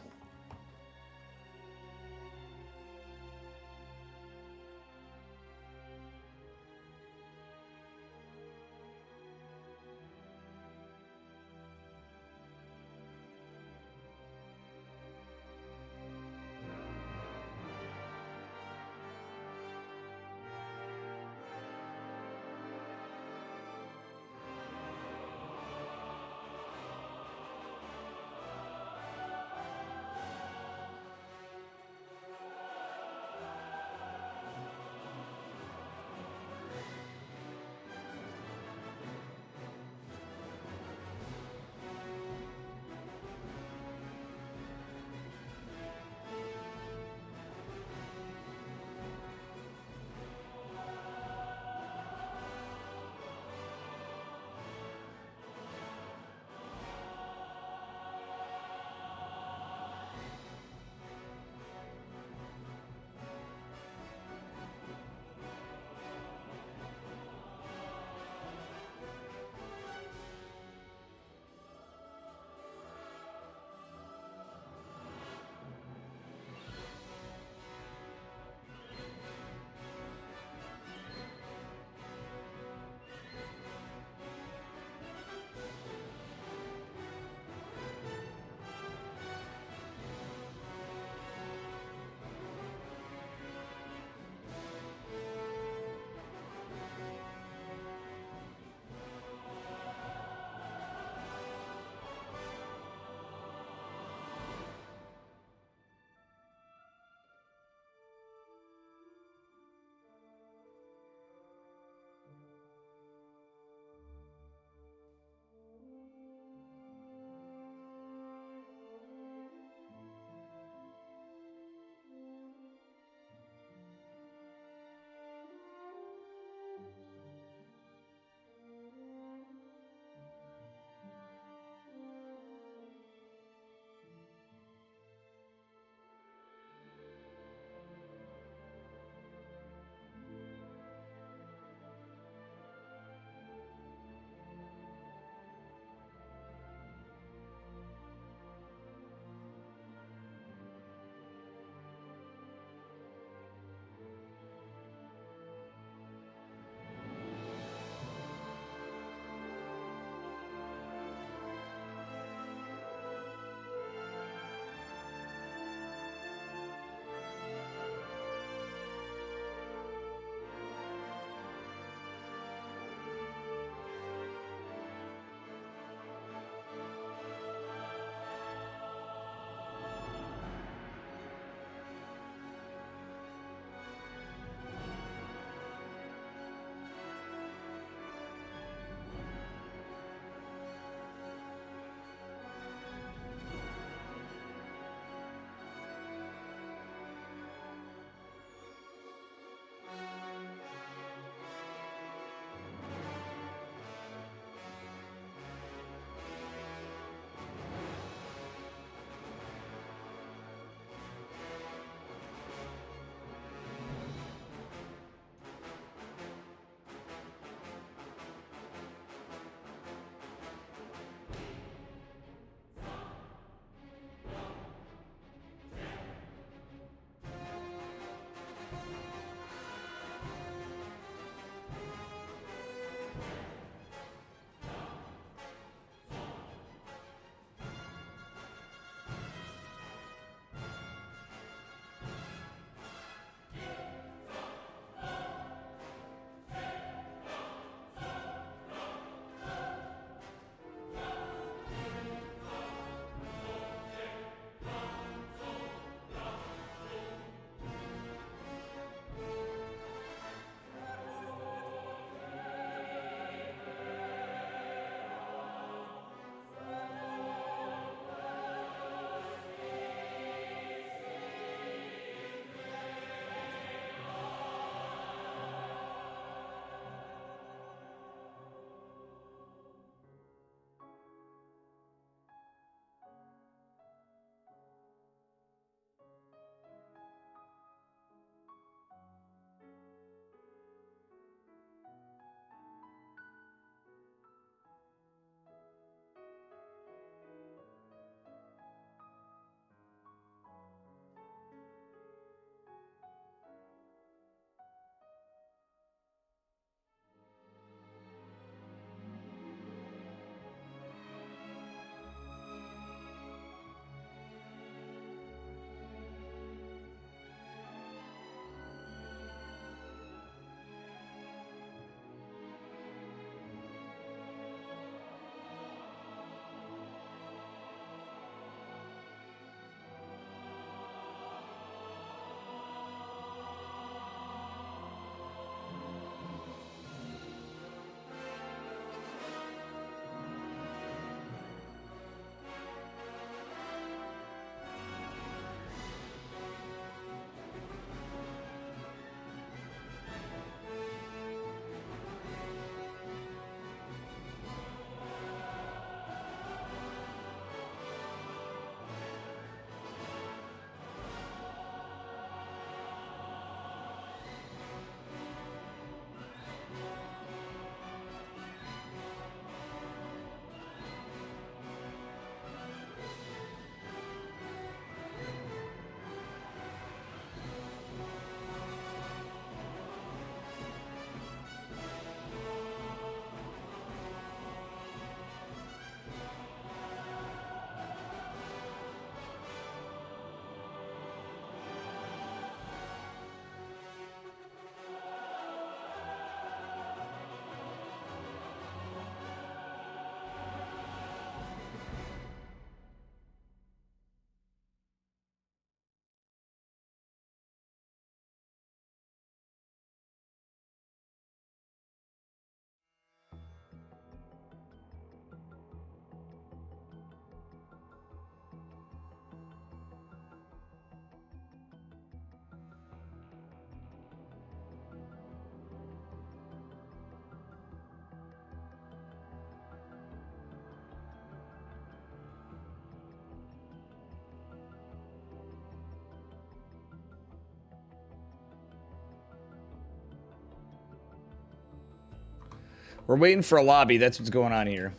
We're waiting for a lobby. That's what's going on here.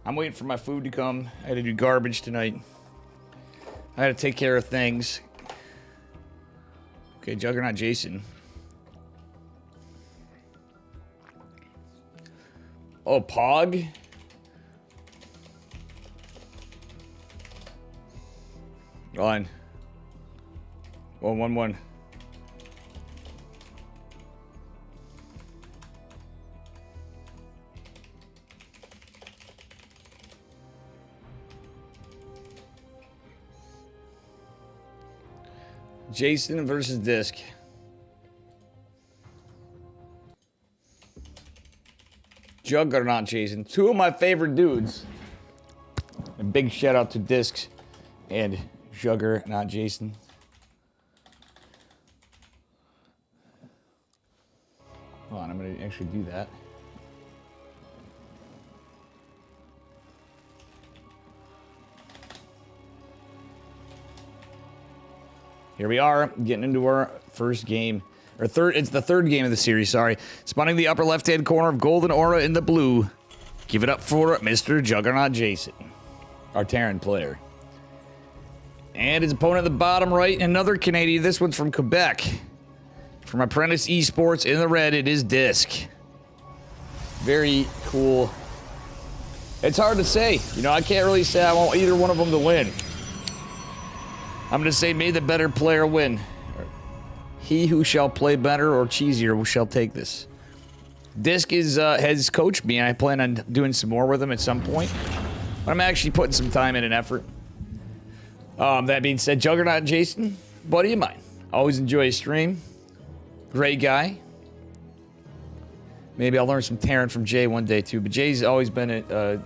I'm waiting for my food to come. I had to do garbage tonight. I had to take care of things. Okay, Juggernaut Jason. Oh, Pog? On. 1-1-1. Jason versus Disc. Juggernaut Jason. Two of my favorite dudes. A big shout out to Discs and Juggernaut Jason. Hold on, I'm going to actually do that. Here we are, getting into our first game. Or third, it's the third game of the series, sorry. Spawning the upper left-hand corner of Golden Aura in the blue. Give it up for Mr. Juggernaut Jason, our Terran player. And his opponent at the bottom right, another Canadian. This one's from Quebec. From Apprentice Esports in the red, it is Disc. Very cool. It's hard to say. You know, I can't really say I want either one of them to win. I'm going to say may the better player win. He who shall play better or cheesier shall take this. Disc has coached me, and I plan on doing some more with him at some point. But I'm actually putting some time in and effort. That being said, Juggernaut Jason, buddy of mine. Always enjoy his stream. Great guy. Maybe I'll learn some Terran from Jay one day too. But Jay's always been a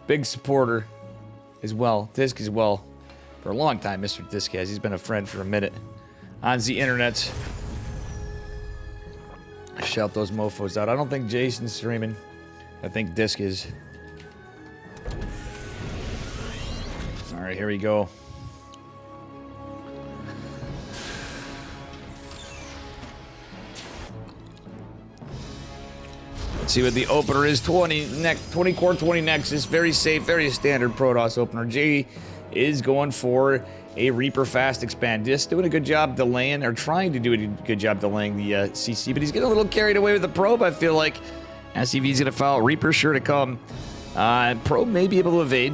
big supporter as well. Disc as well. For a long time, Mr. Disc has. He's been a friend for a minute. On the internet. Shout those mofos out. I don't think Jason's streaming. I think Disc is. Alright, here we go. Let's see what the opener is. 20 core 20 Nexus. Very safe, very standard Protoss opener. Jay is going for a Reaper fast expand. Just doing a good job delaying, or trying to do a good job delaying the CC, but he's getting a little carried away with the probe, I feel like. SCV's gonna foul. Reaper sure to come. Probe may be able to evade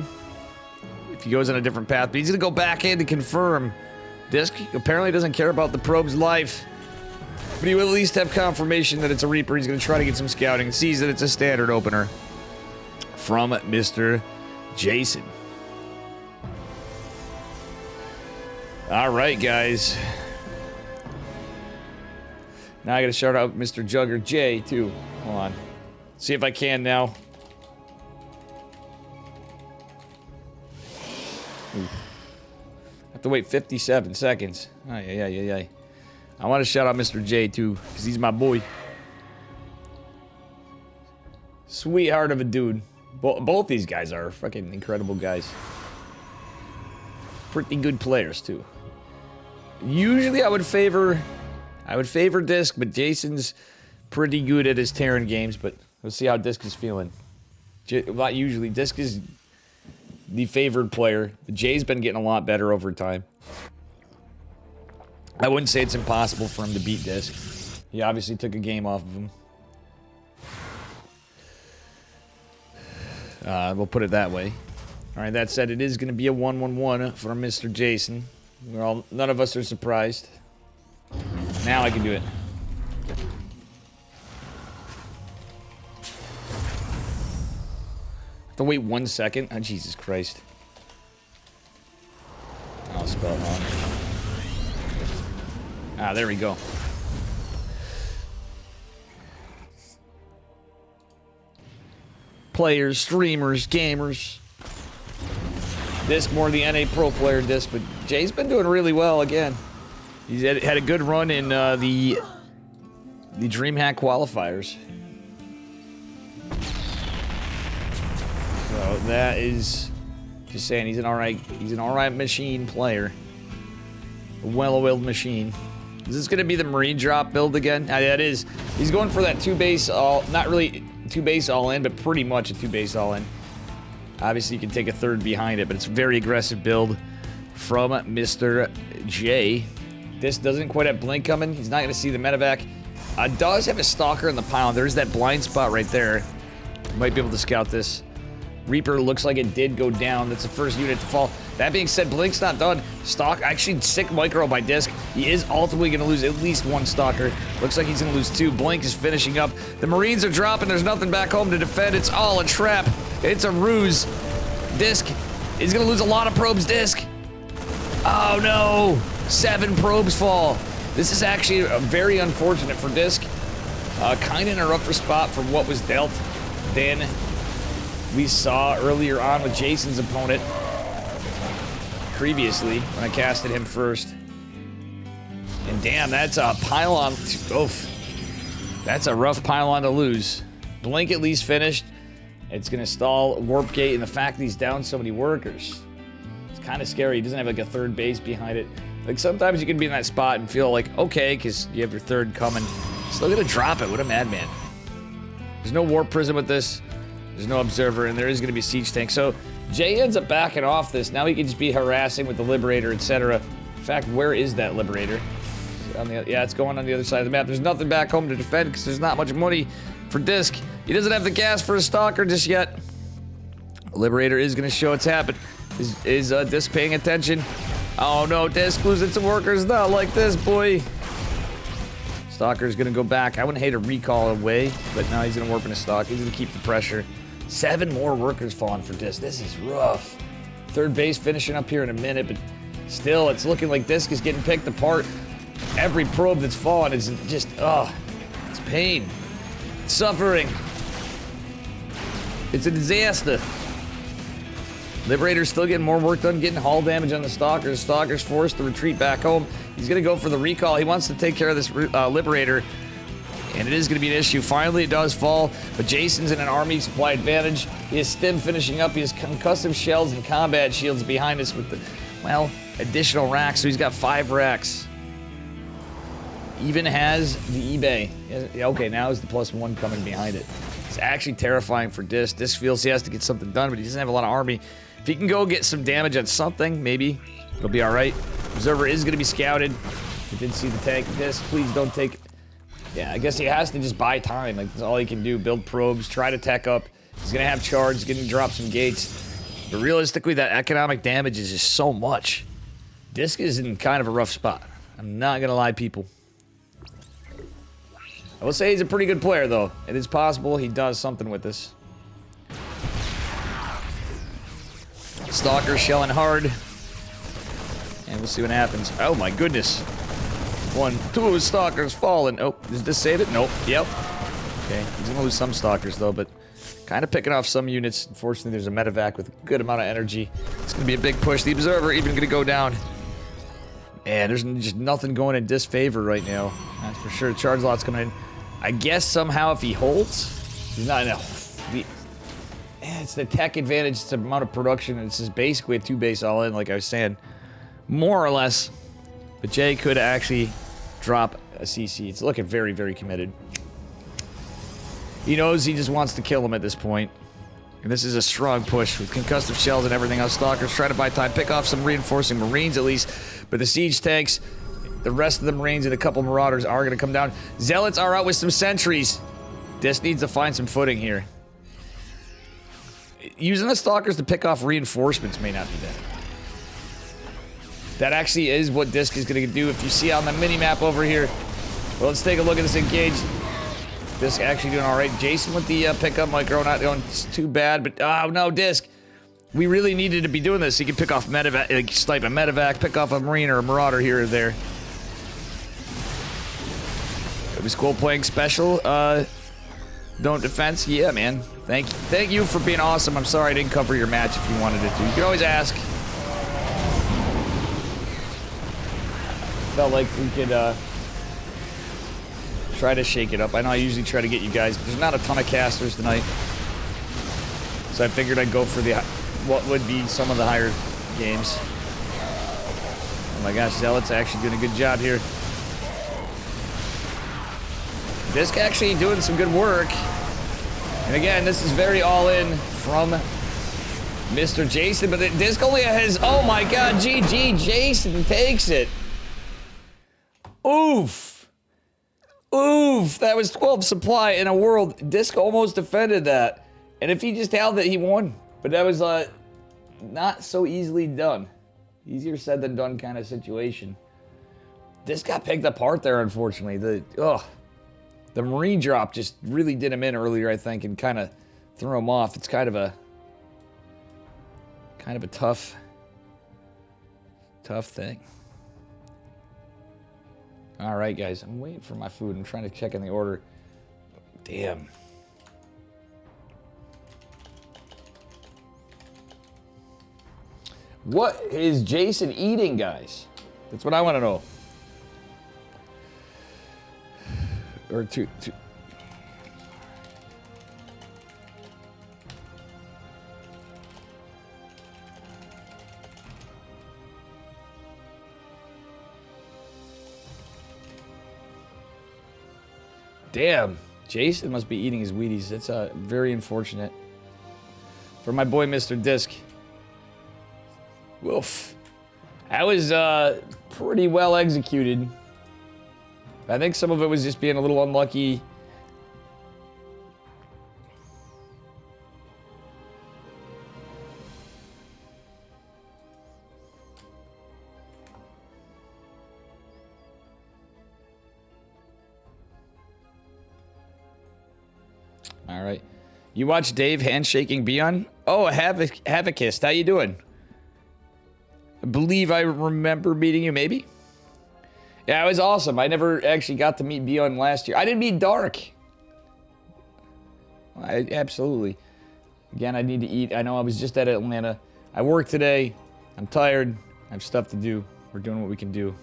if he goes on a different path, but he's gonna go back in to confirm. Disc apparently doesn't care about the probe's life, but he will at least have confirmation that it's a Reaper. He's gonna try to get some scouting and sees that it's a standard opener from Mr. Jason. All right, guys. Now I gotta shout out Mr. Jugger J, too. Hold on. See if I can now. Ooh. I have to wait 57 seconds. Ay. I want to shout out Mr. J, too, because he's my boy. Sweetheart of a dude. Both these guys are fucking incredible guys. Pretty good players, too. Usually I would favor Disc, but Jason's pretty good at his Terran games, but we'll see how Disc is feeling. Not usually. Disc is the favored player, but Jay's been getting a lot better over time. I wouldn't say it's impossible for him to beat Disc. He obviously took a game off of him. We'll put it that way. Alright, that said, it is going to be a 1-1-1 for Mr. Jason. None of us are surprised. Now I can do it. Have to wait 1 second? Oh, Jesus Christ. I'll spell it wrong. Ah, there we go. Players, streamers, gamers. Disc more the NA Pro player, Disc, but Jay's been doing really well again. He's had a good run in the DreamHack qualifiers. So that is just saying he's an alright machine player. A well-oiled machine. Is this gonna be the Marine drop build again? Yeah, it is. He's going for that 2 base, not really two base all in, but pretty much a two base all in. Obviously, you can take a third behind it, but it's a very aggressive build from Mr. J. This doesn't quite have blink coming. He's not going to see the medevac. Does have a stalker in the pile. There's that blind spot right there. Might be able to scout this. Reaper looks like it did go down. That's the first unit to fall. That being said, blink's not done. Stalk, actually sick micro by disc. He is ultimately going to lose at least one stalker. Looks like he's going to lose two. Blink is finishing up. The Marines are dropping. There's nothing back home to defend. It's all a trap. It's a ruse. Disc is going to lose a lot of probes. Disc. Oh no. 7 probes fall. This is actually very unfortunate for Disc. Kind of in a rougher spot from what was dealt than we saw earlier on with Jason's opponent previously when I casted him first. And damn, that's a pylon. Oof. That's a rough pylon to lose. Blink at least finished. It's going to stall Warp Gate, and the fact that he's down so many workers. It's kind of scary. He doesn't have like a third base behind it. Like sometimes you can be in that spot and feel like, okay, because you have your third coming. Still going to drop it. What a madman. There's no Warp Prism with this. There's no Observer, and there is going to be Siege Tank. So Jay ends up backing off this. Now he can just be harassing with the Liberator, etc. In fact, where is that Liberator? Yeah, it's going on the other side of the map. There's nothing back home to defend because there's not much money for Disc. He doesn't have the gas for a Stalker just yet. Liberator is going to show its habit. Is Disc paying attention? Oh no, Disc losing some workers. Not like this, boy. Stalker's going to go back. I wouldn't hate a recall away, but now he's going to warp in a Stalk. He's going to keep the pressure. 7 more workers falling for Disc. This is rough. Third base finishing up here in a minute, but still, it's looking like Disc is getting picked apart. Every probe that's fallen is just, it's pain. It's suffering. It's a disaster. Liberator's still getting more work done, getting hull damage on the Stalkers. Stalker's forced to retreat back home. He's going to go for the recall. He wants to take care of this Liberator, and it is going to be an issue. Finally, it does fall, but Jason's in an army supply advantage. He has Stim finishing up. He has concussive shells and combat shields behind us with the, well, additional racks, so he's got 5 racks. Even has the eBay. Okay, now is the +1 coming behind it. It's actually terrifying for Disc. Disc feels he has to get something done, but he doesn't have a lot of army. If he can go get some damage on something, maybe it'll be all right. Observer is going to be scouted. He did see the tank. Disc, please don't take... Yeah, I guess he has to just buy time. Like, that's all he can do. Build probes, try to tech up. He's going to have charge. He's going to drop some gates. But realistically, that economic damage is just so much. Disc is in kind of a rough spot. I'm not going to lie, people. I will say he's a pretty good player, though. It is possible he does something with this. Stalker shelling hard. And we'll see what happens. Oh my goodness. 1, 2 Stalkers falling. Oh, does this save it? Nope. Yep. Okay, he's gonna lose some Stalkers, though, but kind of picking off some units. Unfortunately, there's a medevac with a good amount of energy. It's gonna be a big push. The Observer even gonna go down. And there's just nothing going in Disc's favor right now. That's for sure. Charge lot's coming in. I guess somehow if he holds, he's not enough. It's the tech advantage, it's the amount of production, and it's just basically a 2-base all-in, like I was saying. More or less. But Jay could actually drop a CC. It's looking very, very committed. He knows he just wants to kill him at this point. And this is a strong push with concussive shells and everything else. Stalkers try to buy time, pick off some reinforcing Marines at least. But the siege tanks, the rest of the Marines and a couple Marauders are going to come down. Zealots are out with some sentries. Disc needs to find some footing here. Using the Stalkers to pick off reinforcements may not be bad. That actually is what Disc is going to do. If you see on the mini-map over here. Well, let's take a look at this engage. Disc actually doing all right. Jason with the pickup micro, not doing too bad, but oh no, Disc. We really needed to be doing this. He can pick off medevac, like, snipe a medevac, pick off a Marine or a Marauder here or there. It was cool playing special. Don't defense. Yeah, man. Thank you for being awesome. I'm sorry I didn't cover your match if you wanted it to. You can always ask. Felt like we could try to shake it up. I know I usually try to get you guys, but there's not a ton of casters tonight. So I figured I'd go for the what would be some of the higher games. Oh my gosh, Zealot's actually doing a good job here. Disc actually doing some good work. And again, this is very all-in from Mr. Jason, but the disc only has, oh my god, GG, Jason takes it. Oof. Oof, that was 12 supply in a world. Disc almost defended that. And if he just held it, he won. But that was not so easily done. Easier said than done kind of situation. Disc got picked apart there, unfortunately. The marine drop just really did him in earlier, I think, and kind of threw him off. It's kind of a tough thing. All right, guys, I'm waiting for my food. I'm trying to check in the order. Damn. What is Jason eating, guys? That's what I want to know. Or two. Damn, Jason must be eating his Wheaties. That's very unfortunate. For my boy, Mr. Disc. Woof. That was pretty well executed. I think some of it was just being a little unlucky. All right. You watch Dave handshaking Beyond? Oh, Havocist, how you doing? I believe I remember meeting you, maybe? Yeah, it was awesome. I never actually got to meet Beyond last year. I didn't meet Dark. Absolutely. Again, I need to eat. I know I was just at Atlanta. I work today. I'm tired. I have stuff to do. We're doing what we can do.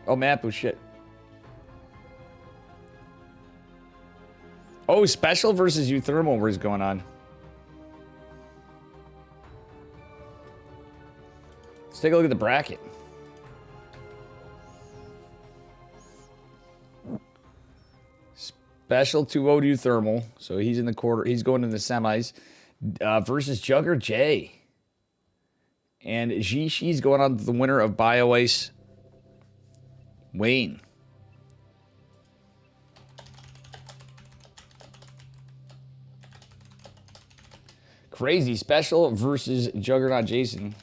Oh, Mapu, shit. Oh, special versus Euthermal was going on. Let's take a look at the bracket. Special 2-0 Euthermal. So he's in the quarter. He's going in the semis. Versus Jugger J. And she's going on to the winner of BioIce, Wayne. Crazy special versus Juggernaut Jason.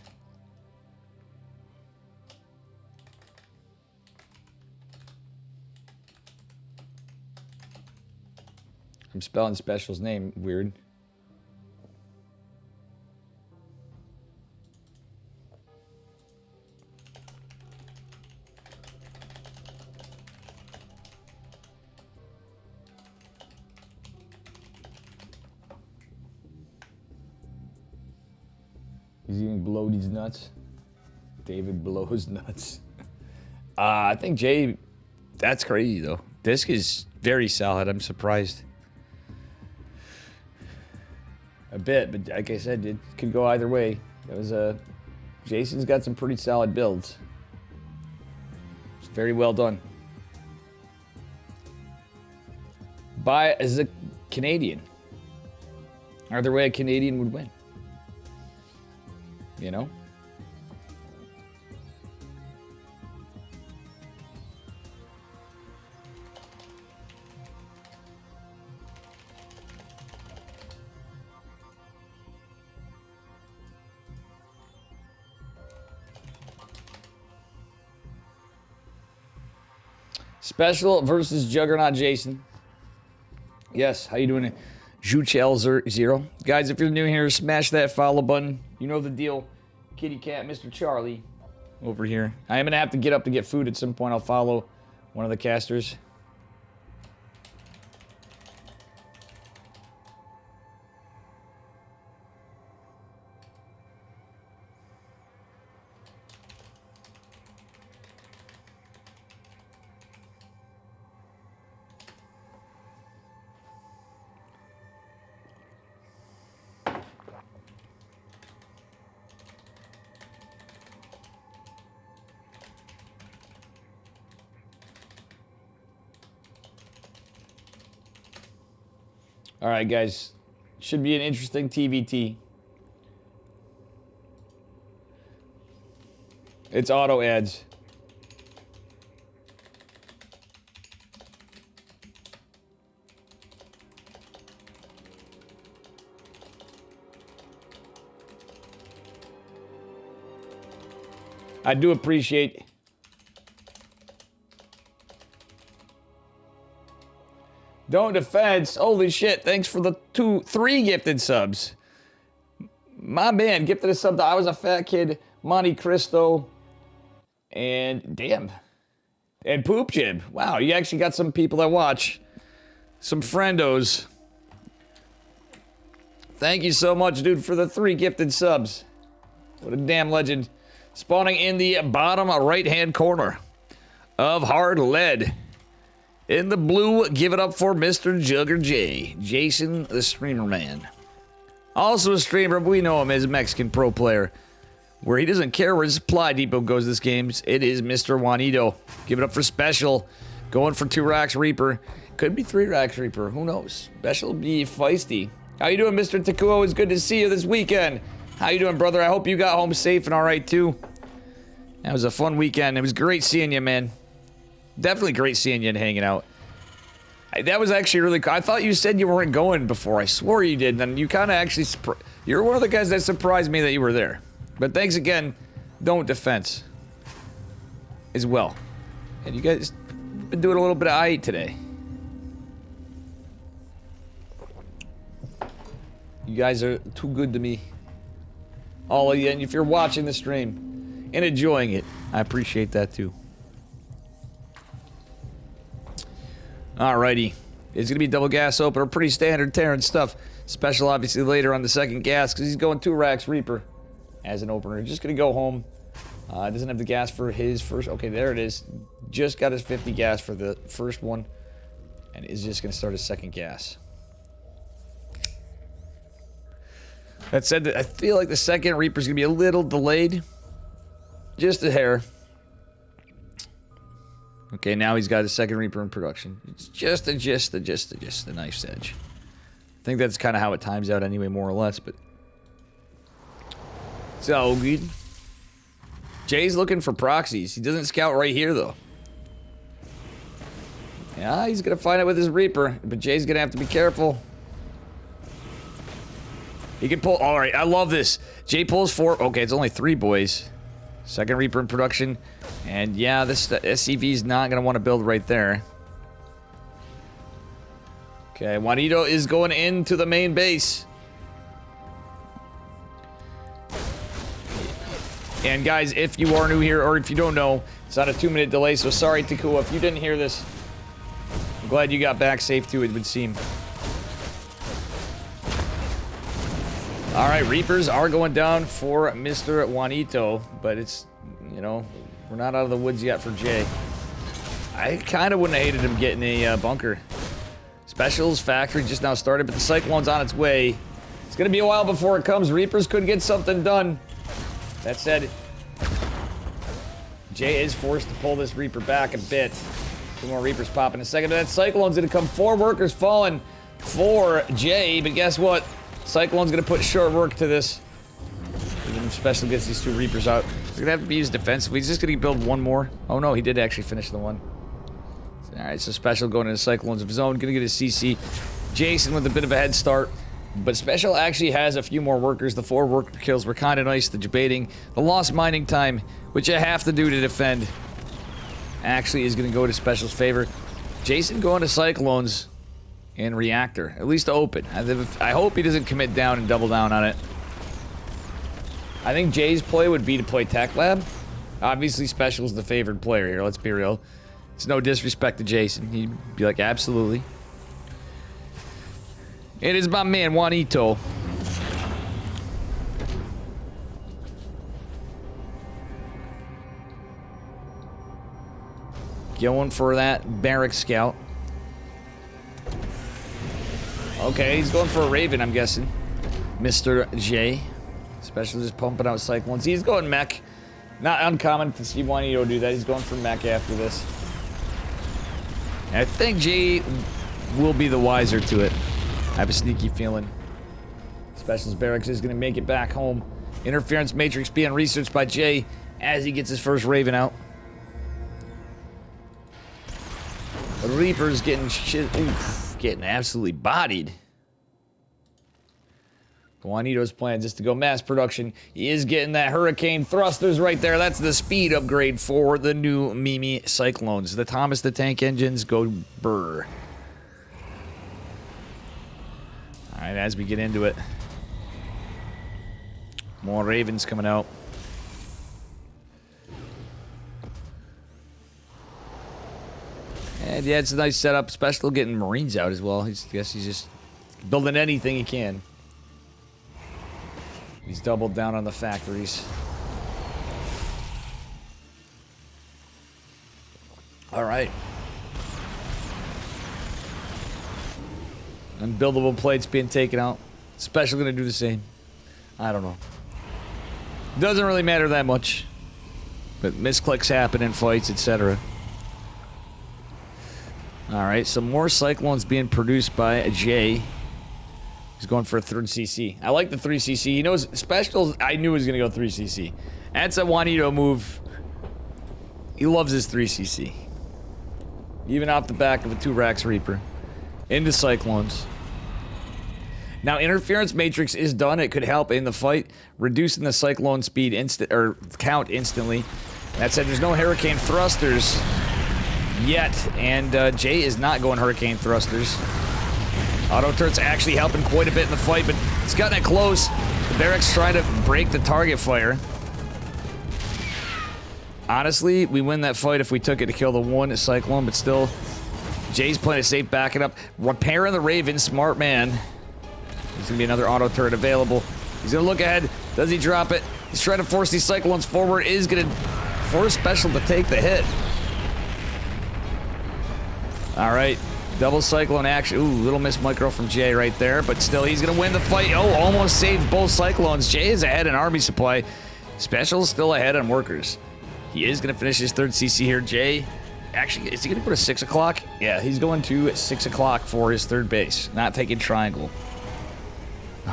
I'm spelling special's name weird. He's eating Bloaty's nuts. David blows nuts. I think Jay, that's crazy though. Disc is very solid. I'm surprised. A bit, but like I said, it could go either way. It was Jason's got some pretty solid builds. It's very well done. As a Canadian. Either way, a Canadian would win. You know? Special versus Juggernaut Jason. Yes, how you doing? Juchel0. Guys, if you're new here, smash that follow button. You know the deal. Kitty Cat, Mr. Charlie over here. I am going to have to get up to get food at some point. I'll follow one of the casters. All right, guys. Should be an interesting TVT. It's auto ads. I do appreciate... Don't defense. Holy shit. Thanks for the 3 gifted subs. My man gifted a sub to I Was a Fat Kid, Monte Cristo, and damn. And Poop Jib. Wow, you actually got some people that watch. Some friendos. Thank you so much, dude, for the 3 gifted subs. What a damn legend. Spawning in the bottom right-hand corner of Hard Lead. In the blue, give it up for Mr. Jugger J. Jason, the streamer man. Also a streamer, but we know him as a Mexican pro player. Where he doesn't care where his supply depot goes this game. It is Mr. Juanito. Give it up for Special. Going for 2 racks Reaper. Could be 3 racks Reaper. Who knows? Special be feisty. How you doing, Mr. Takuo? It's good to see you this weekend. How you doing, brother? I hope you got home safe and alright, too. That was a fun weekend. It was great seeing you, man. Definitely great seeing you and hanging out. That was actually really cool. I thought you said you weren't going before. I swore you did. And you kind of actually... You're one of the guys that surprised me that you were there. But thanks again. Don't defense. As well. And you guys been doing a little bit of I today. You guys are too good to me. All of you. And if you're watching the stream and enjoying it, I appreciate that too. Alrighty. It's going to be double gas opener. Pretty standard Terran stuff. Special obviously later on the second gas because he's going 2 racks Reaper as an opener. Just going to go home. Doesn't have the gas for his first... Okay, there it is. Just got his 50 gas for the first one. And is just going to start his second gas. That said, I feel like the second Reaper's going to be a little delayed. Just a hair. Okay, now he's got his second Reaper in production. It's just a knife's edge. I think that's kind of how it times out anyway, more or less, but... It's all good. Jay's looking for proxies. He doesn't scout right here, though. Yeah, he's going to find it with his Reaper, but Jay's going to have to be careful. He can pull... Alright, I love this. Jay pulls 4... Okay, it's only 3 boys. Second Reaper in production. And yeah, this SCV is not going to want to build right there. Okay, Juanito is going into the main base. And guys, if you are new here, or if you don't know, it's on a 2-minute delay, so sorry, Takua, if you didn't hear this. I'm glad you got back safe too, it would seem. Alright, Reapers are going down for Mr. Juanito, but it's, you know, we're not out of the woods yet for Jay. I kind of wouldn't have hated him getting a bunker. Specials factory just now started, but the Cyclone's on its way. It's going to be a while before it comes. Reapers could get something done. That said, Jay is forced to pull this Reaper back a bit. 2 more Reapers pop in a second. That Cyclone's going to come. 4 workers falling for Jay, but guess what? Cyclone's going to put short work to this. Even Special gets these 2 Reapers out. He's going to have to be used defensively. He's just going to build 1 more. Oh no, he did actually finish the one. Alright, so Special going into Cyclones of his own. Going to get his CC. Jason with a bit of a head start. But Special actually has a few more workers. The 4 worker kills were kind of nice. The debating. The lost mining time, which you have to do to defend, actually is going to go to Special's favor. Jason going to Cyclones and Reactor. At least to open. I hope he doesn't commit down and double down on it. I think Jay's play would be to play Tech Lab. Obviously, Special's the favored player here. Let's be real. It's no disrespect to Jason. He'd be like, absolutely. It is my man, Juanito. Going for that Barrack Scout. Okay, he's going for a Raven, I'm guessing. Mr. J. Especially just pumping out Cyclones. He's going mech. Not uncommon to see Juanito do that. He's going for mech after this. And I think Jay will be the wiser to it. I have a sneaky feeling Special's Barracks is going to make it back home. Interference Matrix being researched by Jay as he gets his first Raven out. The Reaper's getting shit. Oof, getting absolutely bodied. Juanito's plan is to go mass production. He is getting that Hurricane thrusters right there. That's the speed upgrade for the new Mimi Cyclones. The Thomas the Tank engines go burr. Alright, as we get into it. More Ravens coming out. And yeah, it's a nice setup. Special getting Marines out as well. I guess he's just building anything he can. He's doubled down on the factories. All right. Unbuildable plates being taken out. Special gonna do the same. I don't know. Doesn't really matter that much. But misclicks happen in fights, etc. Alright, some more Cyclones being produced by Jay. He's going for a 3rd CC. I like the 3cc. He knows Special, I knew he was going to go 3cc. That's a Juanito move. He loves his 3cc. Even off the back of a 2-Rax Reaper. Into Cyclones. Now, Interference Matrix is done. It could help in the fight, reducing the Cyclone speed count instantly. That said, there's no Hurricane Thrusters yet, and Jay is not going Hurricane Thrusters. Auto turret's actually helping quite a bit in the fight, but it's gotten it close. The Barracks trying to break the target fire. Honestly, we win that fight if we took it to kill the one Cyclone, but still, Jay's playing it safe, backing up, repairing the Raven, smart man. There's gonna be another auto turret available. He's gonna look ahead. Does he drop it? He's trying to force these Cyclones forward. Is gonna force Special to take the hit. All right. Double Cyclone action. Ooh, little miss micro from Jay right there, but still he's gonna win the fight. Oh, almost saved both Cyclones. Jay is ahead in army supply. Special's still ahead on workers. He is gonna finish his 3rd CC here. Jay, actually, is he gonna go to 6 o'clock? Yeah, he's going to 6 o'clock for his 3rd base. Not taking triangle.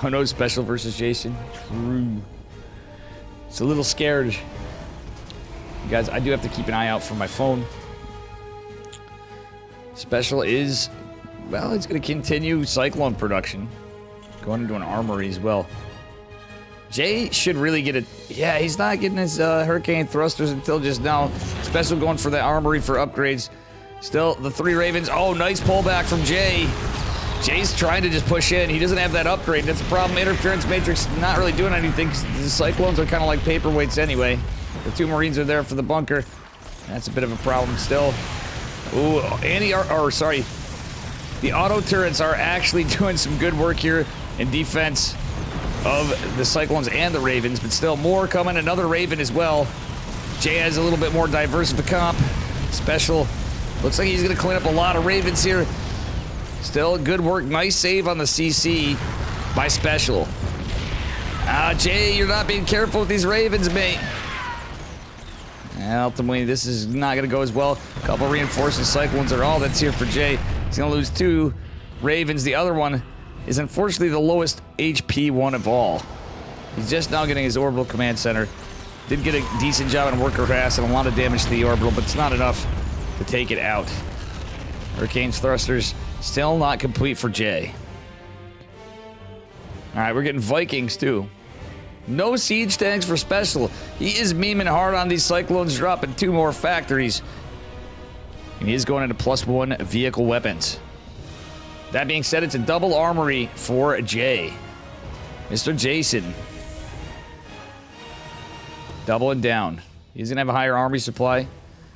Oh no, Special versus Jason. True. It's a little scared. You guys, I do have to keep an eye out for my phone. Special is, well, it's going to continue Cyclone production. Going into an armory as well. Jay should really get it. Yeah, he's not getting his Hurricane Thrusters until just now. Special going for the armory for upgrades. Still, the 3 Ravens. Oh, nice pullback from Jay. Jay's trying to just push in. He doesn't have that upgrade. That's the problem. Interference Matrix not really doing anything because the Cyclones are kind of like paperweights anyway. The 2 Marines are there for the bunker. That's a bit of a problem still. Ooh, the auto turrets are actually doing some good work here in defense of the Cyclones and the Ravens, but still more coming. Another Raven as well. Jay has a little bit more comp. Special. Looks like he's going to clean up a lot of Ravens here. Still good work. Nice save on the CC by Special. Jay, you're not being careful with these Ravens, mate. And ultimately, this is not going to go as well. A couple reinforcing Cyclones are all that's here for Jay. He's going to lose 2 Ravens. The other one is unfortunately the lowest HP one of all. He's just now getting his orbital command center. Did get a decent job on worker harass and a lot of damage to the orbital, but it's not enough to take it out. Hurricane's thrusters still not complete for Jay. All right, we're getting Vikings too. No siege tanks for Special. He is memeing hard on these Cyclones, dropping 2 more factories. And he is going into +1 vehicle weapons. That being said, it's a double armory for Jay. Mr. Jason. Doubling down. He's going to have a higher army supply.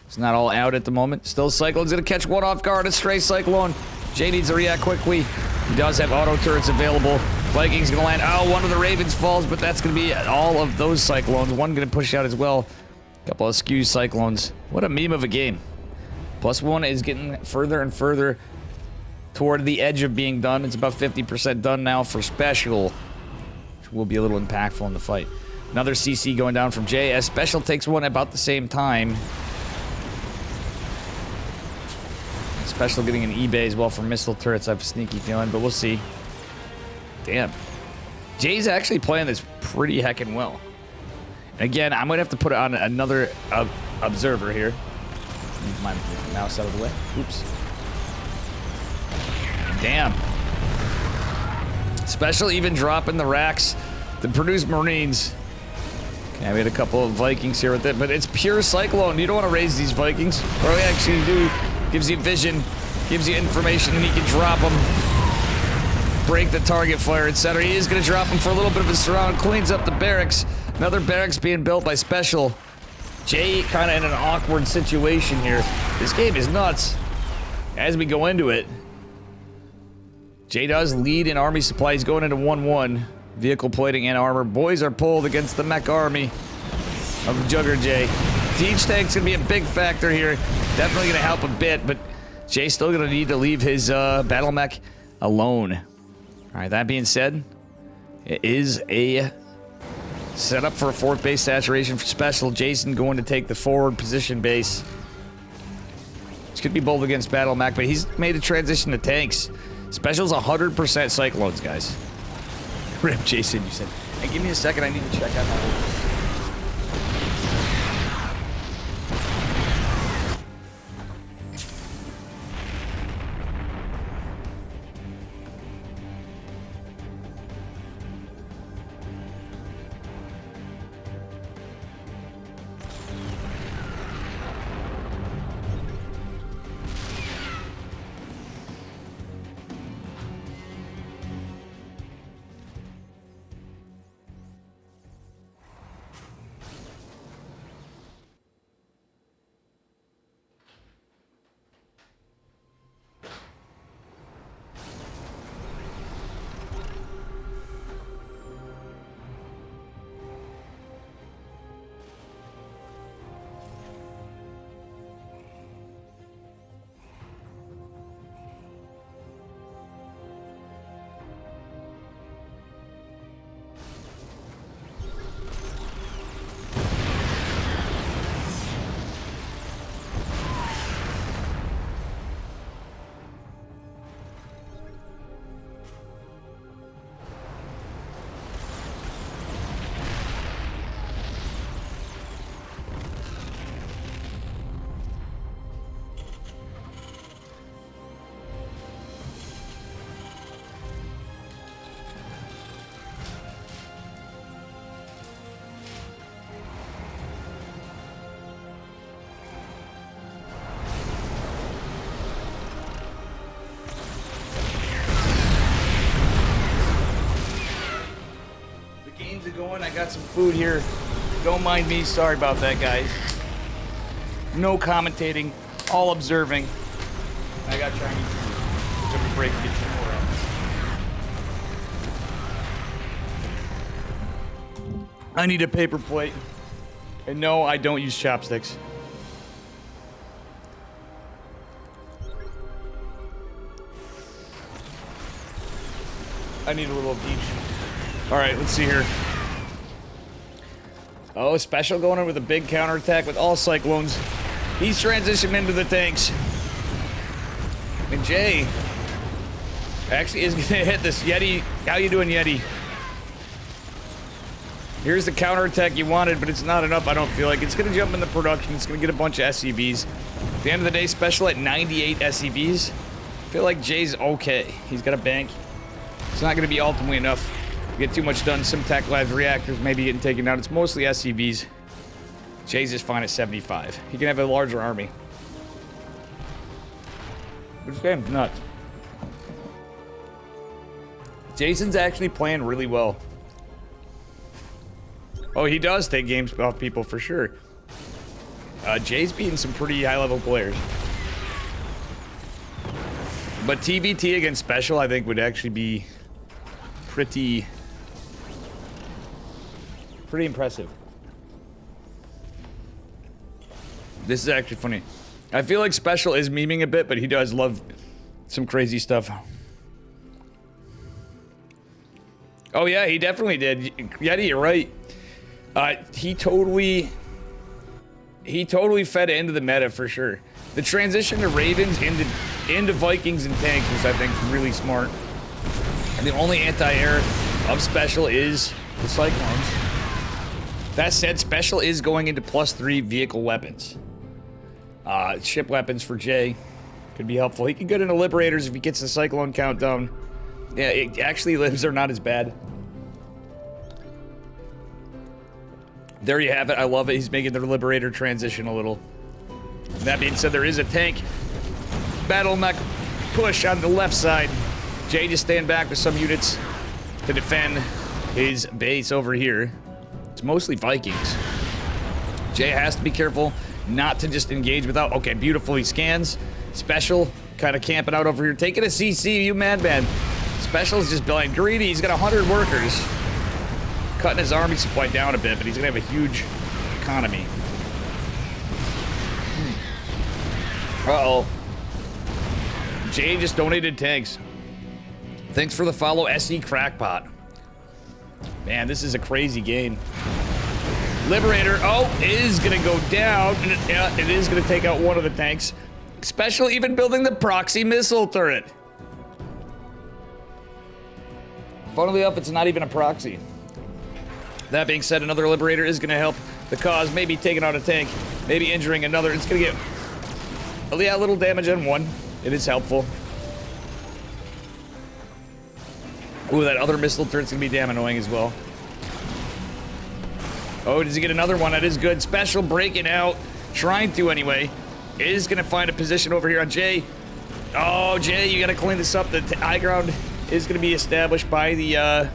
It's not all out at the moment. Still, Cyclone's going to catch one off guard. A stray Cyclone. Jay needs to react quickly. He does have auto turrets available. Vikings going to land. Oh, one of the Ravens falls, but that's going to be all of those Cyclones. One going to push out as well. A couple of skew Cyclones. What a meme of a game. +1 is getting further and further toward the edge of being done. It's about 50% done now for Special, which will be a little impactful in the fight. Another CC going down from Jay as Special takes one about the same time. Special getting an eBay as well for missile turrets, I have a sneaky feeling, but we'll see. Damn. Jay's actually playing this pretty heckin' well. And again, I might have to put on another observer here. Move my mouse out of the way. Oops. Damn. Special even dropping the racks to produce Marines. Okay, we had a couple of Vikings here with it, but it's pure Cyclone. You don't want to raise these Vikings. Or we actually do. Gives you vision, gives you information, and he can drop them. Break the target fire, etc. He is going to drop them for a little bit of a surround. Cleans up the barracks. Another barracks being built by Special. Jay kind of in an awkward situation here. This game is nuts. As we go into it, Jay does lead in army supplies going into 1-1. Vehicle plating and armor. Boys are pulled against the mech army of Jugger Jay. Siege tank's going to be a big factor here. Definitely going to help a bit, but Jay's still going to need to leave his battle mech alone. All right, that being said, it is a setup for a fourth base saturation for Special. Jason going to take the forward position base. This could be bold against battle mech, but he's made a transition to tanks. Special's 100% Cyclones, guys. Rip, Jason, you said. Hey, give me a second. I need to check out my... Going. I got some food here. Don't mind me. Sorry about that, guys. No commentating, all observing. I got Chinese food. Took a break to get some more out. I need a paper plate. And no, I don't use chopsticks. I need a little of each. All right, let's see here. Oh, Special going in with a big counterattack with all Cyclones. He's transitioned into the tanks. And Jay actually is going to hit this Yeti. How you doing, Yeti? Here's the counterattack you wanted, but it's not enough, I don't feel like. It's going to jump into production. It's going to get a bunch of SCVs. At the end of the day, Special at 98 SCVs. I feel like Jay's okay. He's got a bank. It's not going to be ultimately enough. Get too much done. Simtac Labs reactors maybe getting taken out. It's mostly SCVs. Jay's is fine at 75. He can have a larger army. This game's nuts. Jason's actually playing really well. Oh, he does take games off people for sure. Jay's beating some pretty high-level players. But TBT against Special, I think, would actually be pretty impressive. This is actually funny. I feel like Special is memeing a bit, but he does love some crazy stuff. Oh yeah, he definitely did. Yeti, you're right. He totally fed into the meta for sure. The transition to Ravens into Vikings and tanks was, I think, really smart. And the only anti-air of special is the Cyclones. That said, special is going into +3 vehicle weapons. Ship weapons for Jay could be helpful. He can get into Liberators if he gets the Cyclone countdown. Yeah, actually, Libs are not as bad. There you have it. I love it. He's making the Liberator transition a little. That being said, there is a tank bottleneck push on the left side. Jay just stand back with some units to defend his base over here. It's mostly Vikings. Jay has to be careful not to just engage without... Okay, beautiful. He scans. Special, kind of camping out over here. Taking a CC, you madman. Special's just being greedy. He's got 100 workers. Cutting his army supply down a bit, but he's going to have a huge economy. Uh-oh. Jay just donated tanks. Thanks for the follow, SE Crackpot. Man, this is a crazy game. Liberator, is gonna go down. And it is gonna take out one of the tanks. Special even building the proxy missile turret. Funnily enough, it's not even a proxy. That being said, another Liberator is gonna help the cause. Maybe taking out a tank, maybe injuring another. It's gonna get, yeah, a little damage on one. It is helpful. Ooh, that other missile turret's gonna be damn annoying as well. Oh, does he get another one? That is good. Special breaking out. Trying to, anyway. Is gonna find a position over here on Jay. Oh, Jay, you gotta clean this up. The high ground is gonna be established by the,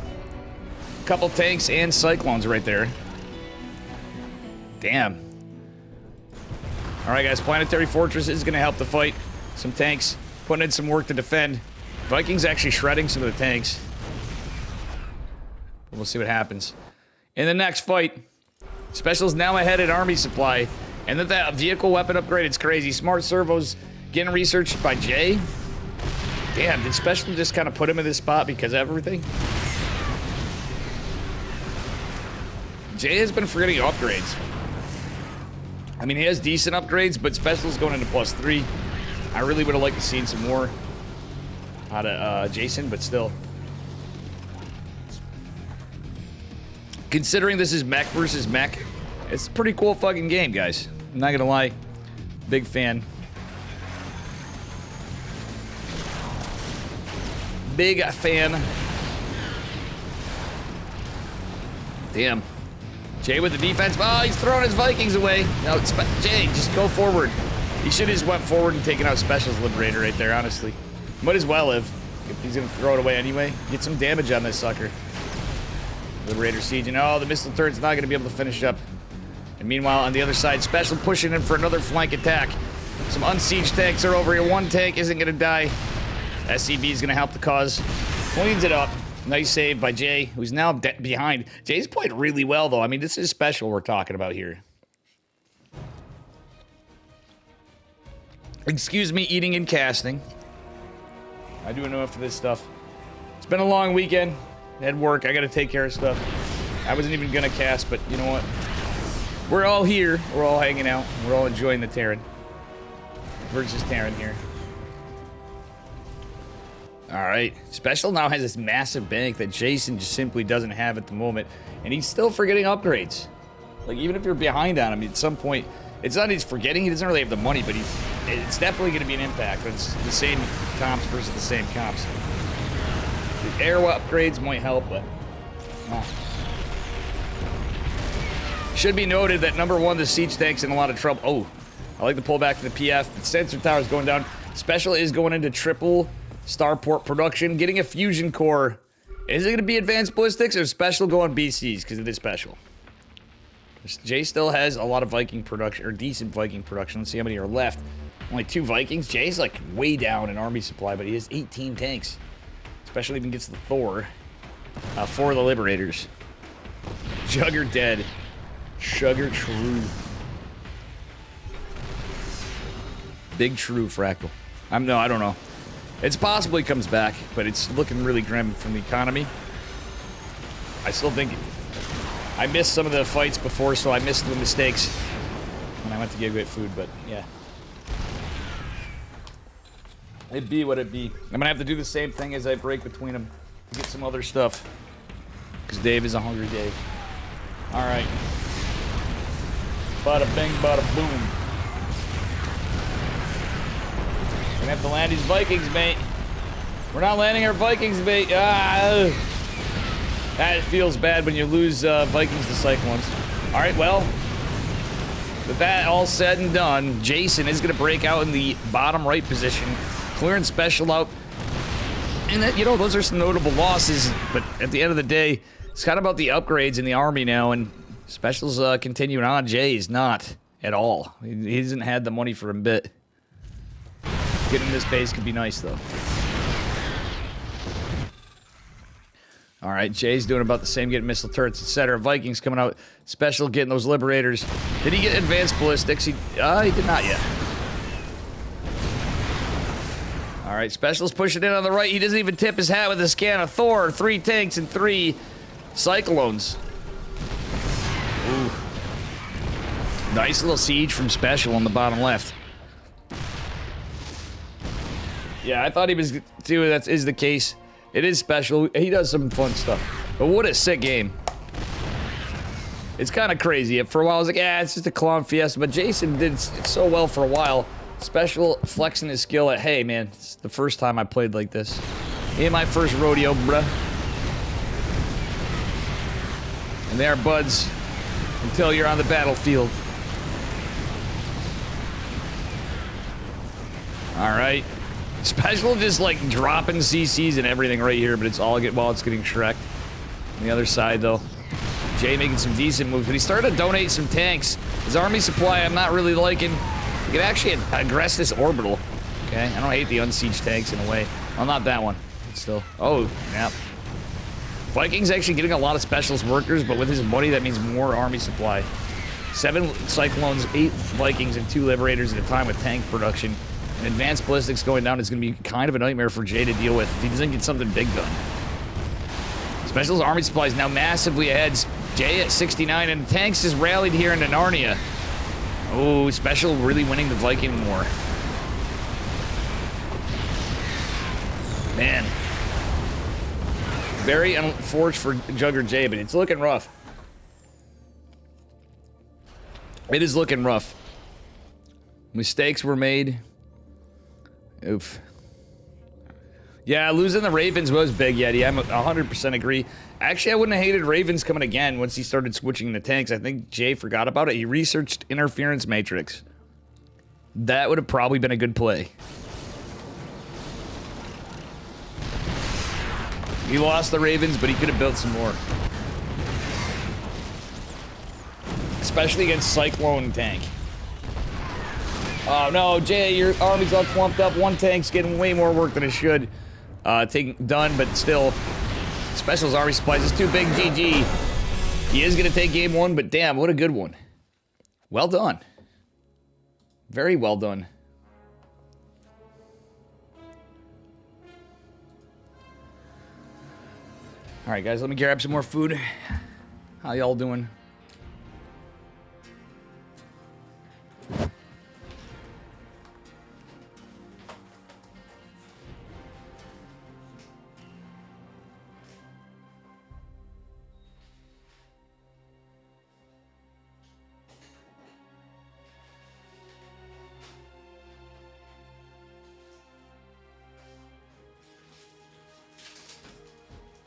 couple tanks and Cyclones right there. Damn. Alright, guys. Planetary Fortress is gonna help the fight. Some tanks. Putting in some work to defend. Vikings actually shredding some of the tanks. We'll see what happens. In the next fight, Special's now ahead at army supply. And that vehicle weapon upgrade, it's crazy. Smart servos getting researched by Jay. Damn, did Special just kind of put him in this spot because of everything? Jay has been forgetting upgrades. I mean, he has decent upgrades, but Special's going into +3. I really would have liked to see some more out of Jason, but still. Considering this is mech versus mech, it's a pretty cool fucking game, guys. I'm not gonna lie. Big fan. Big fan. Damn. Jay with the defense. Oh, he's throwing his Vikings away. No, Jay, just go forward. He should have just went forward and taken out Special's Liberator right there, honestly. Might as well have. If he's gonna throw it away anyway. Get some damage on this sucker. Liberator siege, and the missile turret's not gonna be able to finish up. And meanwhile, on the other side, Special pushing in for another flank attack. Some unsieged tanks are over here. One tank isn't gonna die. SCB is gonna help the cause. Cleans it up. Nice save by Jay, who's now behind. Jay's played really well, though. I mean, this is Special we're talking about here. Excuse me, eating and casting. I do enough for this stuff. It's been a long weekend. Had work. I gotta take care of stuff. I wasn't even gonna cast, but you know what? We're all here. We're all hanging out. We're all enjoying the Terran. Versus Terran here. Alright. Special now has this massive bank that Jason just simply doesn't have at the moment. And he's still forgetting upgrades. Like, even if you're behind on him, at some point, it's not he's forgetting, he doesn't really have the money, but it's definitely going to be an impact. It's the same comps versus the same comps. The air upgrades might help, but... Should be noted that number one, the siege tank's in a lot of trouble. Oh, I like the pullback to the PF. The sensor tower's going down. Special is going into triple starport production, getting a fusion core. Is it going to be advanced ballistics or Special going BCs because it is Special? Jay still has a lot of Viking production, or decent Viking production. Let's see how many are left. Only 2 Vikings. Jay's like way down in army supply, but he has 18 tanks. Special even gets the Thor. 4 of the Liberators. Jugger dead. Sugar true. Big true Fractal. No, I don't know. It's possible he comes back, but it's looking really grim from the economy. I still think I missed some of the fights before, so I missed the mistakes when I went to get food, but yeah. It be what it be. I'm gonna have to do the same thing as I break between them to get some other stuff. Because Dave is a hungry Dave. Alright. Bada bing, bada boom. We're gonna have to land these Vikings, mate. We're not landing our Vikings, mate. Ah, that feels bad when you lose Vikings to Cyclones. Alright, well, with that all said and done, Jason is gonna break out in the bottom right position. Clearing special out. And that, you know, those are some notable losses, but at the end of the day, it's kind of about the upgrades in the army now, and specials continuing on. Jay is not at all. He hasn't had the money for a bit. Getting this base could be nice, though. Alright, Jay's doing about the same, getting missile turrets, etc. Vikings coming out. Special getting those liberators. Did he get advanced ballistics? He did not yet. Alright, Special's pushing in on the right. He doesn't even tip his hat with a scan of Thor. 3 tanks and 3 Cyclones. Ooh. Nice little siege from Special on the bottom left. Yeah, I thought he was too. That is the case. It is Special. He does some fun stuff. But what a sick game. It's kind of crazy. For a while, I was like, yeah, it's just a clown fiesta. But Jason did so well for a while. Special flexing his skill at, hey, man, it's the first time I played like this. In my first rodeo, bruh. And they are buds until you're on the battlefield. Alright. Special just like dropping CCs and everything right here, but it's all while it's getting Shrek. On the other side, though, Jay making some decent moves, but he started to donate some tanks. His army supply I'm not really liking. You can actually aggress this orbital. Okay, I don't hate the unsieged tanks in a way. Well, not that one. But still. Oh, yeah. Vikings actually getting a lot of specialist workers, but with his money, that means more army supply. 7 Cyclones, 8 Vikings, and 2 Liberators at a time with tank production. And advanced ballistics going down is going to be kind of a nightmare for Jay to deal with if he doesn't get something big done. Special's army supply is now massively ahead. Jay at 69, and tanks just rallied here into Narnia. Oh, Special really winning the Viking war. Man. Very unfortunate for Jugger Jay, but it's looking rough. It is looking rough. Mistakes were made. Oof. Yeah, losing the Ravens was big, Yeti. I'm 100% agree. Actually, I wouldn't have hated Ravens coming again once he started switching the tanks. I think Jay forgot about it. He researched interference matrix. That would have probably been a good play. He lost the Ravens, but he could have built some more. Especially against Cyclone tank. Oh no, Jay, your army's all clumped up. One tank's getting way more work than it should. Done, but still. Special's army supplies is too big, GG. He is going to take game 1, but damn, what a good one. Well done. Very well done. Alright guys, let me grab some more food. How y'all doing?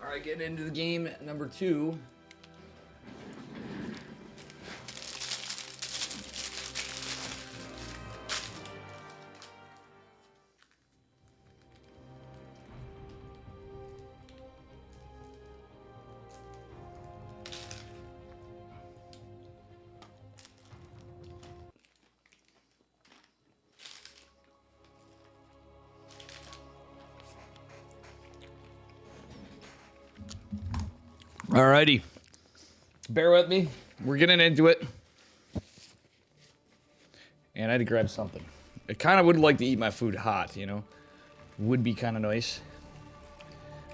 Alright, getting into the game number 2. Alrighty. Bear with me. We're getting into it. And I had to grab something. I kind of would like to eat my food hot, you know. Would be kind of nice.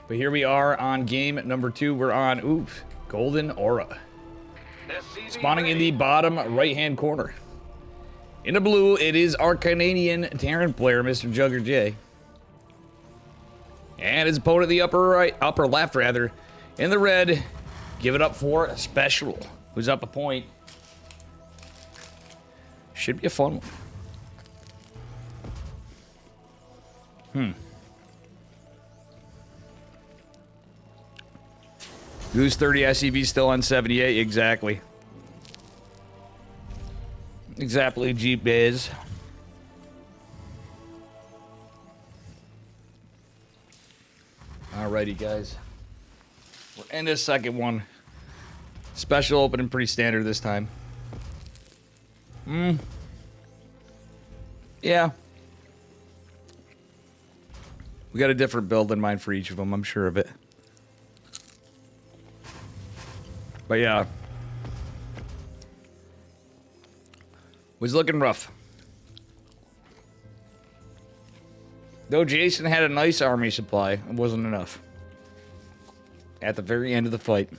But here we are on game number 2. We're on, Golden Aura. Spawning in the bottom right-hand corner. In the blue, it is our Canadian Terran player, Mr. Jugger J. And his opponent in the upper left rather, in the red, give it up for Special, who's up a point. Should be a fun one. Lose 30 SEV still on 78, exactly. Exactly, Jeep Biz. Alrighty, guys. We're in this second one. Special opening pretty standard this time. Yeah. We got a different build in mind for each of them, I'm sure of it. But yeah. Was looking rough. Though Jason had a nice army supply, it wasn't enough. At the very end of the fight.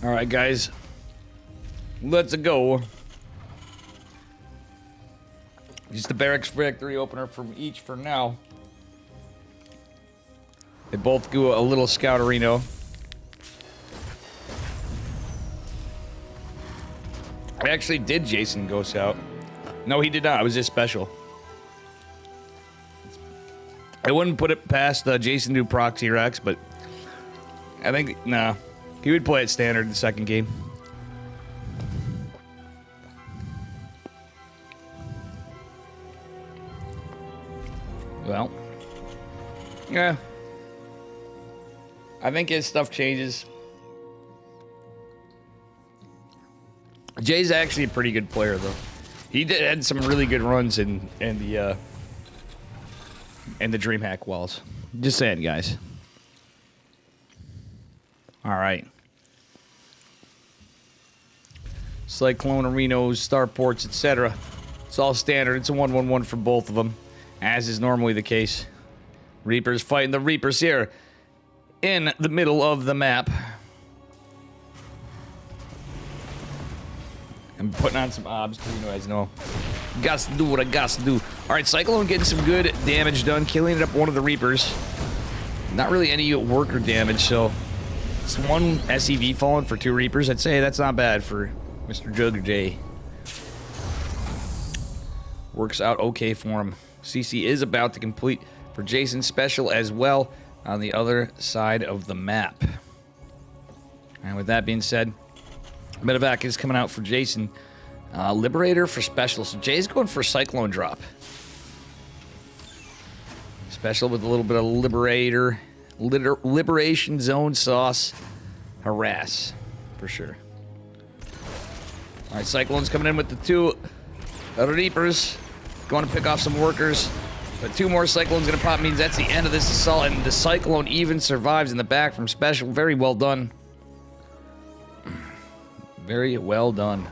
Alright, guys. Let's go. Just the barracks factory opener from each for now. They both do a little scouterino. I actually did Jason go scout. No, he did not. It was just special. I wouldn't put it past Jason do proxy Rex, but I think, nah. He would play it standard in the second game. Well, yeah. I think his stuff changes. Jay's actually a pretty good player, though. He had some really good runs in the DreamHack walls. Just saying, guys. All right. Cyclone Arenos, Starports, etc. It's all standard. It's a 1-1-1 for both of them, as is normally the case. Reapers fighting the Reapers here in the middle of the map. I'm putting on some obs because you guys know. Got to do what I got to do. All right, Cyclone getting some good damage done, killing up one of the Reapers. Not really any worker damage, so it's one SEV falling for 2 Reapers. I'd say that's not bad for Mr. Jug J. Works out okay for him. CC is about to complete for Jason Special as well on the other side of the map. And with that being said, Medevac is coming out for Jason. Liberator for Special. So Jay's going for Cyclone drop. Special with a little bit of Liberator. Liberation Zone sauce. Harass. For sure. Alright, Cyclone's coming in with the 2 Reapers. Going to pick off some workers. But 2 more Cyclones going to pop means that's the end of this assault. And the Cyclone even survives in the back from Special. Very well done. Very well done.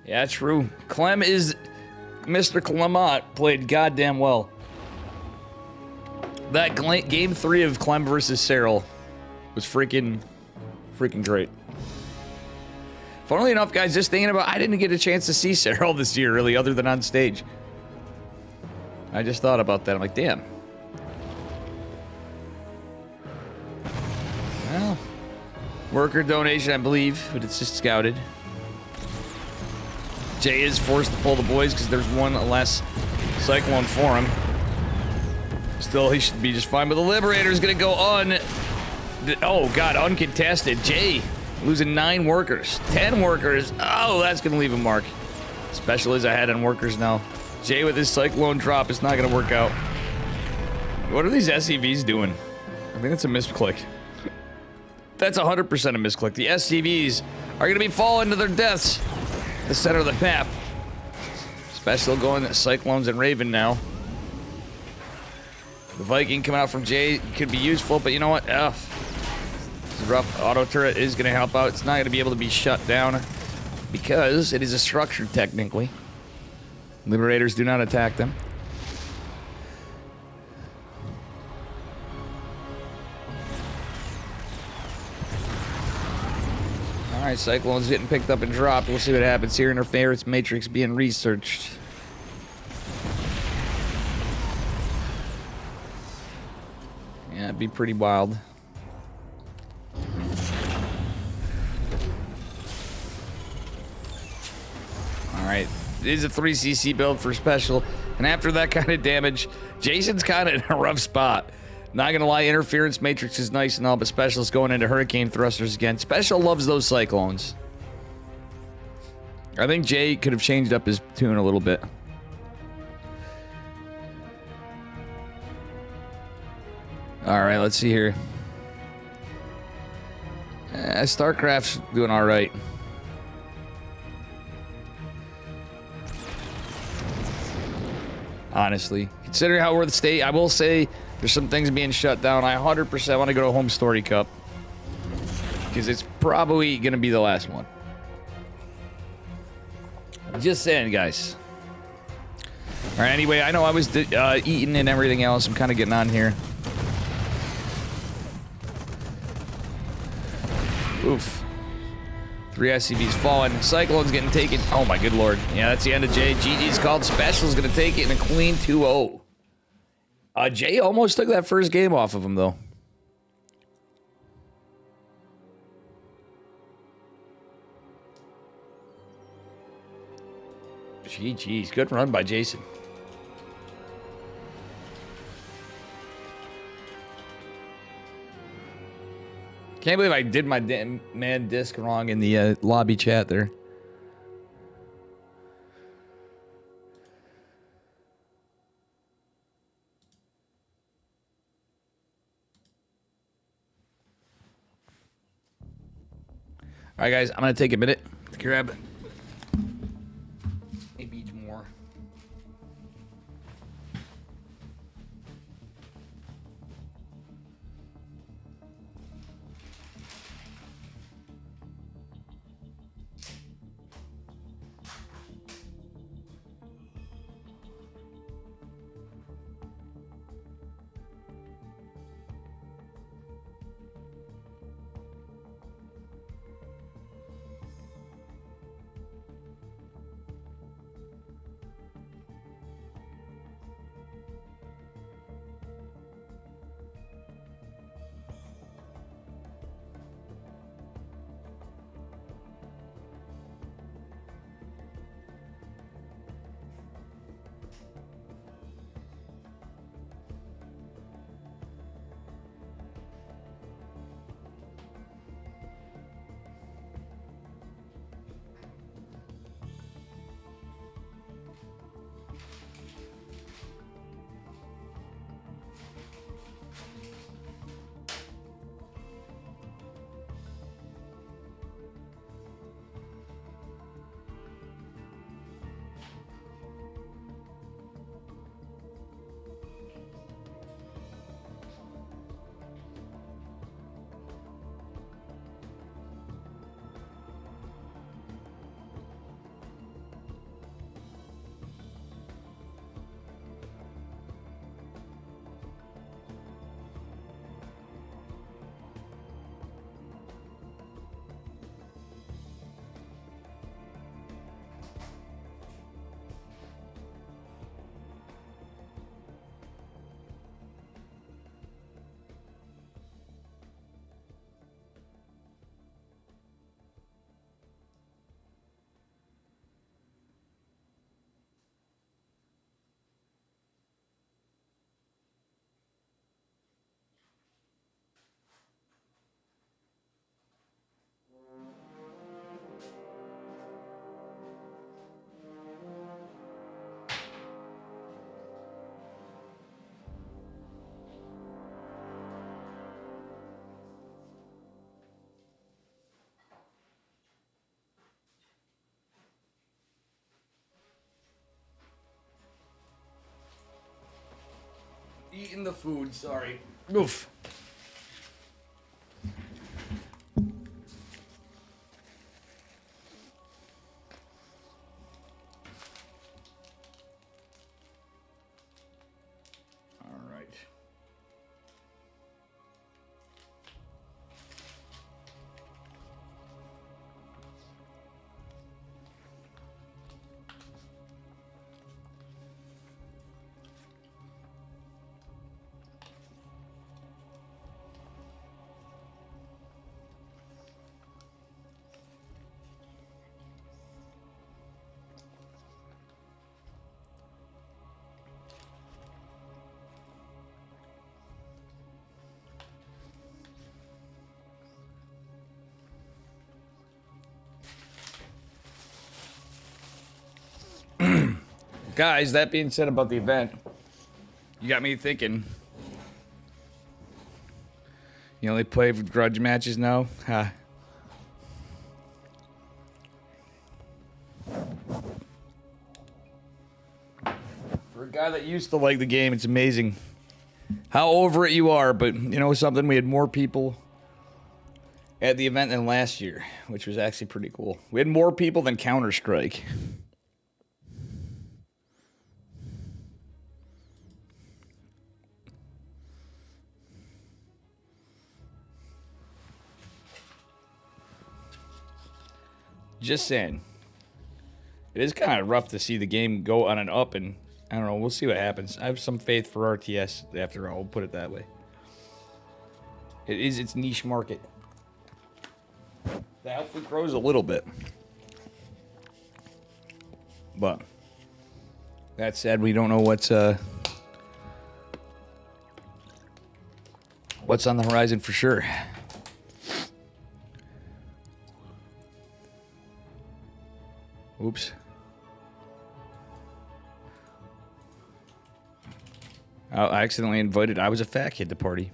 Yeah, true. Clem is... Mr. Clemont played goddamn well. That game 3 of Clem versus Cyril was freaking great. Funnily enough, guys, just thinking about, I didn't get a chance to see Cyril this year, really, other than on stage. I just thought about that. I'm like, damn. Well, worker donation, I believe, but it's just scouted. Jay is forced to pull the boys because there's one less Cyclone for him. Still, he should be just fine, but the Liberator's gonna go oh god, uncontested. Jay losing 9 workers, 10 workers. Oh, that's gonna leave a mark. Special is ahead on workers now. Jay with his Cyclone drop is not gonna work out. What are these SCVs doing? I think that's a misclick. That's 100% a misclick. The SCVs are gonna be falling to their deaths. The center of the map. Special going to Cyclones and Raven now. The Viking coming out from Jay could be useful, but you know what? This is rough. Auto turret is going to help out. It's not going to be able to be shut down. because it is a structure technically. Liberators do not attack them. Alright, Cyclone's getting picked up and dropped. We'll see what happens here. Interference matrix being researched. Yeah, it'd be pretty wild. Alright, it is a 3cc build for special. And after that kind of damage, Jason's kind of in a rough spot. Not gonna lie, interference matrix is nice and all, but special's going into hurricane thrusters again. Special loves those cyclones. I think Jay could have changed up his tune a little bit. Alright, let's see here. Starcraft's doing alright. Honestly, considering how we're the state, I will say there's some things being shut down. I 100% want to go to Home Story Cup because it's probably going to be the last one. Just saying, guys. All right, anyway, I know I was eating and everything else. I'm kind of getting on here. Oof. 3 SCVs falling. Cyclone's getting taken. Oh, my good lord. Yeah, that's the end of Jay. GG's called. Special's going to take it in a clean 2-0. Jay almost took that first game off of him, though. GG's. Good run by Jason. Can't believe I did my damn man disc wrong in the lobby chat there. All right, guys, I'm going to take a minute to grab maybe more. Eating the food, sorry. Oof. Guys, that being said about the event, you got me thinking. You only play for grudge matches now? Ha. For a guy that used to like the game, it's amazing how over it you are. But you know something? We had more people at the event than last year, which was actually pretty cool. We had more people than Counter-Strike. Just saying. It is kind of rough to see the game go on and up, and I don't know. We'll see what happens. I have some faith for RTS after all. We'll put it that way. It is its niche market. That hopefully grows a little bit. But that said, we don't know what's on the horizon for sure. Oops. I accidentally invited. I was a fat kid to party.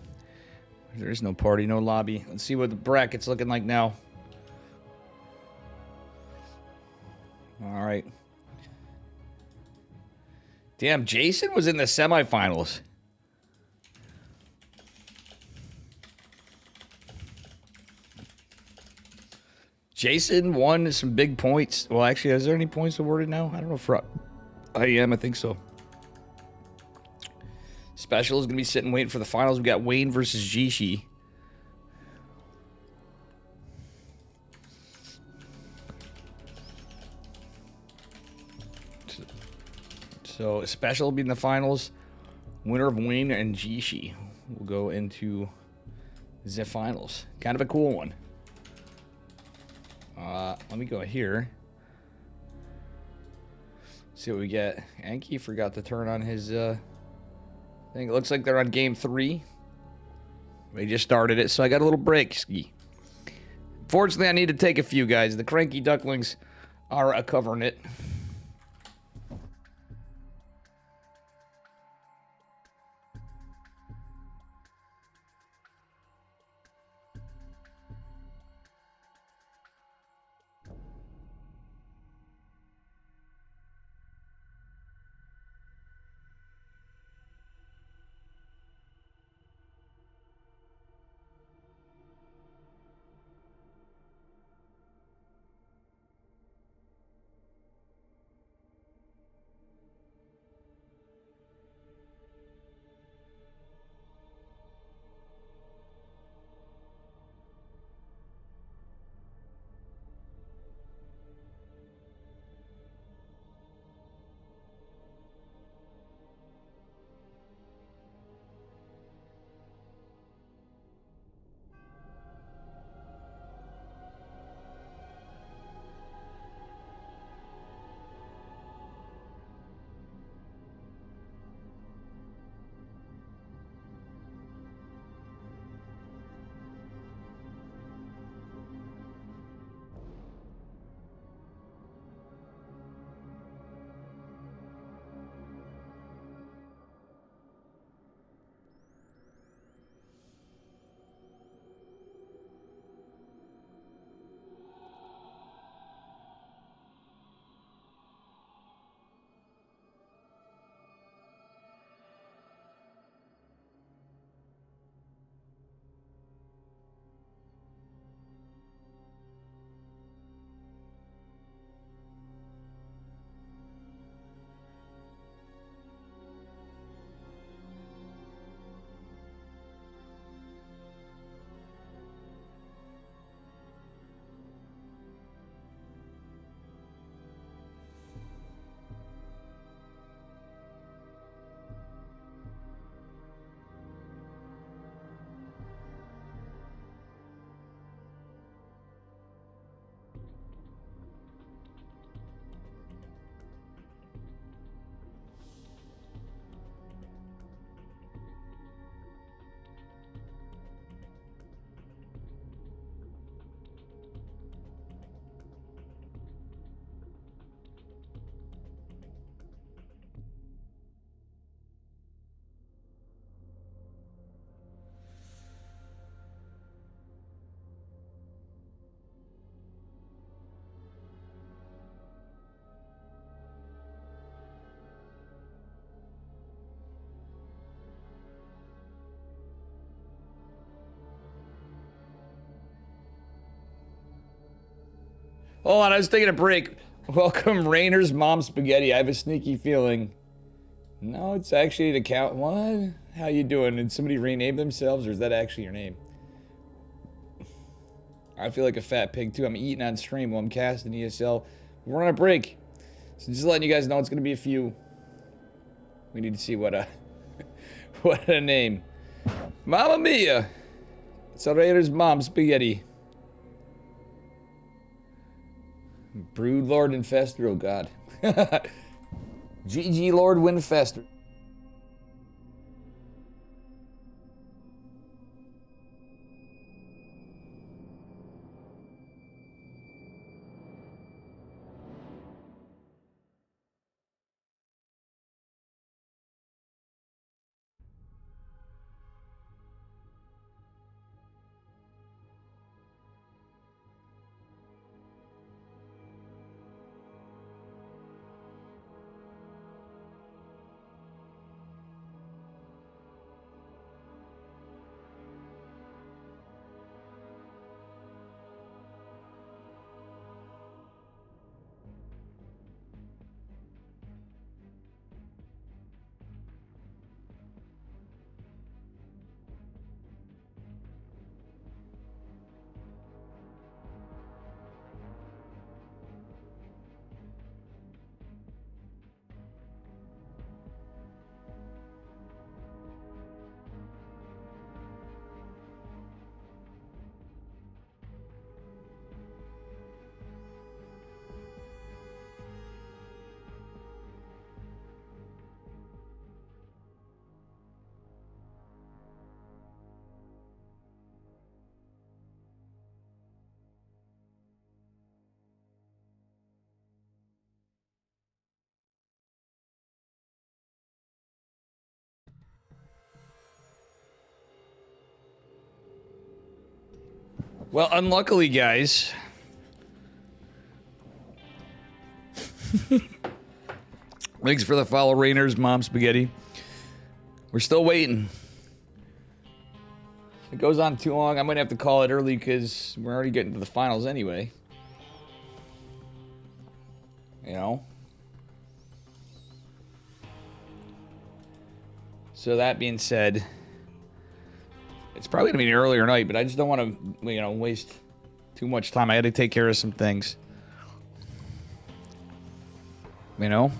There is no party, no lobby. Let's see what the bracket's looking like now. All right. Damn, Jason was in the semifinals. Jason won some big points. Well, actually, is there any points awarded now? I don't know for I think so. Special is going to be sitting waiting for the finals. We got Wayne versus Jishi. So Special will be in the finals. Winner of Wayne and Jishi will go into the finals. Kind of a cool one. Let me go here. See what we get. Anki forgot to turn on his thing. It looks like they're on game 3. They just started it, so I got a little break ski. Fortunately, I need to take a few, guys. The Cranky Ducklings are covering it. Hold on, I was taking a break. Welcome, Rainer's Mom Spaghetti. I have a sneaky feeling. No, it's actually an account. What? How you doing? Did somebody rename themselves, or is that actually your name? I feel like a fat pig, too. I'm eating on stream while I'm casting ESL. We're on a break. So just letting you guys know it's going to be a few. We need to see what a... what a name. Mamma Mia! It's Rainer's Mom Spaghetti. Brood Lord Infester, oh god. GG Lord Winfester. Well, unluckily, guys. Thanks for the follow, Rainer's Mom Spaghetti. We're still waiting. If it goes on too long, I might have to call it early because we're already getting to the finals anyway. You know? So that being said, it's probably going to be an earlier night, but I just don't want to, you know, waste too much time. I had to take care of some things. You know?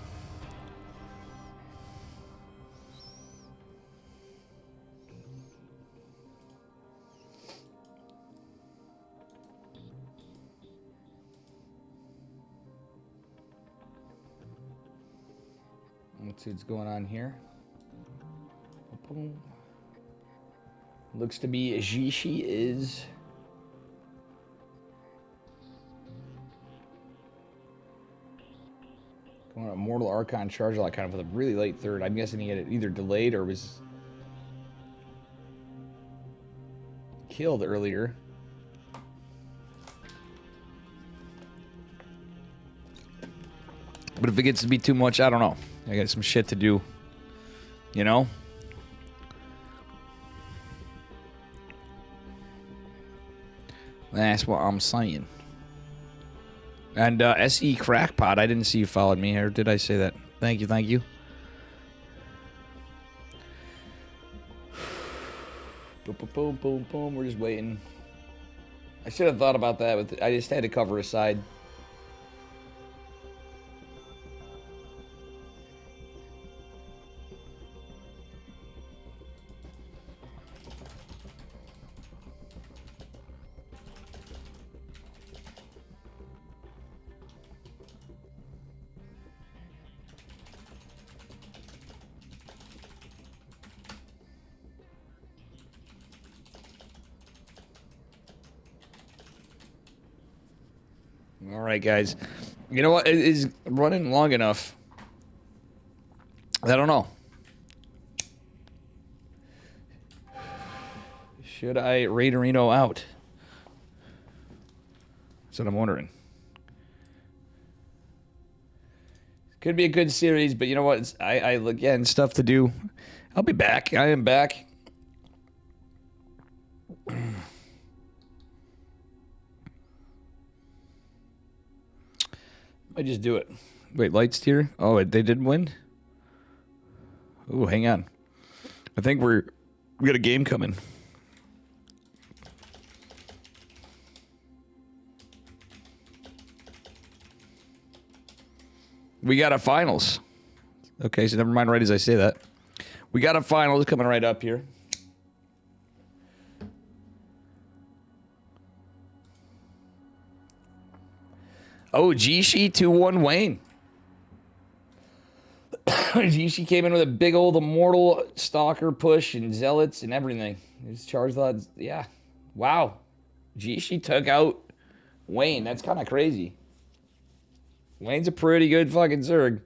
Let's see what's going on here. Looks to be Jishi is going on a Mortal Archon charge lot kind of with a really late third. I'm guessing he had it either delayed or was killed earlier. But if it gets to be too much, I don't know. I got some shit to do. You know? That's what I'm saying. And SE Crackpot, I didn't see you followed me, or did I say that? Thank you, thank you. Boom, boom, boom, boom, boom. We're just waiting. I should have thought about that, but I just had to cover a side. All right, guys. You know what? It is running long enough. I don't know. Should I Raiderino out? That's what I'm wondering. Could be a good series, but you know what? I again, stuff to do. I'll be back. I am back. I just do it. Wait, lights here? Oh, they did win? Oh, hang on. I think we got a game coming. We got a finals. Okay, so never mind right as I say that. We got a finals coming right up here. Oh, Jishi 2-1 Wayne. Jishi came in with a big old immortal stalker push and zealots and everything. His charge odds, yeah. Wow. Jishi took out Wayne. That's kind of crazy. Wayne's a pretty good fucking Zerg.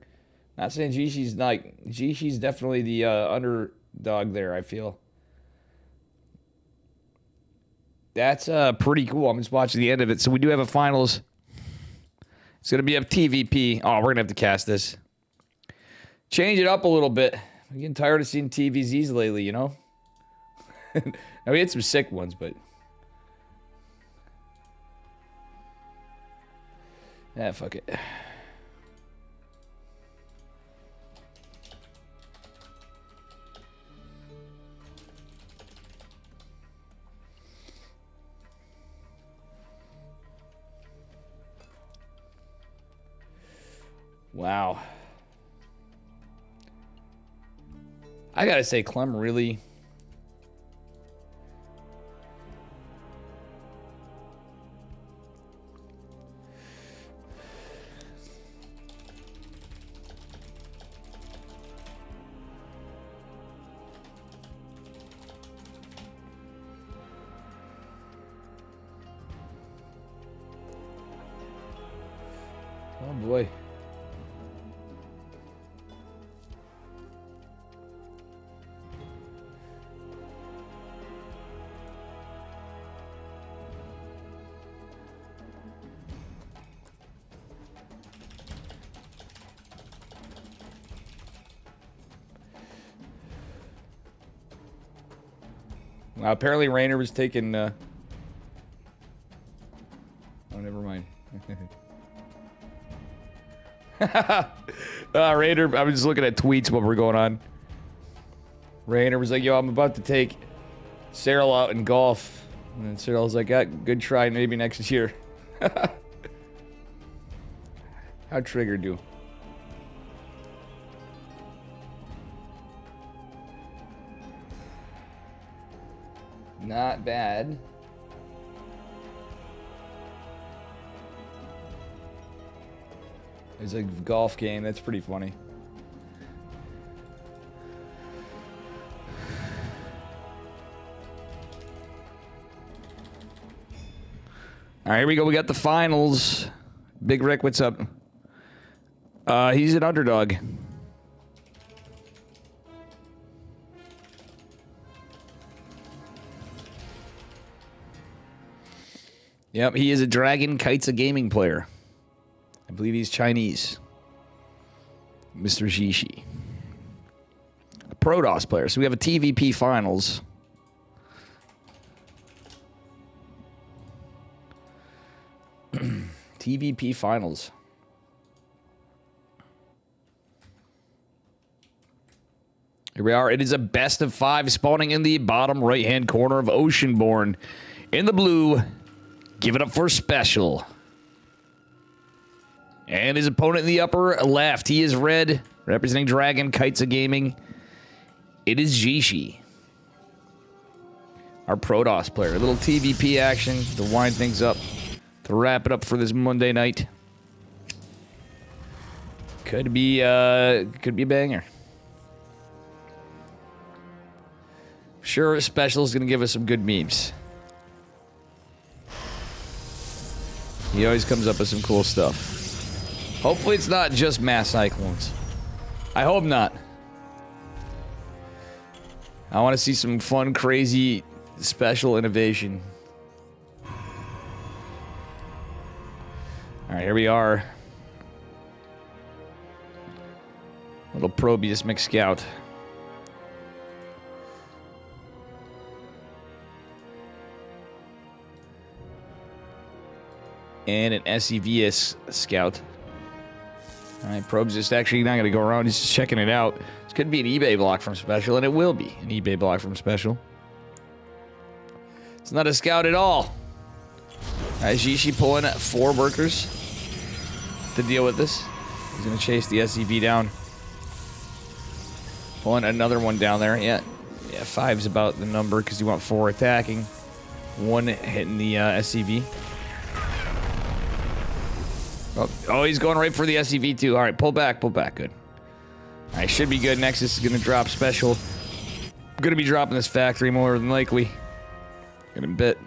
Not saying Jishi's definitely the underdog there, I feel. That's pretty cool. I'm just watching the end of it. So we do have a finals. It's going to be a TVP. Oh, we're going to have to cast this. Change it up a little bit. I'm getting tired of seeing TVZs lately, you know? Now, we had some sick ones, but... yeah, fuck it. Wow. I gotta say, Clem really... oh boy. Well, apparently Rainer was taking, oh, never mind. Rainer, I was just looking at tweets while we're going on. Rainer was like, yo, I'm about to take Cyril out in golf. And then Cyril was like, good try, maybe next year. How'd Trigger do? Not bad. It's a golf game. That's pretty funny. All right, here we go. We got the finals. Big Rick, what's up? He's an underdog. Yep, he is a Dragon Kites a gaming player. I believe he's Chinese. Mr. Jishi. A Protoss player. So we have a TVP finals. TVP finals. Here we are. It is a best of 5 spawning in the bottom right-hand corner of Oceanborn. In the blue, give it up for Special. And his opponent in the upper left, he is red, representing Dragon Kites of Gaming. It is Jishi, our Protoss player. A little TVP action to wind things up, to wrap it up for this Monday night. Could be a banger. Sure, Special's gonna give us some good memes. He always comes up with some cool stuff. Hopefully it's not just mass cyclones. I hope not. I want to see some fun, crazy, special innovation. Alright, here we are. Little Probius mixed scout. And an SEVS scout. All right, Probe's just actually not going to go around. He's just checking it out. This could be an eBay block from Special, and it will be an eBay block from Special. It's not a scout at all. All right, Jishi pulling 4 workers to deal with this. He's going to chase the SCV down. Pulling another one down there. Yeah, 5's about the number because you want 4 attacking. 1 hitting the SCV. Oh, he's going right for the SCV too. All right, pull back, good. All right, should be good. Nexus is going to drop Special. Going to be dropping this factory more than likely. In a bit.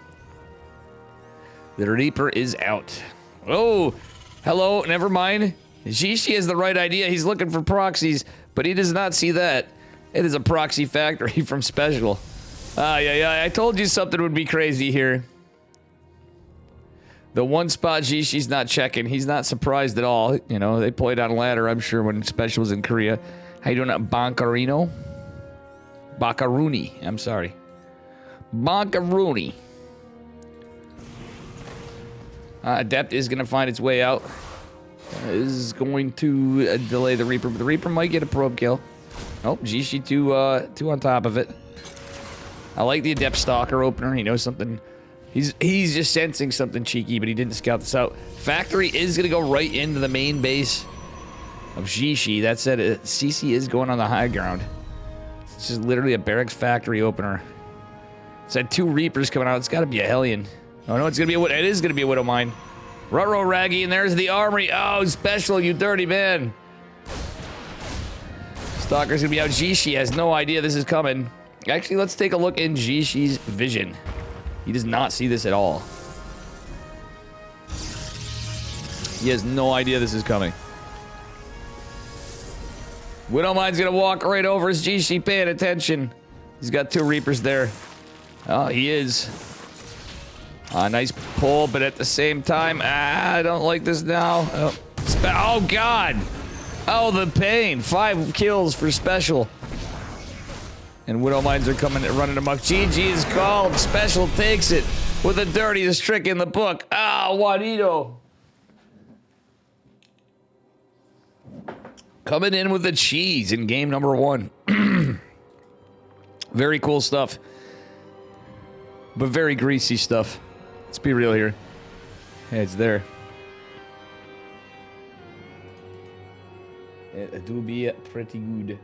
The Reaper is out. Oh, hello, never mind. Jishi has the right idea. He's looking for proxies, but he does not see that. It is a proxy factory from Special. Yeah, I told you something would be crazy here. The one spot Jishi's not checking. He's not surprised at all. You know, they played on ladder, I'm sure, when Special was in Korea. How you doing, Bancarino? Bakaruni, I'm sorry. Bankaruni. Adept is going to find its way out. Is going to delay the Reaper, but the Reaper might get a probe kill. Oh, Jishi two on top of it. I like the Adept Stalker opener. He knows something. He's just sensing something cheeky, but he didn't scout this out. Factory is going to go right into the main base of Jishi. That said, CC is going on the high ground. It's just literally a barracks factory opener. It's had 2 Reapers coming out. It's got to be a Hellion. Oh no, it's gonna be it is gonna be a Widow Mine. Ruh-roh, Raggy, and there's the armory. Oh, Special, you dirty man. Stalker's gonna be out. Jishi has no idea this is coming. Actually, let's take a look in Jishi's vision. He does not see this at all. He has no idea this is coming. Widow Mine's gonna walk right over. Is Jishi paying attention? He's got 2 Reapers there. Oh, he is. Nice pull, but at the same time, I don't like this now. Oh, God. Oh, the pain. 5 kills for Special. And Widow Mines are running amok. GG is called. Special takes it with the dirtiest trick in the book. Ah, Juanito. Coming in with the cheese in game number 1. Very cool stuff. But very greasy stuff. Let's be real here. Hey, it's there. It do be pretty good.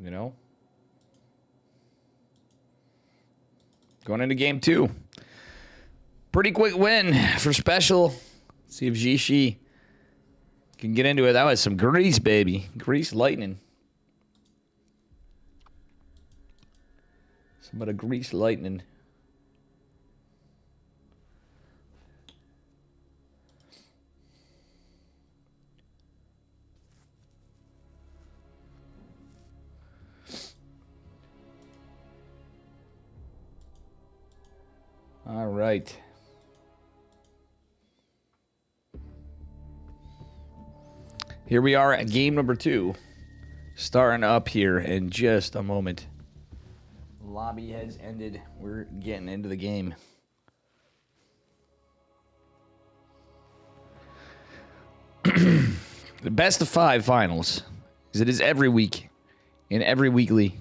You know? Going into game 2. Pretty quick win for Special. Let's see if Jishi can get into it. That was some grease, baby. Grease lightning. Some of the grease lightning. All right. Here we are at game number 2. Starting up here in just a moment. Lobby has ended. We're getting into the game. The best of 5 finals, as it is every week, in every weekly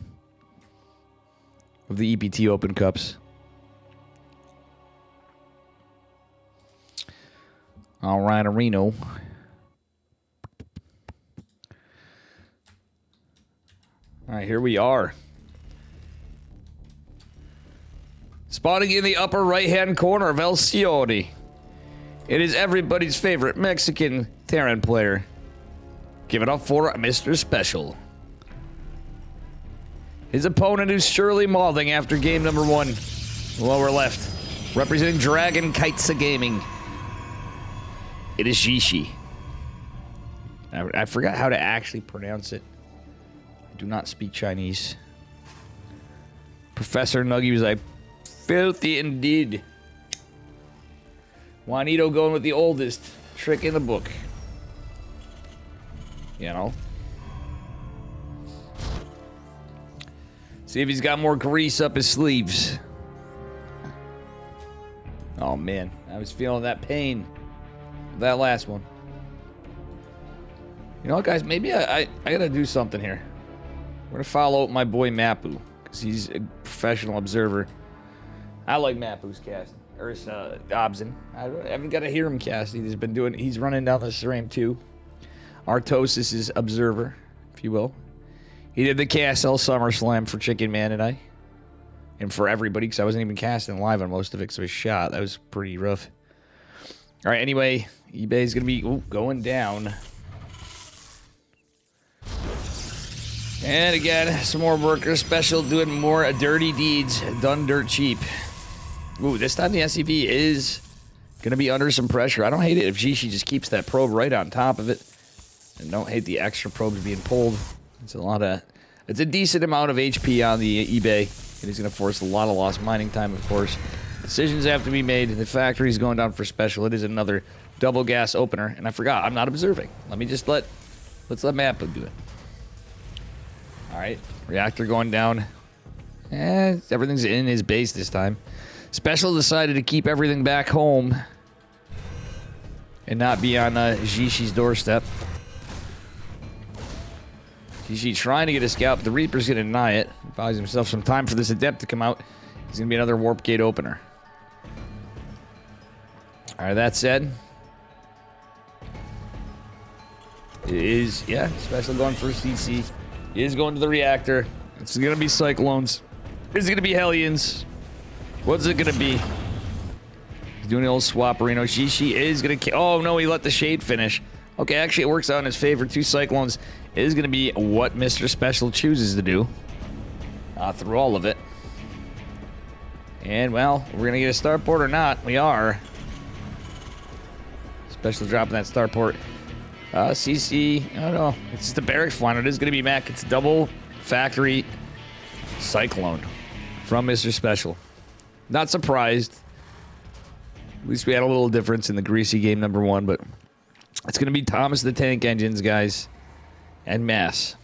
of the EPT Open Cups. All right, Areno. All right, here we are. Spotting in the upper right-hand corner of Alcione. It is everybody's favorite Mexican Terran player. Give it up for Mr. Special. His opponent is surely mothing after game number 1. Lower left. Representing Dragon Kaitsa Gaming. It is Jishi. I forgot how to actually pronounce it. I do not speak Chinese. Professor Nuggy was like, filthy indeed. Juanito going with the oldest trick in the book. You know? See if he's got more grease up his sleeves. Oh, man. I was feeling that pain. That last one. You know what, guys? Maybe I gotta do something here. We're gonna follow my boy Mapu, because he's a professional observer. I like Mapu's casting. Or Dobson. I haven't got to hear him cast. He's running down the stream too. Artosis is observer, if you will. He did the KSL SummerSlam for Chicken Man and I. And for everybody, because I wasn't even casting live on most of it, because I was shot. That was pretty rough. Alright, anyway, eBay's going to be going down. And again, some more worker special doing more dirty deeds done dirt cheap. Ooh, this time the SCV is going to be under some pressure. I don't hate it if Jishi just keeps that probe right on top of it. And don't hate the extra probes being pulled. It's a decent amount of HP on the eBay. And he's going to force a lot of lost mining time, of course. Decisions have to be made. The factory's going down for special. It is another double gas opener. And I forgot, I'm not observing. Let's let Mappa do it. Alright, reactor going down. Everything's in his base this time. Special decided to keep everything back home and not be on Jishi's doorstep. Jishi trying to get a scalp. The Reaper's going to deny it. He buys himself some time for this Adept to come out. He's going to be another Warp Gate opener. Alright, that said. It is, yeah, Special going for CC. He is going to the reactor. It's going to be Cyclones. It's going to be Hellions. What's it gonna be? He's doing the old swapperino. Jishi is gonna oh no, he let the shade finish. Okay, actually it works out in his favor. 2 Cyclones is gonna be what Mr. Special chooses to do. Through all of it. And well, we're gonna get a starport or not. We are. Special dropping that starport. CC, I don't know. It's just a barracks flying. It is gonna be Mac. It's double factory Cyclone from Mr. Special. Not surprised. At least we had a little difference in the greasy game #1, but it's going to be Thomas the Tank Engines, guys, and Mass.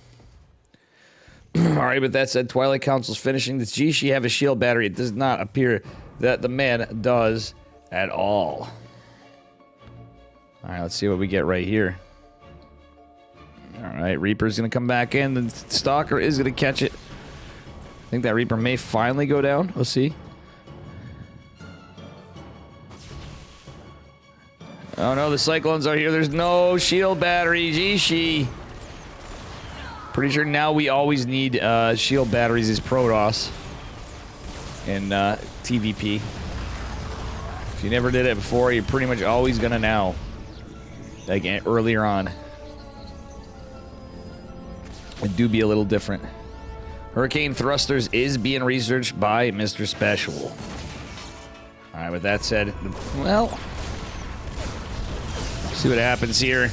Alright, with that said, Twilight Council's finishing. Does Jishi have a shield battery? It does not appear that the man does at all. Alright, let's see what we get right here. Alright, Reaper's going to come back in. The Stalker is going to catch it. I think that Reaper may finally go down. We'll see. Oh no, the Cyclones are here. There's no shield battery. Jishi. Pretty sure now we always need shield batteries as Protoss in TVP. If you never did it before, you're pretty much always gonna now. Like earlier on. It do be a little different. Hurricane Thrusters is being researched by Mr. Special. Alright, with that said, well, see what happens here.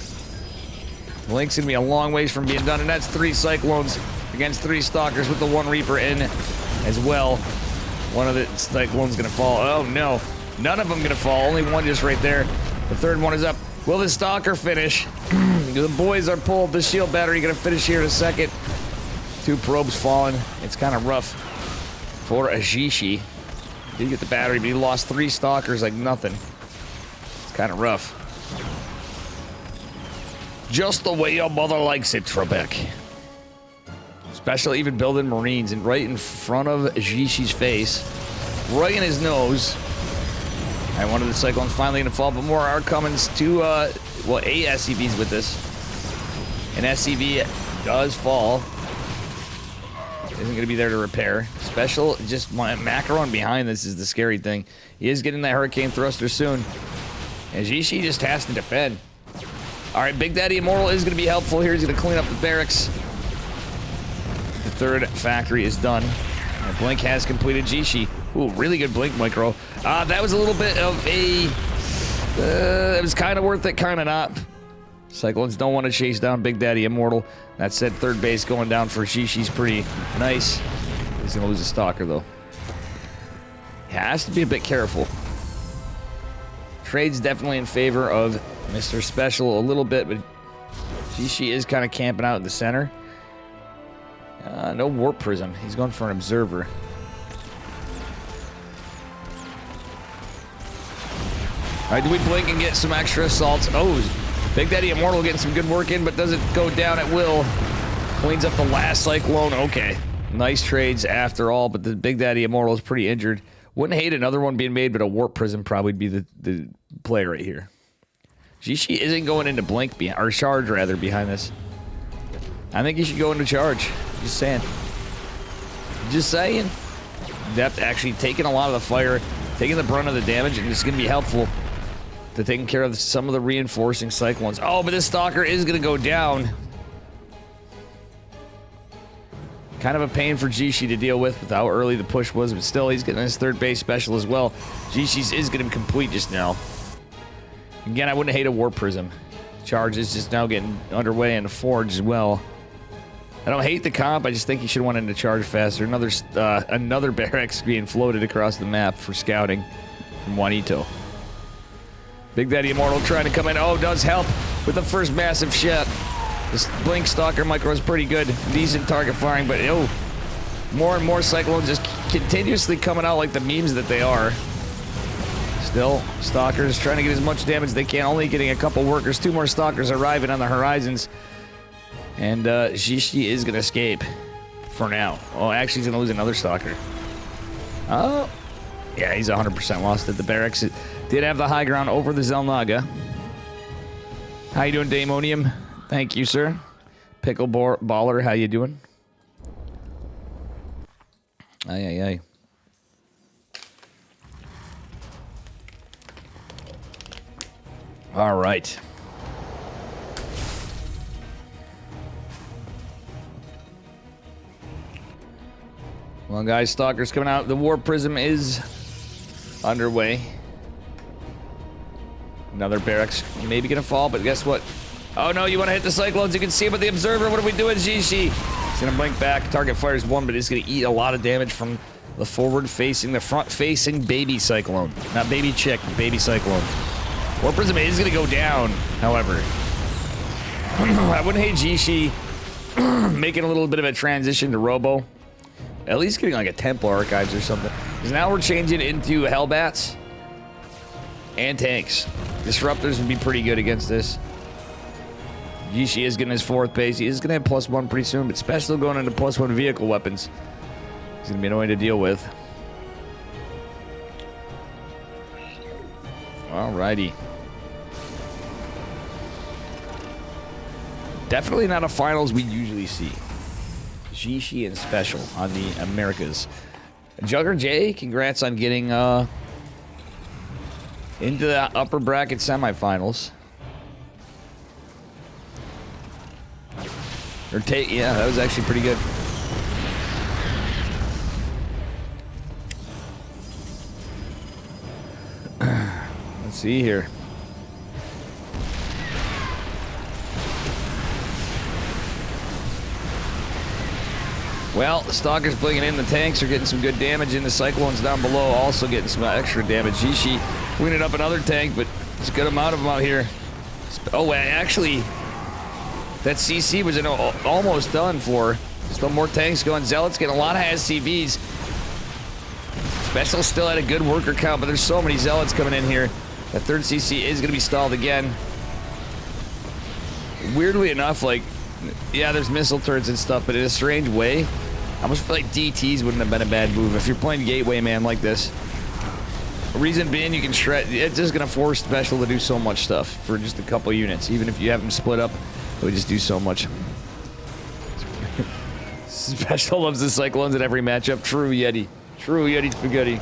Link's gonna be a long ways from being done, and that's 3 Cyclones against 3 Stalkers with the 1 Reaper in as well. One of the Cyclones gonna fall. Oh no, none of them gonna fall. Only one just right there. The 3rd one is up. Will the Stalker finish? The boys are pulled. The shield battery gonna finish here in a second. 2 probes falling. It's kind of rough for Jishi. He did get the battery, but he lost 3 Stalkers like nothing. It's kind of rough. Just the way your mother likes it, Trebek. Special even building Marines, and right in front of Jishi's face. Right in his nose. And one of the Cyclones finally going to fall, but more are coming to, well, 8 SCVs with this. An SCV does fall. Isn't going to be there to repair. Special, just Macaron behind this is the scary thing. He is getting that Hurricane Thruster soon. And Jishi just has to defend. Alright, Big Daddy Immortal is going to be helpful here. He's going to clean up the barracks. The 3rd factory is done. And Blink has completed Jishi. Ooh, really good Blink micro. That was a little bit of a... it was kind of worth it, kind of not. Cyclones don't want to chase down Big Daddy Immortal. That said, 3rd base going down for Jishi's pretty nice. He's going to lose a Stalker, though. He has to be a bit careful. Trade's definitely in favor of Mr. Special a little bit, but Jishi is kind of camping out in the center. No Warp Prism. He's going for an Observer. All right, do we blink and get some extra assaults? Oh, Big Daddy Immortal getting some good work in, but doesn't go down at will. Cleans up the last Cyclone. Okay. Nice trades after all, but the Big Daddy Immortal is pretty injured. Wouldn't hate another one being made, but a Warp Prism probably would be the play right here. Jishi isn't going into blink, or charge rather, behind this. I think you should go into charge. Just saying. Just saying. Depth actually taking a lot of the fire, taking the brunt of the damage, and it's going to be helpful to taking care of some of the reinforcing Cyclones. Oh, but this Stalker is going to go down. Kind of a pain for Jishi to deal with how early the push was, but still, he's getting his third base special as well. Jishi's is going to be complete just now. Again, I wouldn't hate a Warp Prism. Charge is just now getting underway and a Forge as well. I don't hate the comp, I just think he should have went into charge faster. Another barracks being floated across the map for scouting from Juanito. Big Daddy Immortal trying to come in. Oh, does help with the first massive shot. This Blink Stalker micro is pretty good. Decent target firing, but oh, more and more Cyclones just continuously coming out like the memes that they are. Still, Stalkers trying to get as much damage as they can, only getting a couple workers. 2 more Stalkers arriving on the horizons. And Jishi is going to escape for now. Oh, actually, he's going to lose another Stalker. Oh, yeah, he's 100% lost at the barracks. It did have the high ground over the Zelnaga. How you doing, Daemonium? Thank you, sir. Pickle Baller, how you doing? Aye, aye, aye. All right. Well, guys, Stalker's coming out. The Warp Prism is underway. Another barracks maybe gonna fall, but guess what? Oh no, you want to hit the Cyclones. You can see it with the Observer. What are we doing, Jishi? He's gonna blink back. Target fires 1, but he's gonna eat a lot of damage from the front-facing baby Cyclone. Not baby chick, baby Cyclone. Warp Prism is gonna go down, however. I wouldn't hate Jishi making a little bit of a transition to Robo. At least getting like a Templar Archives or something. Because now we're changing into Hellbats and tanks. Disruptors would be pretty good against this. Jishi is getting his 4th base. He is going to have +1 pretty soon, but special going into +1 vehicle weapons. He's going to be annoying to deal with. Alrighty. Definitely not a finals we usually see. Jishi and Special on the Americas. Jugger J, congrats on getting into the upper bracket semifinals. Yeah, that was actually pretty good. Let's see here. Well, the Stalker's blinking in. The tanks are getting some good damage in. The Cyclones down below also getting some extra damage. Jishi cleaning up another tank, but it's a good amount of them out here. Oh, actually, that CC was almost done for. Still more tanks going. Zealots getting a lot of SCVs. Special still had a good worker count, but there's so many Zealots coming in here. That 3rd CC is going to be stalled again. Weirdly enough, like, yeah, there's missile turrets and stuff, but in a strange way, I almost feel like DTs wouldn't have been a bad move if you're playing Gateway, man, like this. Reason being, you can shred. It's just going to force Special to do so much stuff for just a couple units. Even if you have them split up, it would just do so much. Special loves the Cyclones in every matchup. True Yeti. True Yeti spaghetti.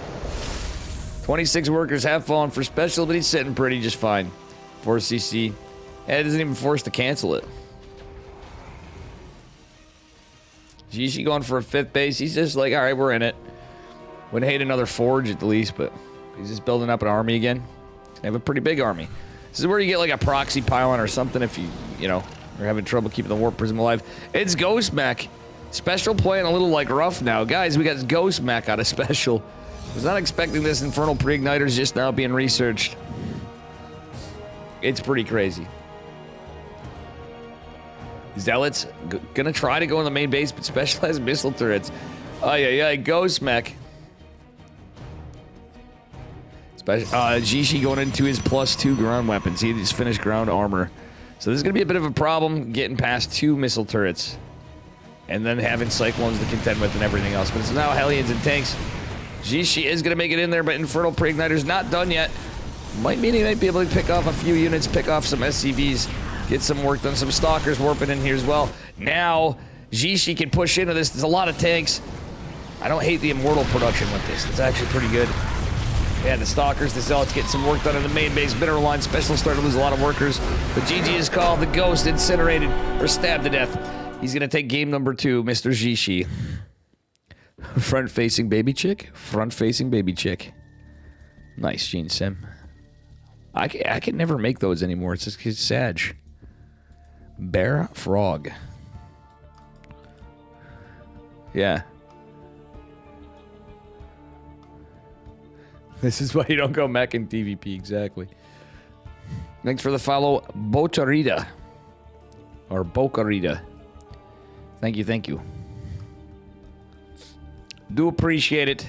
26 workers have fallen for Special, but he's sitting pretty just fine. 4 CC. And it doesn't even force to cancel it. Jishi going for a 5th base. He's just like, all right, we're in it. Wouldn't hate another Forge at the least, but he's just building up an army again. They have a pretty big army. This is where you get like a proxy pylon or something if you know, are having trouble keeping the Warp Prism alive. It's Ghost Mech. Special playing a little like rough now. Guys, we got Ghost Mech out of Special. Was not expecting this. Infernal Pre-Igniters just now being researched. It's pretty crazy. Zealots gonna try to go in the main base, but specialized missile turrets. Oh yeah, Ghost Mech. Jishi going into his +2 ground weapons. He just finished ground armor. So this is going to be a bit of a problem getting past 2 missile turrets. And then having Cyclones to contend with and everything else. But it's now Hellions and tanks. Jishi is going to make it in there, but Infernal Pre-Igniter's not done yet. Might mean he might be able to pick off a few units, pick off some SCVs, get some work done. Some Stalkers warping in here as well. Now, Jishi can push into this. There's a lot of tanks. I don't hate the Immortal production with this. It's actually pretty good. Yeah, the Stalkers, the Zealots getting some work done in the main base. Mineral line special starting to lose a lot of workers. But GG is called. The Ghost incinerated or stabbed to death. He's going to take game number 2, Mr. Jishi. Front-facing baby chick. Front-facing baby chick. Nice, Gene Sim. I can never make those anymore. It's just it's Sag. Bear Frog. Yeah. This is why you don't go mech in TVP, exactly. Thanks for the follow, Botarita. Or Bocarita. Thank you, thank you. Do appreciate it.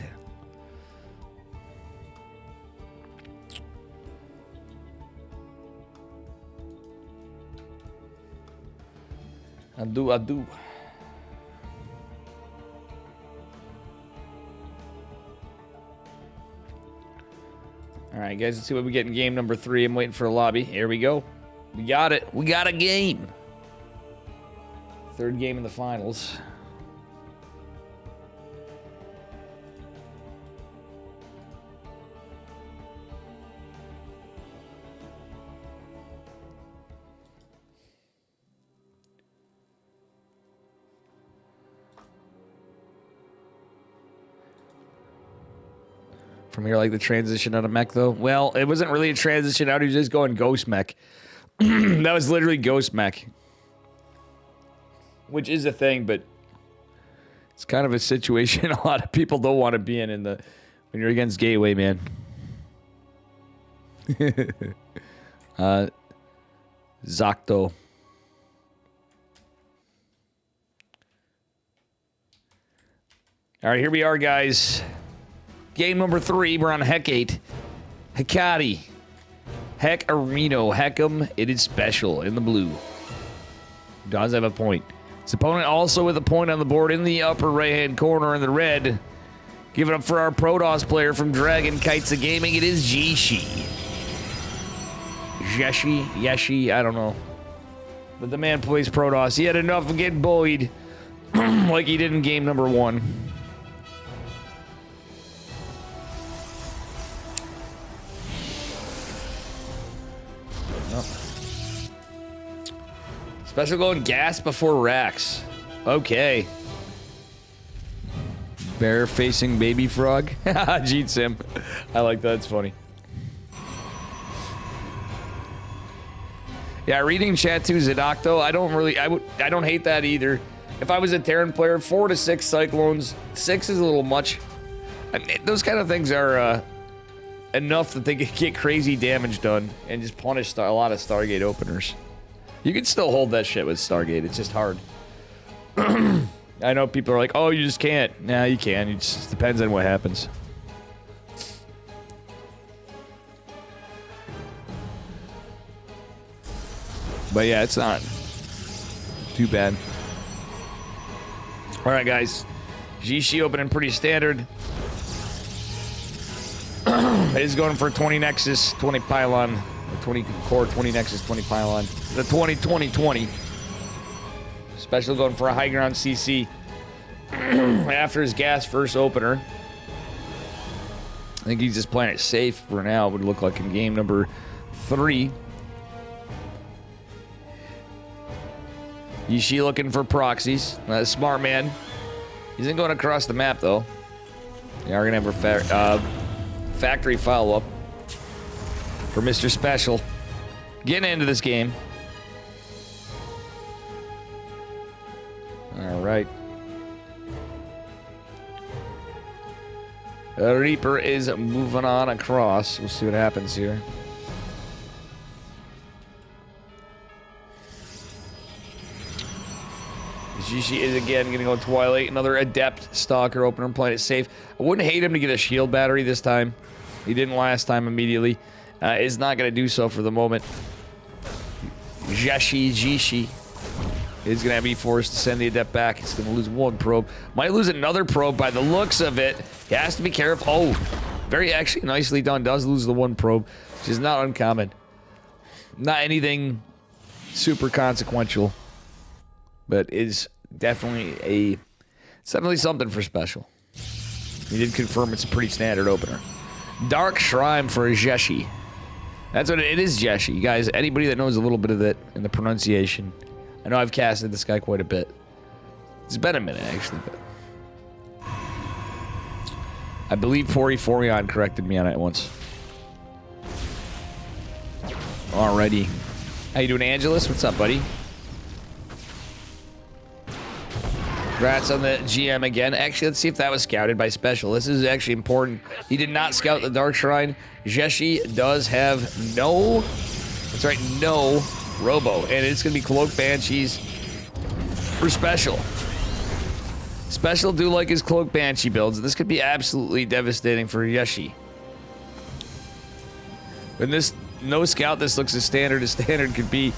I do. Alright, guys, let's see what we get in game number 3. I'm waiting for a lobby. Here we go. We got it. We got a game. 3rd game in the finals. From here, like the transition out of mech, though. Well, it wasn't really a transition out. He was just going ghost mech. That was literally ghost mech. Which is a thing, but it's kind of a situation a lot of people don't want to be in the when you're against Gateway, man. Zacto. All right, here we are, guys. Game number 3, we're on Heck 8. Hecate. Heck Areno. Heck'em, it is special in the blue. Does have a point. His opponent also with a point on the board in the upper right-hand corner in the red. Give it up for our Protoss player from Dragon Kites of Gaming. It is Jishi. Yeshi, I don't know. But the man plays Protoss. He had enough of getting bullied like he did in game number 1. Special going gas before racks. Okay. Bear facing baby frog. Gene Sim. I like that. It's funny. Yeah, reading chat too, Zadocto. I don't hate that either. If I was a Terran player, 4 to 6 Cyclones. 6 is a little much. I mean, those kind of things are enough that they can get crazy damage done and just punish a lot of Stargate openers. You can still hold that shit with Stargate. It's just hard. I know people are like, oh, you just can't. Nah, you can. It just depends on what happens. But yeah, it's not too bad. All right, guys. Jishi opening pretty standard. He's going for 20 Nexus, 20 Pylon. 20 core, 20 Nexus, 20 Pylon. The 20-20-20. Special going for a high ground CC after his gas first opener. I think he's just playing it safe for now. It would look like in game number 3. Jishi looking for proxies. Smart man. He isn't going across the map though. They are going to have a factory follow-up for Mr. Special. Getting into this game. All right. Reaper is moving on across. We'll see what happens here. Jishi is again going to go Twilight. Another Adept Stalker opener playing it safe. I wouldn't hate him to get a shield battery this time. He didn't last time immediately. Is not going to do so for the moment. Jishi is going to be forced to send the adept back. He's going to lose one probe. Might lose another probe by the looks of it. He has to be careful. Oh, very actually nicely done. Does lose the one probe, which is not uncommon. Not anything super consequential, but is definitely something for special. He did confirm it's a pretty standard opener. Dark Shrine for Jeshi. That's what it is, Jeshi. Guys, anybody that knows a little bit of it in the pronunciation. I know I've casted this guy quite a bit. It's been a minute, actually, but I believe Forion corrected me on it once. Alrighty. How you doing, Angelus? What's up, buddy? Congrats on the GM again. Actually, let's see if that was scouted by Special. This is actually important. He did not scout the Dark Shrine. Jeshi does have no... That's right, no Robo. And it's going to be Cloak Banshees for Special. Special do like his Cloak Banshee builds. This could be absolutely devastating for Jeshi. When this... No scout, this looks as standard could be.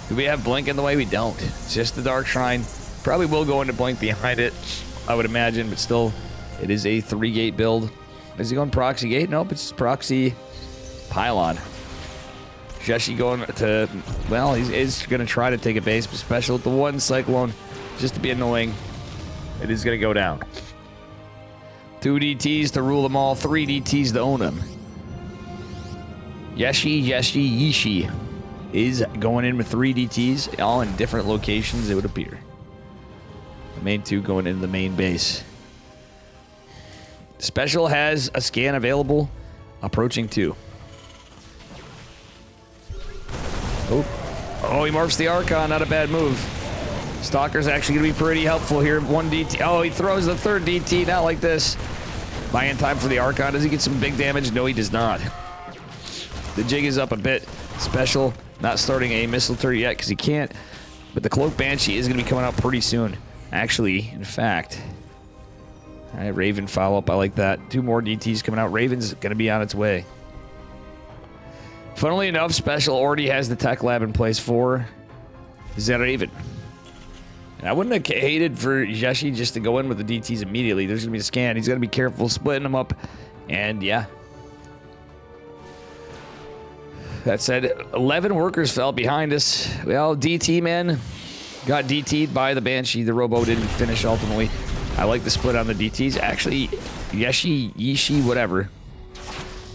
Do we have Blink in the way? We don't. It's just the Dark Shrine. Probably will go into Blink behind it, I would imagine, but still, it is a 3-gate build. Is he going Proxy Gate? Nope, it's Proxy Pylon. Jeshi going to, well, he's going to try to take a base, but Special at the 1 Cyclone, just to be annoying. It is going to go down. 2 DTs to rule them all, 3 DTs to own them. Yishi is going in with 3 DTs, all in different locations, it would appear. The main 2 going into the main base. Special has a scan available, approaching 2. Oh, he morphs the Archon, not a bad move. Stalker's actually going to be pretty helpful here. 1 DT. Oh, he throws the 3rd DT, not like this. Buying time for the Archon. Does he get some big damage? No, he does not. The jig is up a bit. Special not starting a missile turret yet because he can't. But the Cloak Banshee is going to be coming out pretty soon. Actually, in fact. All right, Raven follow-up. I like that. 2 more DTs coming out. Raven's going to be on its way. Funnily enough, Special already has the tech lab in place for Raven. And I wouldn't have hated for Jeshi just to go in with the DTs immediately. There's going to be a scan. He's going to be careful splitting them up. And yeah. That said, 11 workers fell behind us. Well, DT, man, got DT'd by the Banshee. The Robo didn't finish ultimately. I like the split on the DTs. Actually, Yishi, whatever,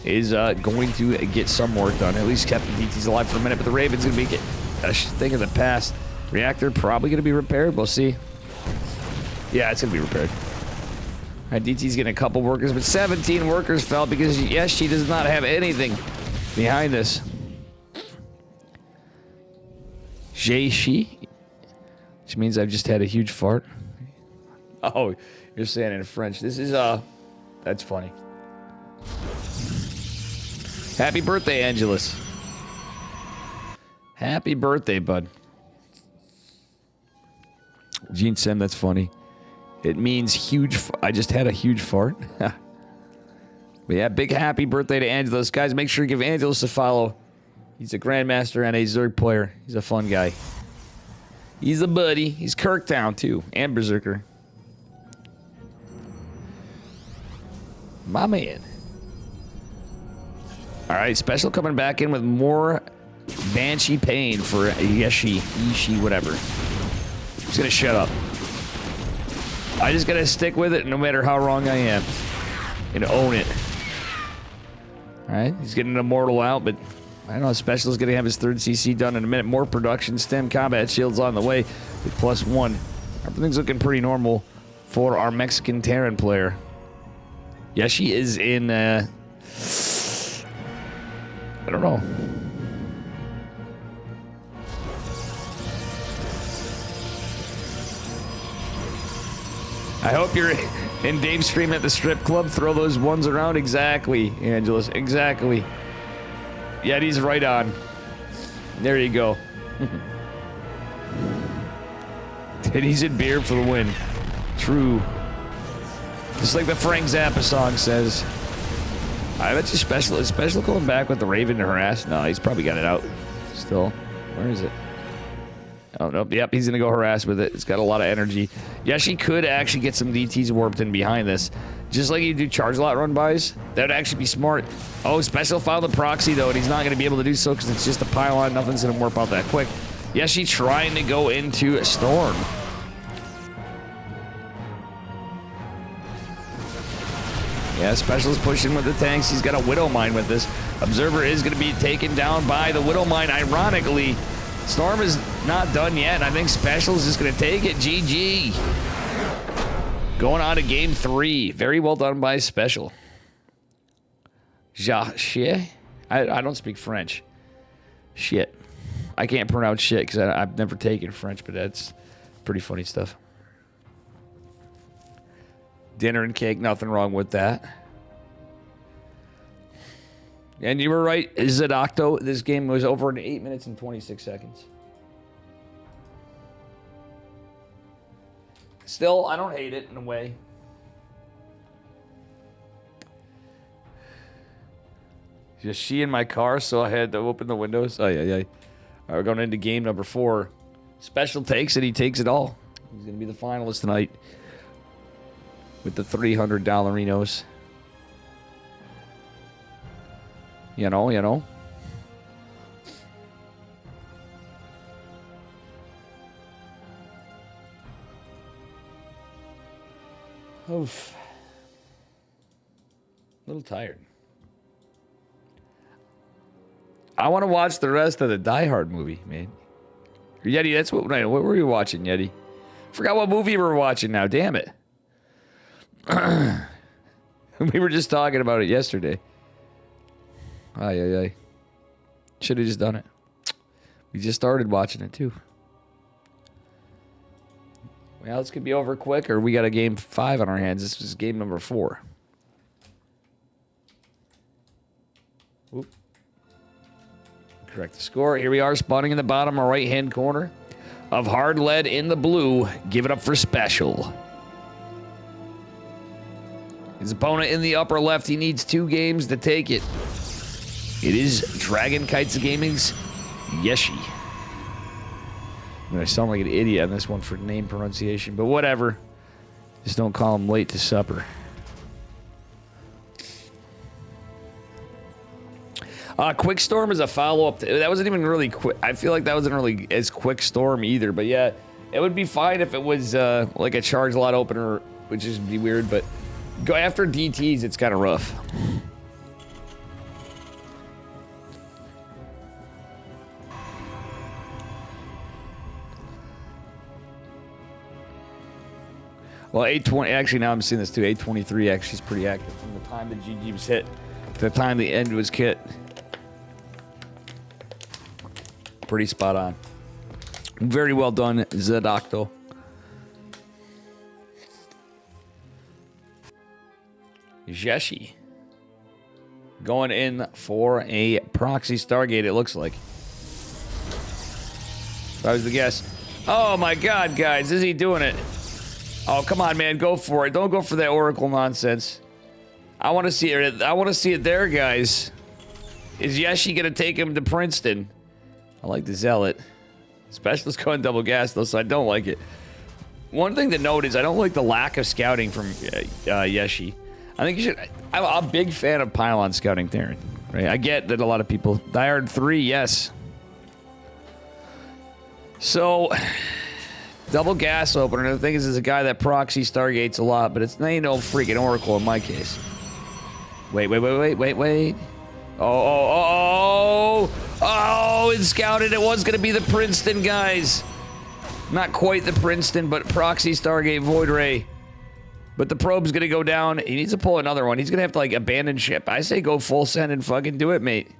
is going to get some work done. At least kept the DTs alive for a minute, but the Raven's going to be a thing of the past. Reactor probably going to be repaired. We'll see. Yeah, it's going to be repaired. All right, DT's getting a couple workers, but 17 workers fell because Yishi does not have anything behind this. Jeshi, which means I've just had a huge fart. Oh, you're saying it in French. This is, that's funny. Happy birthday, Angelus. Happy birthday, bud. Gene Sim, that's funny. It means huge, I just had a huge fart. But yeah, big happy birthday to Angelus. Guys, make sure you give Angelus a follow. He's a Grandmaster and a Zerg player. He's a fun guy. He's a buddy. He's Kirktown, too. And Berserker. My man. Alright, Special coming back in with more Banshee Pain for Yishi, whatever. I'm just gonna shut up. I just gotta stick with it no matter how wrong I am. And own it. Alright, he's getting an Immortal out, but I don't know, Special's gonna have his 3rd CC done in a minute. More production, stem combat shields on the way with +1. Everything's looking pretty normal for our Mexican Terran player. Yeah, she is in, I don't know. I hope you're in Dave's stream at the strip club. Throw those ones around. Exactly, Angelus. Exactly. Yeah, he's right on. There you go. Titties and beer for the win. True. Just like the Frank Zappa song says. I bet you is Special going back with the Raven to harass? No, he's probably got it out still. Where is it? Oh, nope. Yep, he's going to go harass with it. It's got a lot of energy. Yeah, she could actually get some DTs warped in behind this. Just like you do charge lot run bys. That would actually be smart. Oh, Special found the proxy, though, and he's not going to be able to do so because it's just a pylon. Nothing's going to warp out that quick. Yeah, she's trying to go into a storm. Yeah, Special's pushing with the tanks. He's got a Widow Mine with this. Observer is going to be taken down by the Widow Mine. Ironically, Storm is not done yet, and I think Special's just going to take it. GG. Going on to game 3. Very well done by Special. Shit. I don't speak French. Shit. I can't pronounce shit because I've never taken French, but that's pretty funny stuff. Dinner and cake, nothing wrong with that. And you were right, Zadocto. This game was over in 8 minutes and 26 seconds. Still, I don't hate it in a way. Just she in my car, so I had to open the windows. Oh, yeah. All right, we're going into game number 4. Special takes it. He takes it all. He's going to be the finalist tonight with the $300 dollarinos. You know. Oof. A little tired. I want to watch the rest of the Die Hard movie, man. Yeti, that's what were you watching, Yeti? Forgot what movie we were watching now. Damn it. We were just talking about it yesterday. Ay. Should have just done it. We just started watching it, too. Well, this could be over quick, or we got a game 5 on our hands. This is game number 4. Oop. Correct the score. Here we are, spawning in the bottom right-hand corner of Hard Lead in the blue. Give it up for Special. His opponent in the upper left, he needs 2 games to take it. It is Dragon Kites Gaming's Yeshi. I'm going to sound like an idiot on this one for name pronunciation, but whatever. Just don't call him late to supper. Quick Storm is a follow-up. That wasn't even really quick. I feel like that wasn't really as Quick Storm either, but yeah, it would be fine if it was like a charge lot opener, which is be weird, but go after DTs, it's kind of rough. Well, 820, actually now I'm seeing this too, 823 actually is pretty active from the time the GG was hit to the time the end was hit. Pretty spot on. Very well done, Zadocto. Jeshi. Going in for a proxy Stargate, it looks like. That was the guess. Oh my god, guys, is he doing it? Oh, come on, man. Go for it. Don't go for that Oracle nonsense. I want to see it. I want to see it there, guys. Is Yeshi going to take him to Princeton? I like the Zealot. Specialist going double gas, though, so I don't like it. One thing to note is I don't like the lack of scouting from Yeshi. I think you should... I'm a big fan of pylon scouting Theron. Right? I get that a lot of people... Die Hard 3, yes. So... Double gas opener. The thing is a guy that proxy Stargates a lot, but it's ain't no freaking Oracle in my case. Wait. Oh, it scouted. It was going to be the Princeton guys. Not quite the Princeton, but proxy Stargate Void Ray. But the probe's going to go down. He needs to pull another one. He's going to have to, like, abandon ship. I say go full send and fucking do it, mate.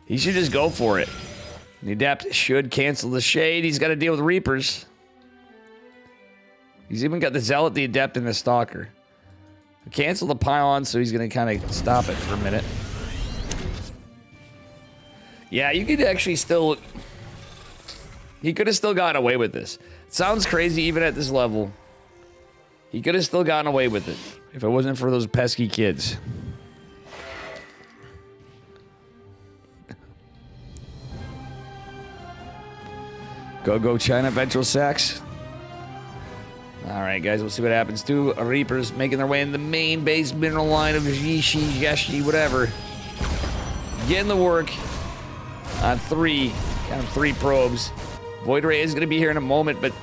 He should just go for it. The Adapt should cancel the Shade. He's got to deal with Reapers. He's even got the Zealot, the Adept, and the Stalker. Cancel the Pylon, so he's going to kind of stop it for a minute. Yeah, you could actually still... He could have still gotten away with this. It sounds crazy even at this level. He could have still gotten away with it if it wasn't for those pesky kids. Go China, ventral sacks. Alright, guys, we'll see what happens. 2 Reapers making their way in the main base mineral line of Yeshi, whatever. Getting the work on 3 probes. Void Ray is going to be here in a moment, but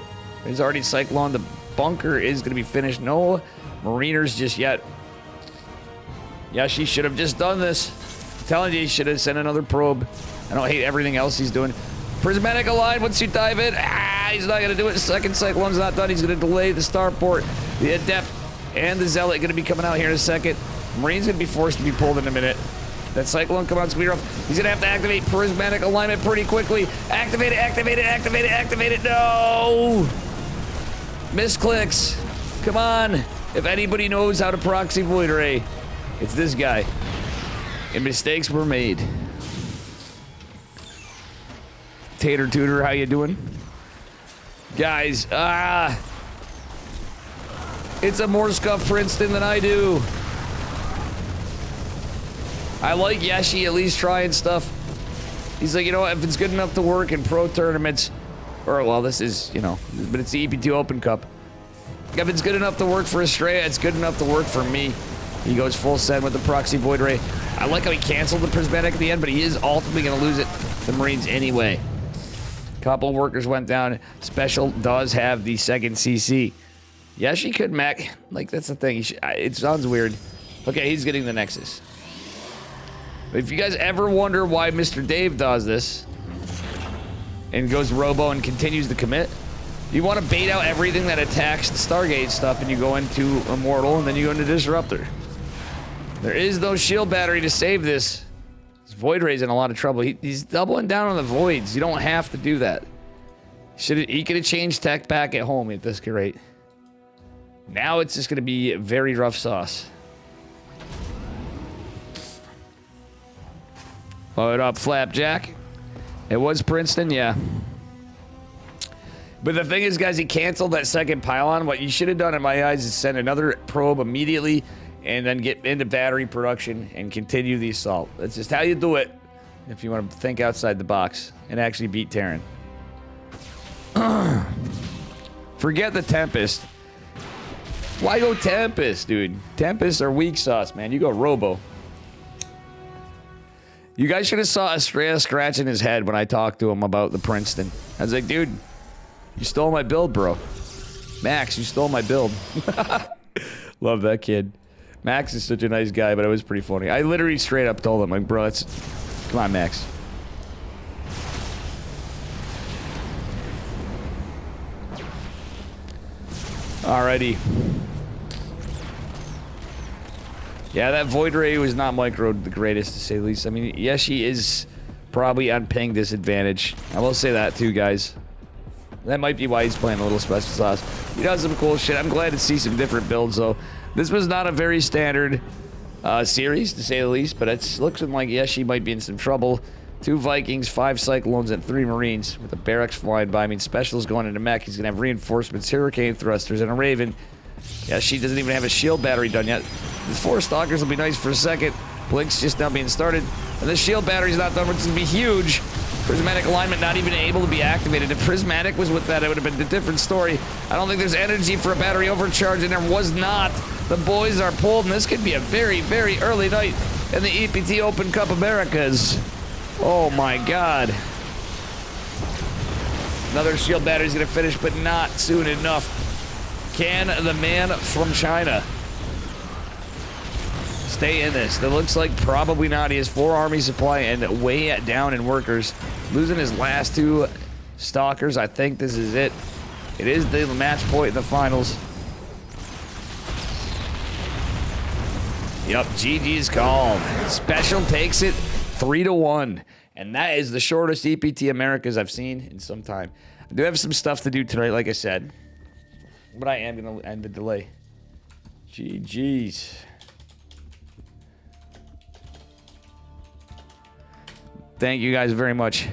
there's already Cyclone. The bunker is going to be finished. No Mariners just yet. Yeshi should have just done this. I'm telling you, he should have sent another probe. I don't hate everything else he's doing. Prismatic Align, once you dive in, he's not going to do it. Second Cyclone's not done. He's going to delay the starport. The Adept and the Zealot going to be coming out here in a second. Marine's going to be forced to be pulled in a minute. That Cyclone come out, speed off. He's going to have to activate Prismatic Alignment pretty quickly. Activate it, activate it, activate it, activate it. No! Misclicks. Come on. If anybody knows how to proxy Void Ray, it's this guy. And mistakes were made. Tater Tutor, how you doing? Guys, it's a more scuff Princeton than I do. I like Yeshi at least trying stuff. He's like, you know what, if it's good enough to work in pro tournaments, or, well, this is, you know, but it's the EPT Open Cup. If it's good enough to work for Estrella, it's good enough to work for me. He goes full send with the Proxy Void Ray. I like how he canceled the Prismatic at the end, but he is ultimately going to lose it to the Marines anyway. Couple workers went down. Special does have the second CC. Yeah, she could mech. Like, that's the thing. It sounds weird. Okay, he's getting the Nexus. But if you guys ever wonder why Mr. Dave does this and goes Robo and continues to commit, you want to bait out everything that attacks the Stargate stuff and you go into Immortal and then you go into Disruptor. There is no shield battery to save this. Void Ray's in a lot of trouble. He's doubling down on the voids. You don't have to do that. He could have changed tech back at home at this rate. Now it's just going to be very rough sauce. Load up, Flapjack. It was Princeton, yeah. But the thing is, guys, he canceled that second pylon. What you should have done, in my eyes, is send another probe immediately and then get into battery production and continue the assault. That's just how you do it if you want to think outside the box and actually beat Terran. Forget the Tempest. Why go Tempest, dude? Tempests are weak sauce, man. You go Robo. You guys should have saw Estrella scratching his head when I talked to him about the Princeton. I was like, dude, you stole my build, bro. Max, you stole my build. Love that kid. Max is such a nice guy, but it was pretty funny. I literally straight up told him, like, bro, that's... Come on, Max. Alrighty. Yeah, that Void Ray was not microed the greatest, to say the least. I mean, yes, she is probably on ping disadvantage. I will say that, too, guys. That might be why he's playing a little special sauce. He does some cool shit. I'm glad to see some different builds, though. This was not a very standard series, to say the least, but it's looking like, yes, she might be in some trouble. 2 Vikings, 5 Cyclones, and 3 Marines with the barracks flying by. I mean, Special's going into mech. He's going to have reinforcements, Hurricane Thrusters, and a Raven. Yeah, she doesn't even have a shield battery done yet. The 4 Stalkers will be nice for a second. Blink's just now being started. And the shield battery's not done, which is going to be huge. Prismatic Alignment not even able to be activated. If Prismatic was with that, it would have been a different story. I don't think there's energy for a battery overcharge, and there was not. The boys are pulled, and this could be a very, very early night in the EPT Open Cup Americas. Oh my god. Another shield battery's going to finish, but not soon enough. Can the man from China stay in this? That looks like probably not. He has 4 army supply and way down in workers. Losing his last 2 Stalkers. I think this is it. It is the match point in the finals. Yep, GG's called. Special takes it 3-1. And that is the shortest EPT Americas I've seen in some time. I do have some stuff to do tonight, like I said. But I am going to end the delay. GG's. Thank you guys very much.